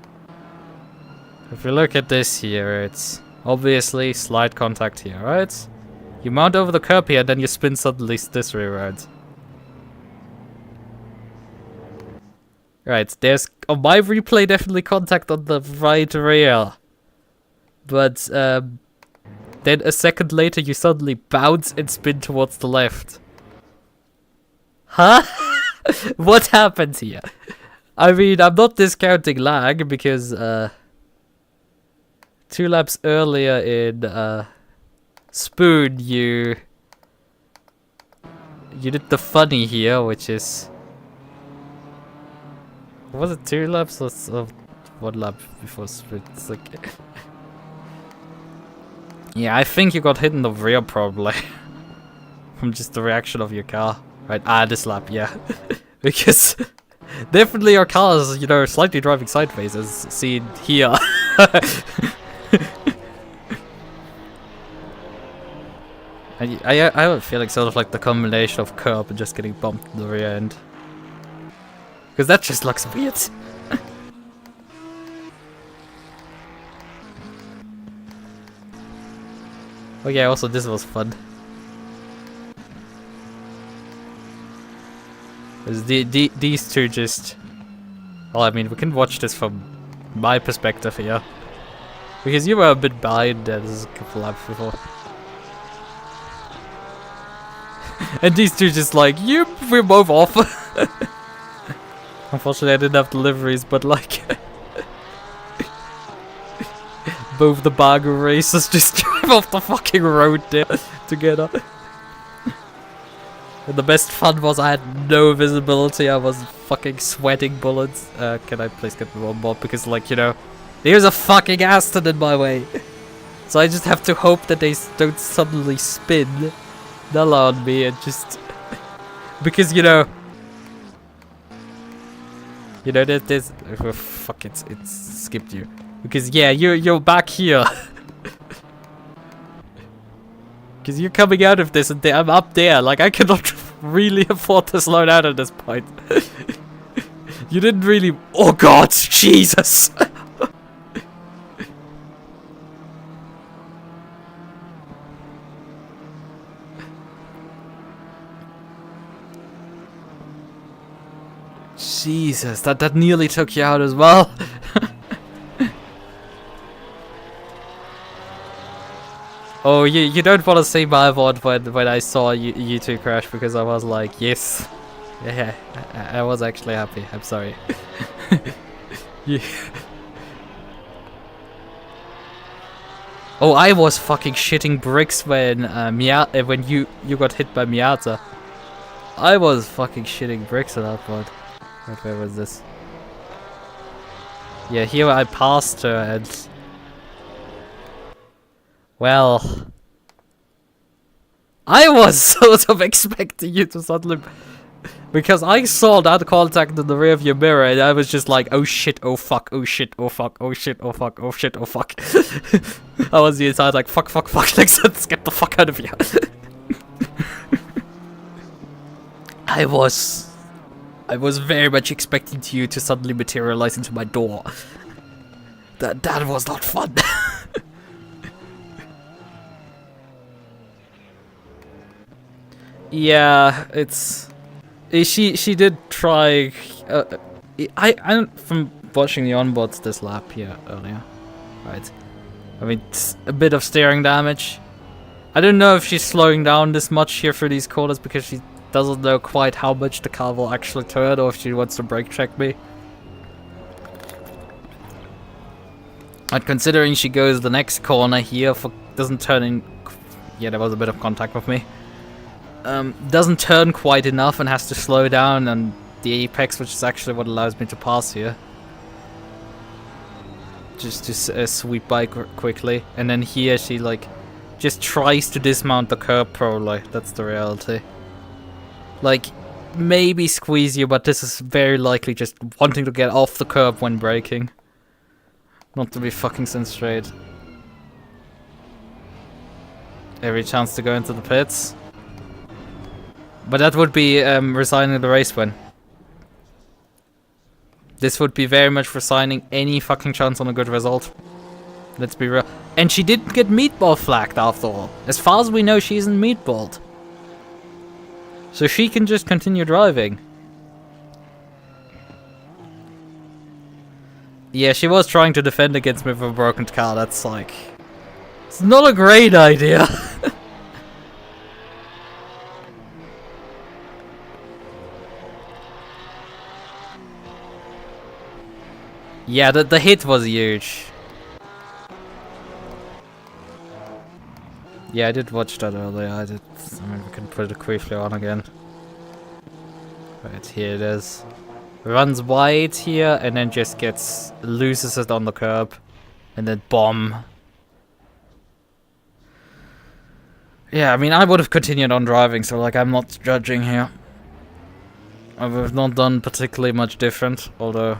S1: if you look at this here, it's obviously slide contact here, right? You mount over the curb here, then you spin suddenly this way around. Right, there's on my replay definitely contact on the right rear. But then a second later you suddenly bounce and spin towards the left. Huh? What happened here? I mean, I'm not discounting lag because 2 laps earlier in Spoon you did the funny here, which is... Was it 2 laps or 1 lap before Spoon? It's like... Yeah, I think you got hit in the rear probably. From just the reaction of your car. Right, this lap, yeah. Because definitely your car is, you know, slightly driving sideways as seen here. I have a feeling sort of like the combination of curb and just getting bumped in the rear end. Because that just looks weird. Oh yeah, also this was fun. These two just... Well, I mean, we can watch this from my perspective here. Because you were a bit behind there, this is a couple laps before. And these two just like, yep, we're both off. Unfortunately, I didn't have deliveries, but like... both the Bago racers just drive off the fucking road there together. And the best fun was I had no visibility, I was fucking sweating bullets. Can I please get one more? Because like, you know, there's a fucking Aston in my way. So I just have to hope that they don't suddenly spin null on me and just... because, you know, there's... Oh, fuck, it's skipped you. Because, yeah, you're back here. Because you're coming out of this and I'm up there. Like, I cannot really afford to slow down at this point. You didn't really... Oh god, Jesus! Jesus, that nearly took you out as well. Oh, you don't want to see my VOD when I saw you two crash, because I was like, yes. Yeah, I was actually happy. I'm sorry. Yeah. Oh, I was fucking shitting bricks when when you got hit by Miata. I was fucking shitting bricks at that point. Wait, where was this? Yeah, here I passed her and... Well... I was sort of expecting you to suddenly... Because I saw that contact in the rearview mirror and I was just like, oh shit, oh fuck, oh shit, oh fuck, oh shit, oh fuck, oh shit, oh fuck. I was the inside like, fuck, fuck, fuck, let's get the fuck out of here. I was very much expecting you to suddenly materialize into my door. That was not fun. Yeah, it's... She did try... I from watching the onboards this lap here earlier. Right. I mean, it's a bit of steering damage. I don't know if she's slowing down this much here for these corners because she doesn't know quite how much the car will actually turn, or if she wants to brake check me. But considering she goes the next corner here, doesn't turn in... Yeah, there was a bit of contact with me. Doesn't turn quite enough and has to slow down on the apex, which is actually what allows me to pass here. Just to sweep by quickly. And then here she like just tries to dismount the curb probably. That's the reality. Like, maybe squeeze you, but this is very likely just wanting to get off the curb when braking. Not to be fucking sent straight. Every chance to go into the pits. But that would be resigning the race win. This would be very much resigning any fucking chance on a good result. Let's be real. And she didn't get meatball flagged after all. As far as we know, she isn't meatballed. So she can just continue driving. Yeah, she was trying to defend against me with a broken car. That's like... It's not a great idea. Yeah, the hit was huge. Yeah, I did watch that earlier. I mean, we can put it briefly on again. Right, here it is. Runs wide here and then just loses it on the curb. And then bomb. Yeah, I mean, I would have continued on driving, so like, I'm not judging here. I've not done particularly much different, although...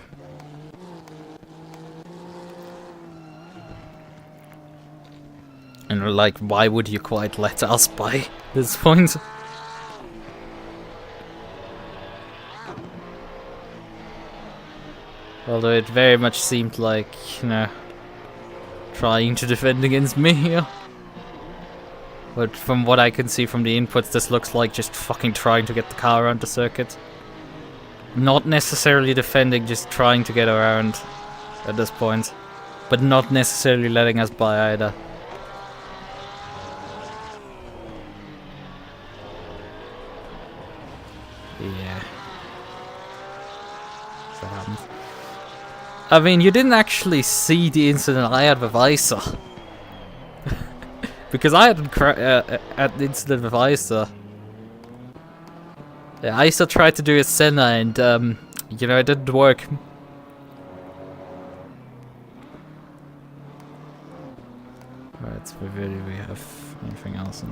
S1: And like, why would you quite let us by this point? Although it very much seemed like, you know, trying to defend against me here. But from what I can see from the inputs, this looks like just fucking trying to get the car around the circuit. Not necessarily defending, just trying to get around at this point. But not necessarily letting us by either. Yeah. That happens. I mean, you didn't actually see the incident I had with Isa. Because I hadn't had the incident with Isa. Yeah, Isa tried to do a Senna and, you know, it didn't work. Alright, so do we have anything else?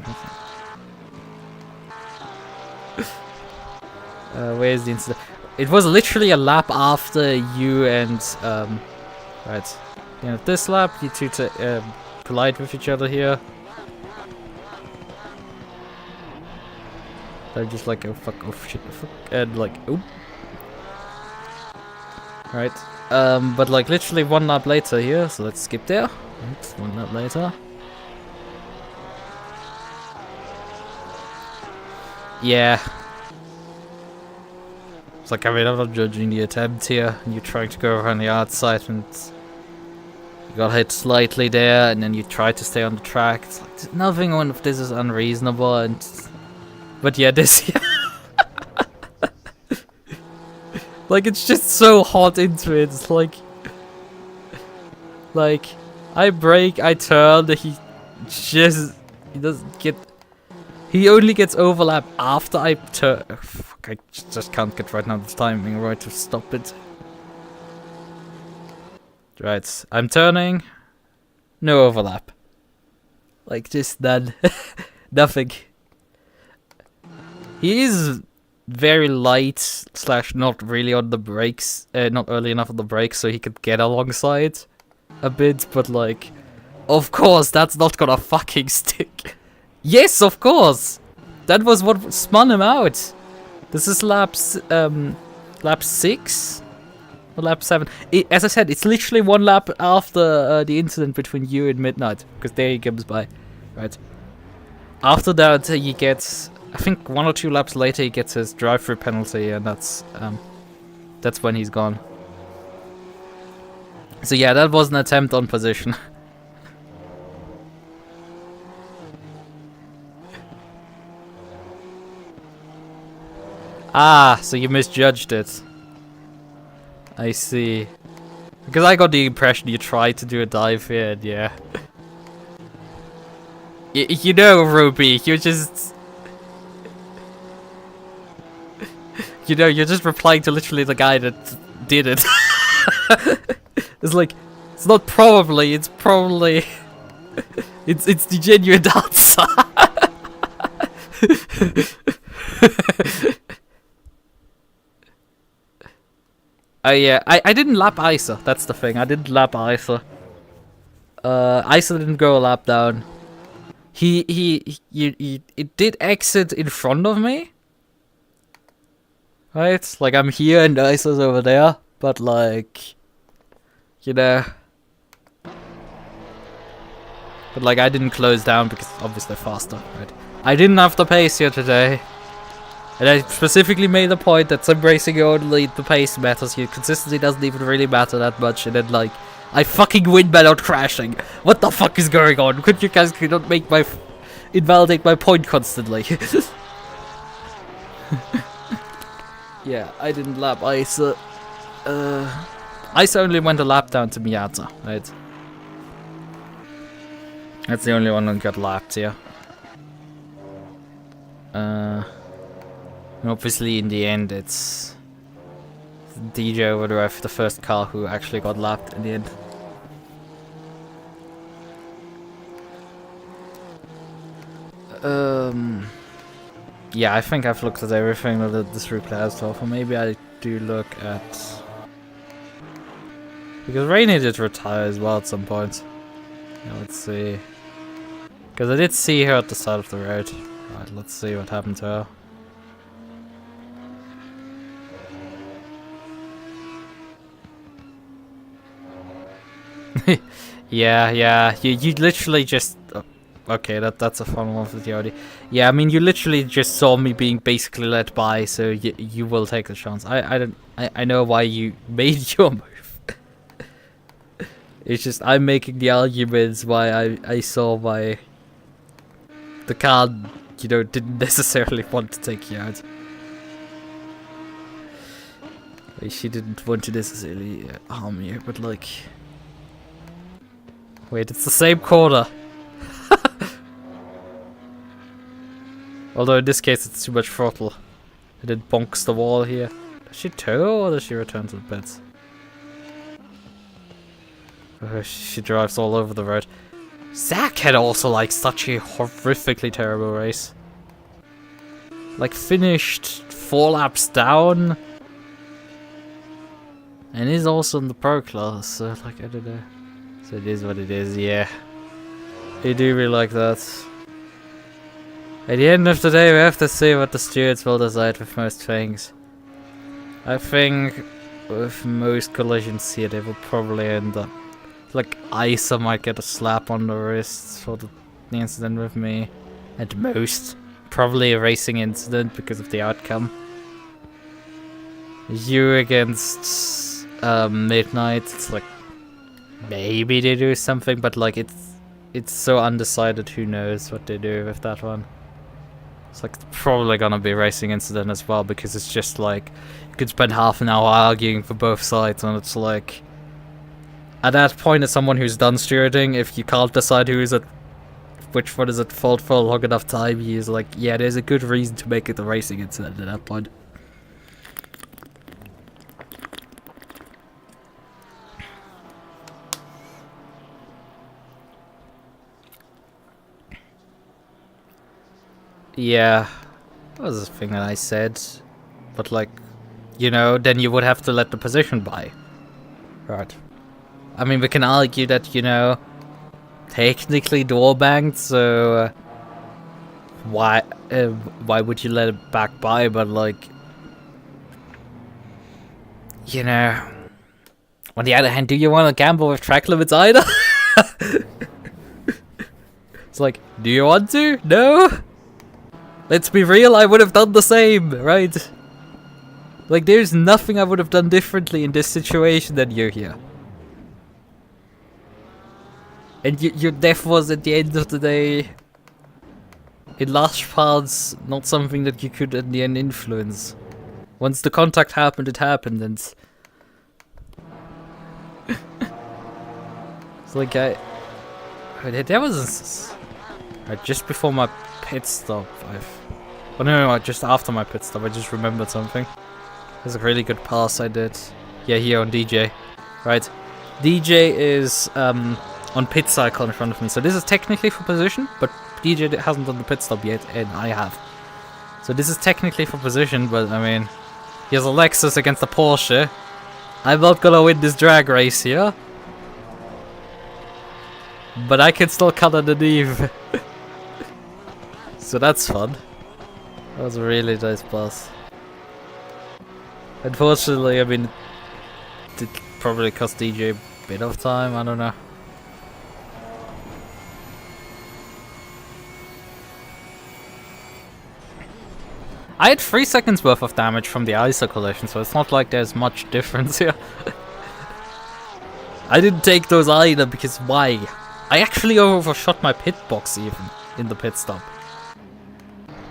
S1: Where's the incident? It was literally a lap after you and, right. You know, this lap, you two collide with each other here. They're just like, oh fuck, oh shit, oh fuck, and like, oh. Right. But like literally 1 lap later here, so let's skip there. Oops, 1 lap later. Yeah. It's like, I mean, I'm not judging the attempt here, and you're trying to go around the outside, and you got hit slightly there, and then you try to stay on the track. It's like, nothing of this is unreasonable, and... But yeah, this... like, it's just so hot into it. It's like... Like, I brake, I turn, he just... He doesn't get... He only gets overlap after I turn... Oh, fuck, I just can't get right now the timing right to stop it. Right, I'm turning. No overlap. Like, just none. Nothing. He is very light / not really on the brakes, not early enough on the brakes so he could get alongside a bit, but like, of course that's not gonna fucking stick. Yes, of course! That was what spun him out. This is lap 6? Or lap 7? As I said, it's literally 1 lap after the incident between you and Midnight, because there he comes by. Right. After that, he gets... I think 1 or 2 laps later he gets his drive-through penalty, and that's when he's gone. So yeah, that was an attempt on position. Ah, so you misjudged it. I see. Because I got the impression you tried to do a dive here, and yeah. You know, Ruby, you're just... You know, you're just replying to literally the guy that did it. It's like, it's not probably, it's probably... it's the genuine answer. Yeah, I didn't lap Isa, that's the thing, I didn't lap Isa. Isa didn't go a lap down. It did exit in front of me. Right? Like, I'm here and Isa's over there, but like, you know. But like, I didn't close down because obviously faster, right? I didn't have the pace here today. And I specifically made the point that some racing only the pace matters here. Consistency doesn't even really matter that much, and then like, I fucking win by not crashing. What the fuck is going on? Could you guys not make my... invalidate my point constantly? Yeah, I didn't lap Isa. Isa only went a lap down to Miata, right? That's the only one that got lapped here. And obviously in the end it's DJ Overdrive, the first car who actually got lapped in the end. Yeah, I think I've looked at everything that this replay has to offer. Maybe I do look at... Because Rainy did retire as well at some point. Yeah, let's see. Because I did see her at the side of the road. Right, let's see what happened to her. yeah. You literally just... Okay, that's a fun one for the audio. Yeah, I mean, you literally just saw me being basically let by, so you will take the chance. I know why you made your move. It's just I'm making the arguments why I saw why the car, you know, didn't necessarily want to take you out. Like, she didn't want to necessarily harm you, but like... Wait, it's the same corner. Although in this case it's too much throttle. And it bonks the wall here. Does she tow or does she return to the beds? She drives all over the road. Zach had also like such a horrifically terrible race. Like finished 4 laps down. And he's also in the pro class, so like I don't know. So it is what it is, yeah. I do really like that. At the end of the day, we have to see what the stewards will decide with most things. I think with most collisions here, they will probably end up... Like, Isa might get a slap on the wrist for the incident with me. At most. Probably a racing incident because of the outcome. You against Midnight, it's like... Maybe they do something, but like it's so undecided, who knows what they do with that one. It's like probably gonna be a racing incident as well, because it's just like you could spend half an hour arguing for both sides, and it's like at that point, as someone who's done stewarding, if you can't decide who's at which one is at fault for a long enough time, he's like, yeah, there's a good reason to make it a racing incident at that point. Yeah, that was the thing that I said, but like, you know, then you would have to let the position by. Right. I mean, we can argue that, you know, technically door banged, so why would you let it back by? But like, you know, on the other hand, do you want to gamble with track limits either? It's like, do you want to? No? Let's be real, I would have done the same, right? Like, there's nothing I would have done differently in this situation than you here. And your death was, at the end of the day, in large parts, not something that you could in the end influence. Once the contact happened, it happened, and... It's like, there was... just before my pit stop, oh no, just after my pit stop, I just remembered something. There's a really good pass I did. Yeah, here on DJ. Right. DJ is on pit cycle in front of me. So this is technically for position, but DJ hasn't done the pit stop yet, and I have. So this is technically for position, but I mean, he has a Lexus against a Porsche. I'm not gonna win this drag race here. But I can still cut underneath. So that's fun. That was a really nice pass. Unfortunately, I mean, it probably cost DJ a bit of time, I don't know. I had 3 seconds worth of damage from the ISO collision, so it's not like there's much difference here. I didn't take those either, because why? I actually overshot my pit box even in the pit stop.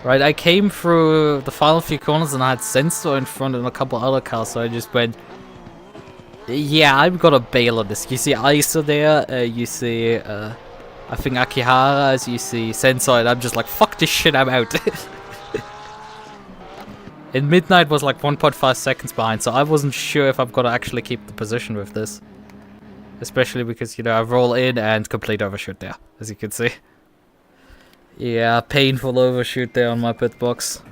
S1: Right, I came through the final few corners and I had Sensor in front and a couple other cars, so I just went, yeah, I'm gonna bail on this. You see ISO there, you see, I think Akihara, you see Sensor, and I'm just like, fuck this shit, I'm out. And Midnight was like 1.5 seconds behind, so I wasn't sure if I'm gonna actually keep the position with this. Especially because, you know, I roll in and complete overshoot there, as you can see. Yeah, painful overshoot there on my pit box.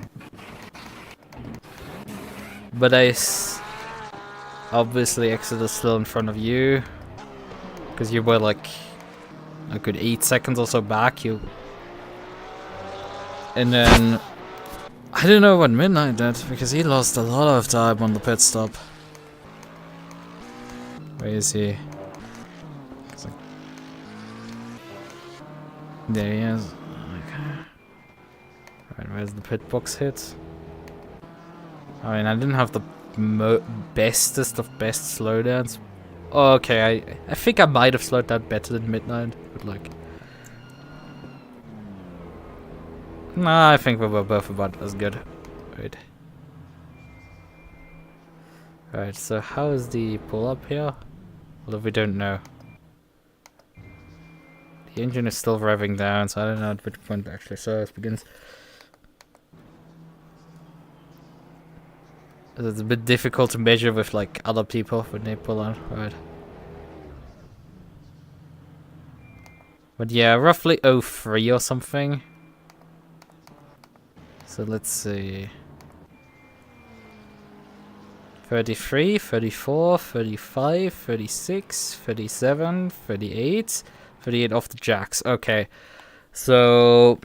S1: But I obviously exited still in front of you. Because you were like a good 8 seconds or so back. And then I don't know what Midnight did, because he lost a lot of time on the pit stop. Where is he? Like, there he is. Okay. Right, where's the pit box hit? I mean, I didn't have the bestest of best slowdowns. Oh, okay, I think I might have slowed down better than Midnight, but like... Nah, I think we were both about as good. Right. Right, so how is the pull-up here? Well, if we don't know. The engine is still revving down, so I don't know at which point actually service begins. It's a bit difficult to measure with like other people when they pull on, right? But yeah, roughly 03 or something. So let's see. 33, 34, 35, 36, 37, 38, 38 off the jacks. Okay. So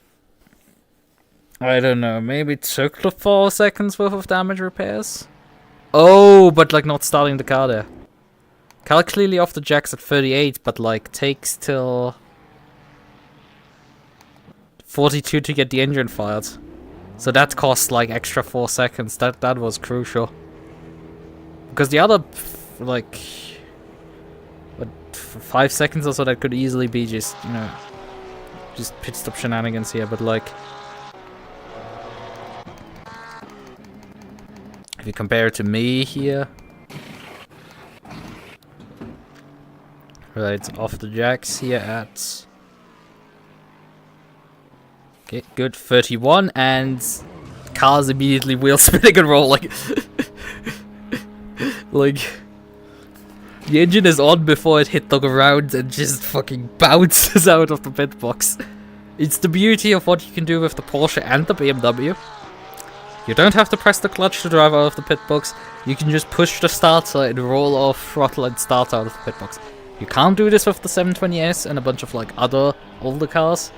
S1: I don't know, maybe it took 4 seconds worth of damage repairs? Oh, but like not starting the car there. Car clearly off the jacks at 38, but like takes till 42 to get the engine fired. So that cost like extra 4 seconds. That was crucial. Because the other, like, what, 5 seconds or so, that could easily be just, you know, just pit stop shenanigans here. But like, if you compare it to me here, right, off the jacks here at, okay, good, 31, and car's immediately wheel spinning and rolling. Like, the engine is on before it hit the ground and just fucking bounces out of the pit box. It's the beauty of what you can do with the Porsche and the BMW. You don't have to press the clutch to drive out of the pit box. You can just push the starter and roll off throttle and start out of the pit box. You can't do this with the 720S and a bunch of like other older cars.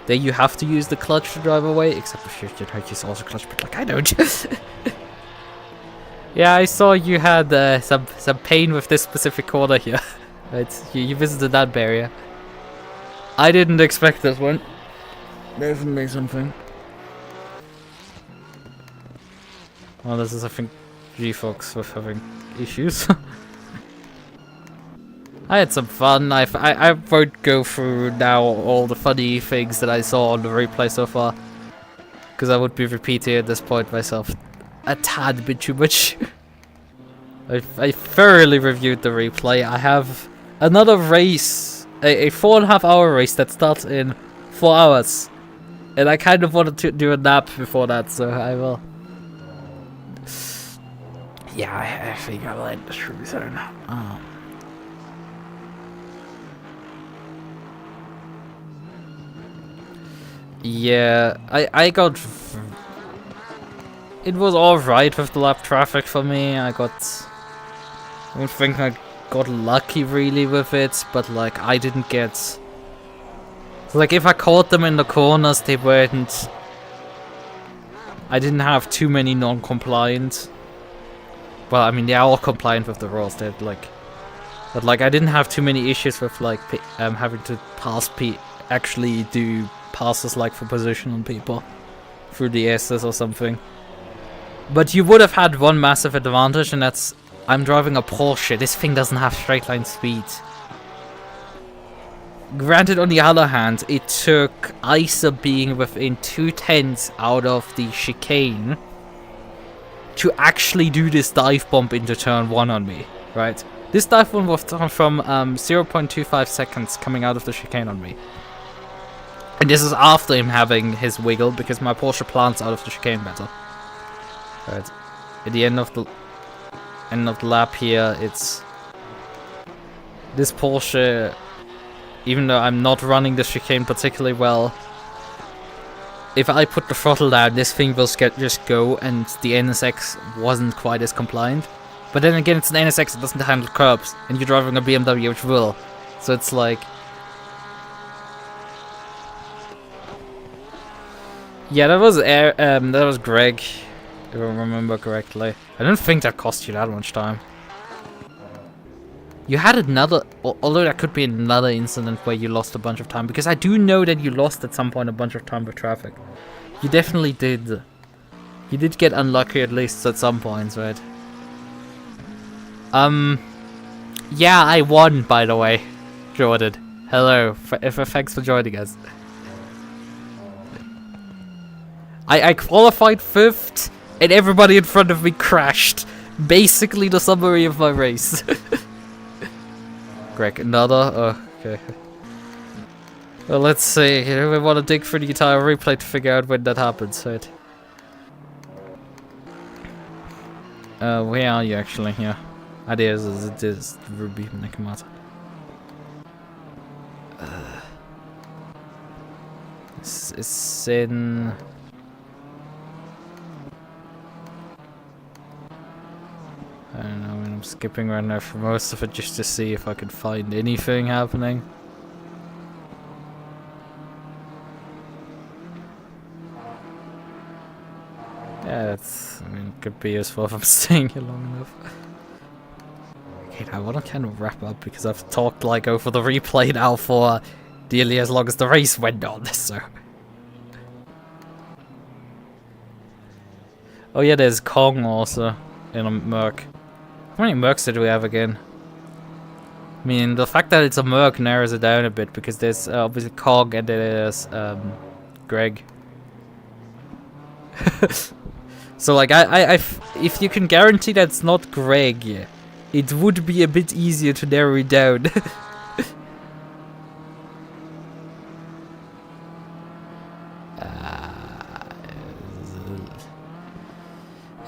S1: There you have to use the clutch to drive away, except if you don't use also clutch, but like I don't. Yeah, I saw you had some pain with this specific corner here. Right, you visited that barrier. I didn't expect this one. Definitely something. Well, this is, I think, G-Fox with having issues. I had some fun. I won't go through now all the funny things that I saw on the replay so far, because I would be repeating at this point myself a tad bit too much. I thoroughly reviewed the replay. I have another race, a 4.5 hour race that starts in 4 hours, and I kind of wanted to do a nap before that, so I will. Yeah, I think I will end the stream soon. Oh. Yeah, I got. It was alright with the lap traffic for me. I don't think I got lucky really with it, but like I didn't get. Like if I caught them in the corners, they weren't. I didn't have too many non-compliant. Well, I mean they are all compliant with the rules. They're like, but like I didn't have too many issues with like having to actually do passes like for position on people through the S's or something. But you would have had one massive advantage, and that's I'm driving a Porsche. This thing doesn't have straight line speed. Granted, on the other hand, it took Isa being within 2/10 out of the chicane to actually do this dive bomb into turn 1 on me, right? This dive bomb was done from 0.25 seconds coming out of the chicane on me. And this is after him having his wiggle, because my Porsche plants out of the chicane better. Right. At the end of the lap here, it's this Porsche, even though I'm not running the chicane particularly well, if I put the throttle down, this thing will just go, and the NSX wasn't quite as compliant. But then again, it's an NSX that doesn't handle curbs, and you're driving a BMW which will. So it's like, yeah, that was Greg, if I remember correctly. I don't think that cost you that much time. You had another, although that could be another incident where you lost a bunch of time, because I do know that you lost at some point a bunch of time with traffic. You definitely did. You did get unlucky at least at some points, right? Yeah, I won, by the way, Jordan. Hello, thanks for joining us. I qualified 5th, and everybody in front of me crashed. Basically the summary of my race. Greg, another? Oh, okay. Well, let's see. We want to dig through the entire replay to figure out when that happens, right? Where are you actually here? Ah, it is Ruby Nakamata. It's in... I don't know, I'm skipping right now for most of it just to see if I could find anything happening. Yeah, it's, I mean, it could be useful if I'm staying here long enough. Okay, now I want to kind of wrap up because I've talked like over the replay now for nearly as long as the race went on, so. Oh yeah, there's Kong also in a Merc. How many Mercs did we have again? I mean, the fact that it's a Merc narrows it down a bit because there's obviously Kong and there's Greg. So like, if you can guarantee that's not Greg, it would be a bit easier to narrow it down.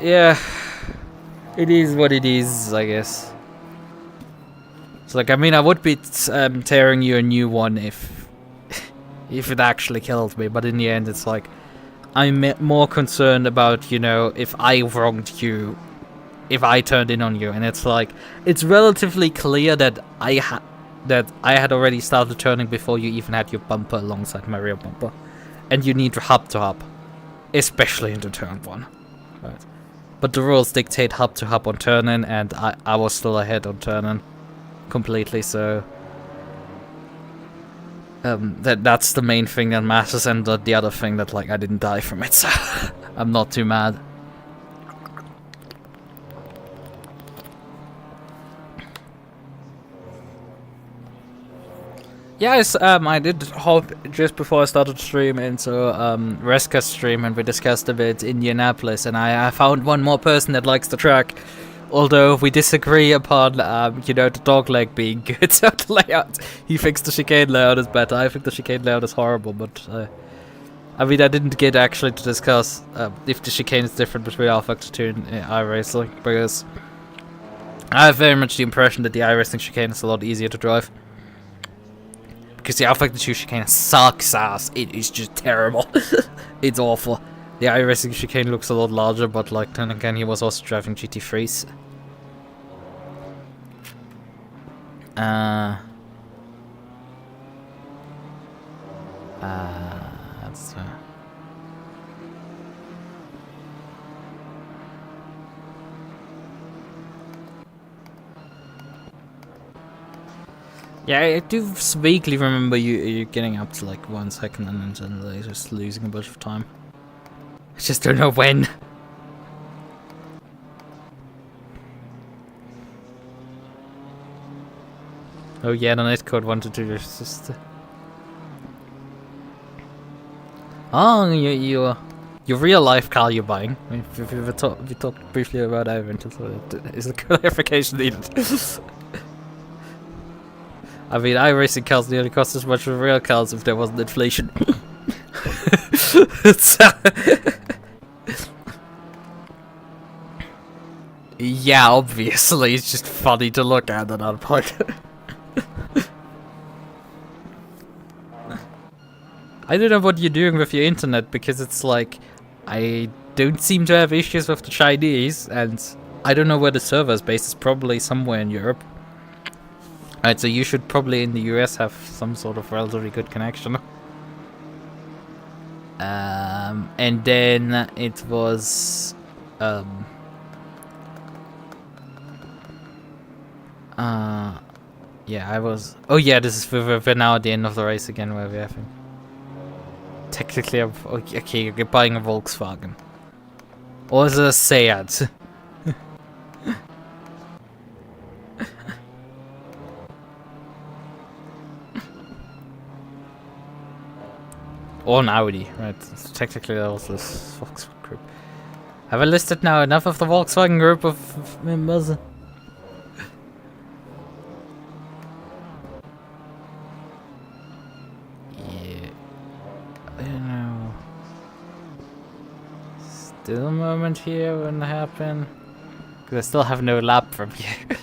S1: Yeah, it is what it is, I guess. So like, I mean, I would be tearing you a new one if it actually killed me, but in the end, it's like, I'm more concerned about, you know, if I wronged you, if I turned in on you, and it's like, it's relatively clear that I had already started turning before you even had your bumper alongside my rear bumper, and you need hub to hub, especially into turn 1, right? But the rules dictate hub to hub on turn in, and I was still ahead on turn in completely, so that's the main thing that matters, and the other thing that, like, I didn't die from it, so I'm not too mad. Yes, I did hop just before I started stream into Reska's stream, and we discussed a bit Indianapolis, and I found one more person that likes the track. Although we disagree upon, you know, the dog leg being good, so the layout. He thinks the chicane layout is better. I think the chicane layout is horrible, but I mean, I didn't get actually to discuss if the chicane is different between R-Factor 2 and iRacing, because I have very much the impression that the iRacing chicane is a lot easier to drive. Because the R-Factor 2 chicane sucks ass. It is just terrible. It's awful. The iRacing chicane looks a lot larger, but like then again, he was also driving GT3s. That's yeah, I do vaguely remember you getting up to like 1 second and then just losing a bunch of time. I just don't know when. Oh yeah, the netcode wanted to just. Oh, your real life car you're buying. I mean, we talked briefly about that event, so is a clarification needed. I mean, iRacing cars nearly cost as much as real cars if there wasn't inflation. So, yeah, obviously, it's just funny to look at that point. I don't know what you're doing with your internet, because it's like, I don't seem to have issues with the Chinese, and I don't know where the server is based. It's probably somewhere in Europe. Alright, so you should probably in the US have some sort of relatively good connection. And then it was yeah, I was. Oh yeah, this is we're now at the end of the race again, where we're having. Technically, okay, you're buying a Volkswagen, or is it a Seat? Or an Audi, right? So technically, that was this Volkswagen group. Have I listed now enough of the Volkswagen group of members? Yeah. I don't know. Still a moment here when it happened. Because I still have no lap from you.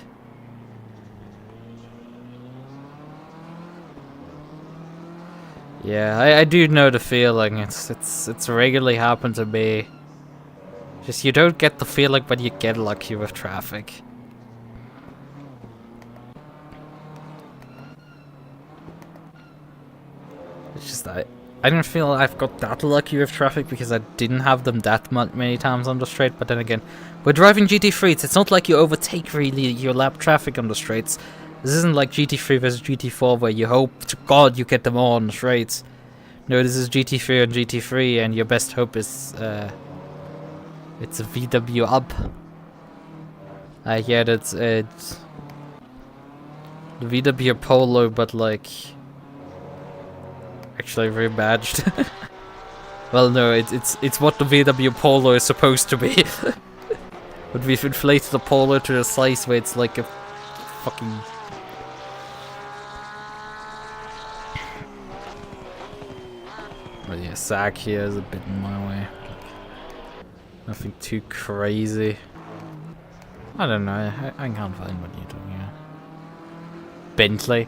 S1: Yeah, I do know the feeling. It's regularly happened to me. Just you don't get the feeling, but you get lucky with traffic. It's just I don't feel I've got that lucky with traffic because I didn't have them that many times on the straight, but then again, we're driving GT3s, it's not like you overtake really your lap traffic on the straights. This isn't like GT3 versus GT4 where you hope to God you get them all on the straights. No, this is GT3 on GT3 and your best hope is, it's a VW up. I hear it's the VW Polo, but like, actually rebadged. Well, no, it's what the VW Polo is supposed to be. But we've inflated the Polo to the size where it's like a fucking... But yeah, SAC here is a bit in my way. Nothing too crazy. I don't know, I can't find what you're talking about. Bentley.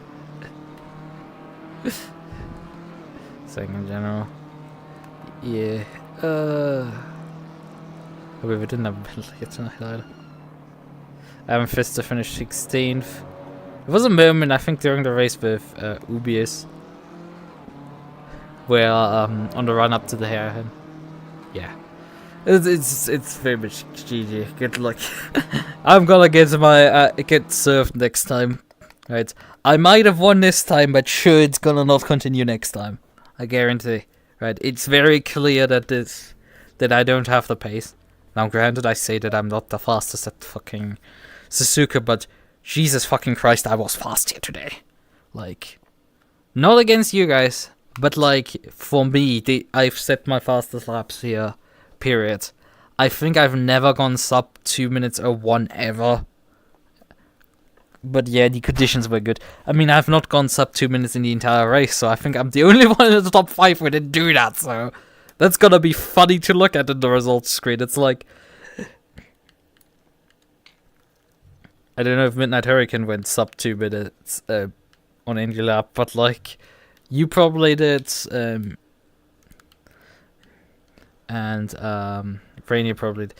S1: Saying in general. Yeah. We didn't have a Bentley tonight either. Fister finished 16th. There was a moment, I think, during the race with Ubius, where on the run up to the hairpin. Yeah. It's very much GG. Good luck. I'm gonna get my get served next time. Right. I might have won this time, but sure, it's gonna not continue next time. I guarantee. Right. It's very clear that I don't have the pace. Now, granted, I say that I'm not the fastest at fucking Suzuka, but Jesus fucking Christ, I was fast here today. Like, not against you guys, but like for me, I've set my fastest laps here. Period. I think I've never gone sub 2 minutes 01 ever. But yeah, the conditions were good. I mean, I've not gone sub 2 minutes in the entire race, so I think I'm the only one in the top 5 who didn't do that, so that's gonna be funny to look at in the results screen. It's like, I don't know if Midnight Hurricane went sub 2 minutes on any lap, but like, you probably did, and Rainier probably did.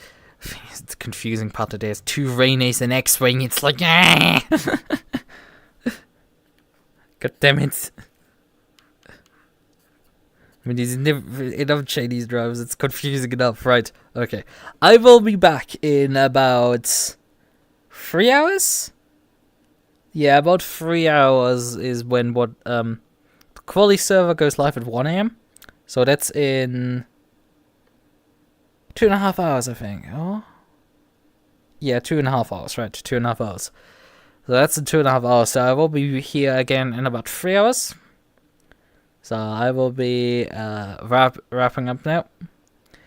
S1: The confusing part that there's 2 Rainiers and X-Wing, it's like, ah! God damn it. I mean, these enough Chinese drivers, it's confusing enough, right? Okay. I will be back in about 3 hours? Yeah, about 3 hours is when the Qualy server goes live at 1 AM. So that's in 2.5 hours, I think. Oh? Yeah, 2.5 hours, right. 2.5 hours. So that's in 2.5 hours. So I will be here again in about 3 hours. So I will be wrapping up now.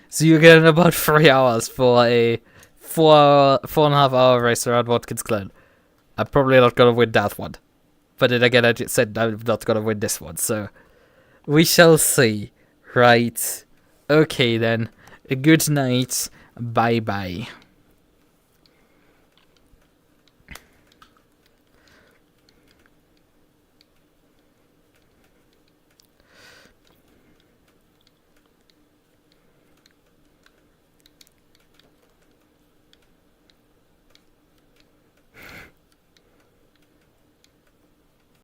S1: So you get in about 3 hours for a 4.5 hour race around Watkins Glen. I'm probably not gonna win that one. But then again, I just said I'm not gonna win this one. So we shall see. Right. Okay then. Good night. Bye bye.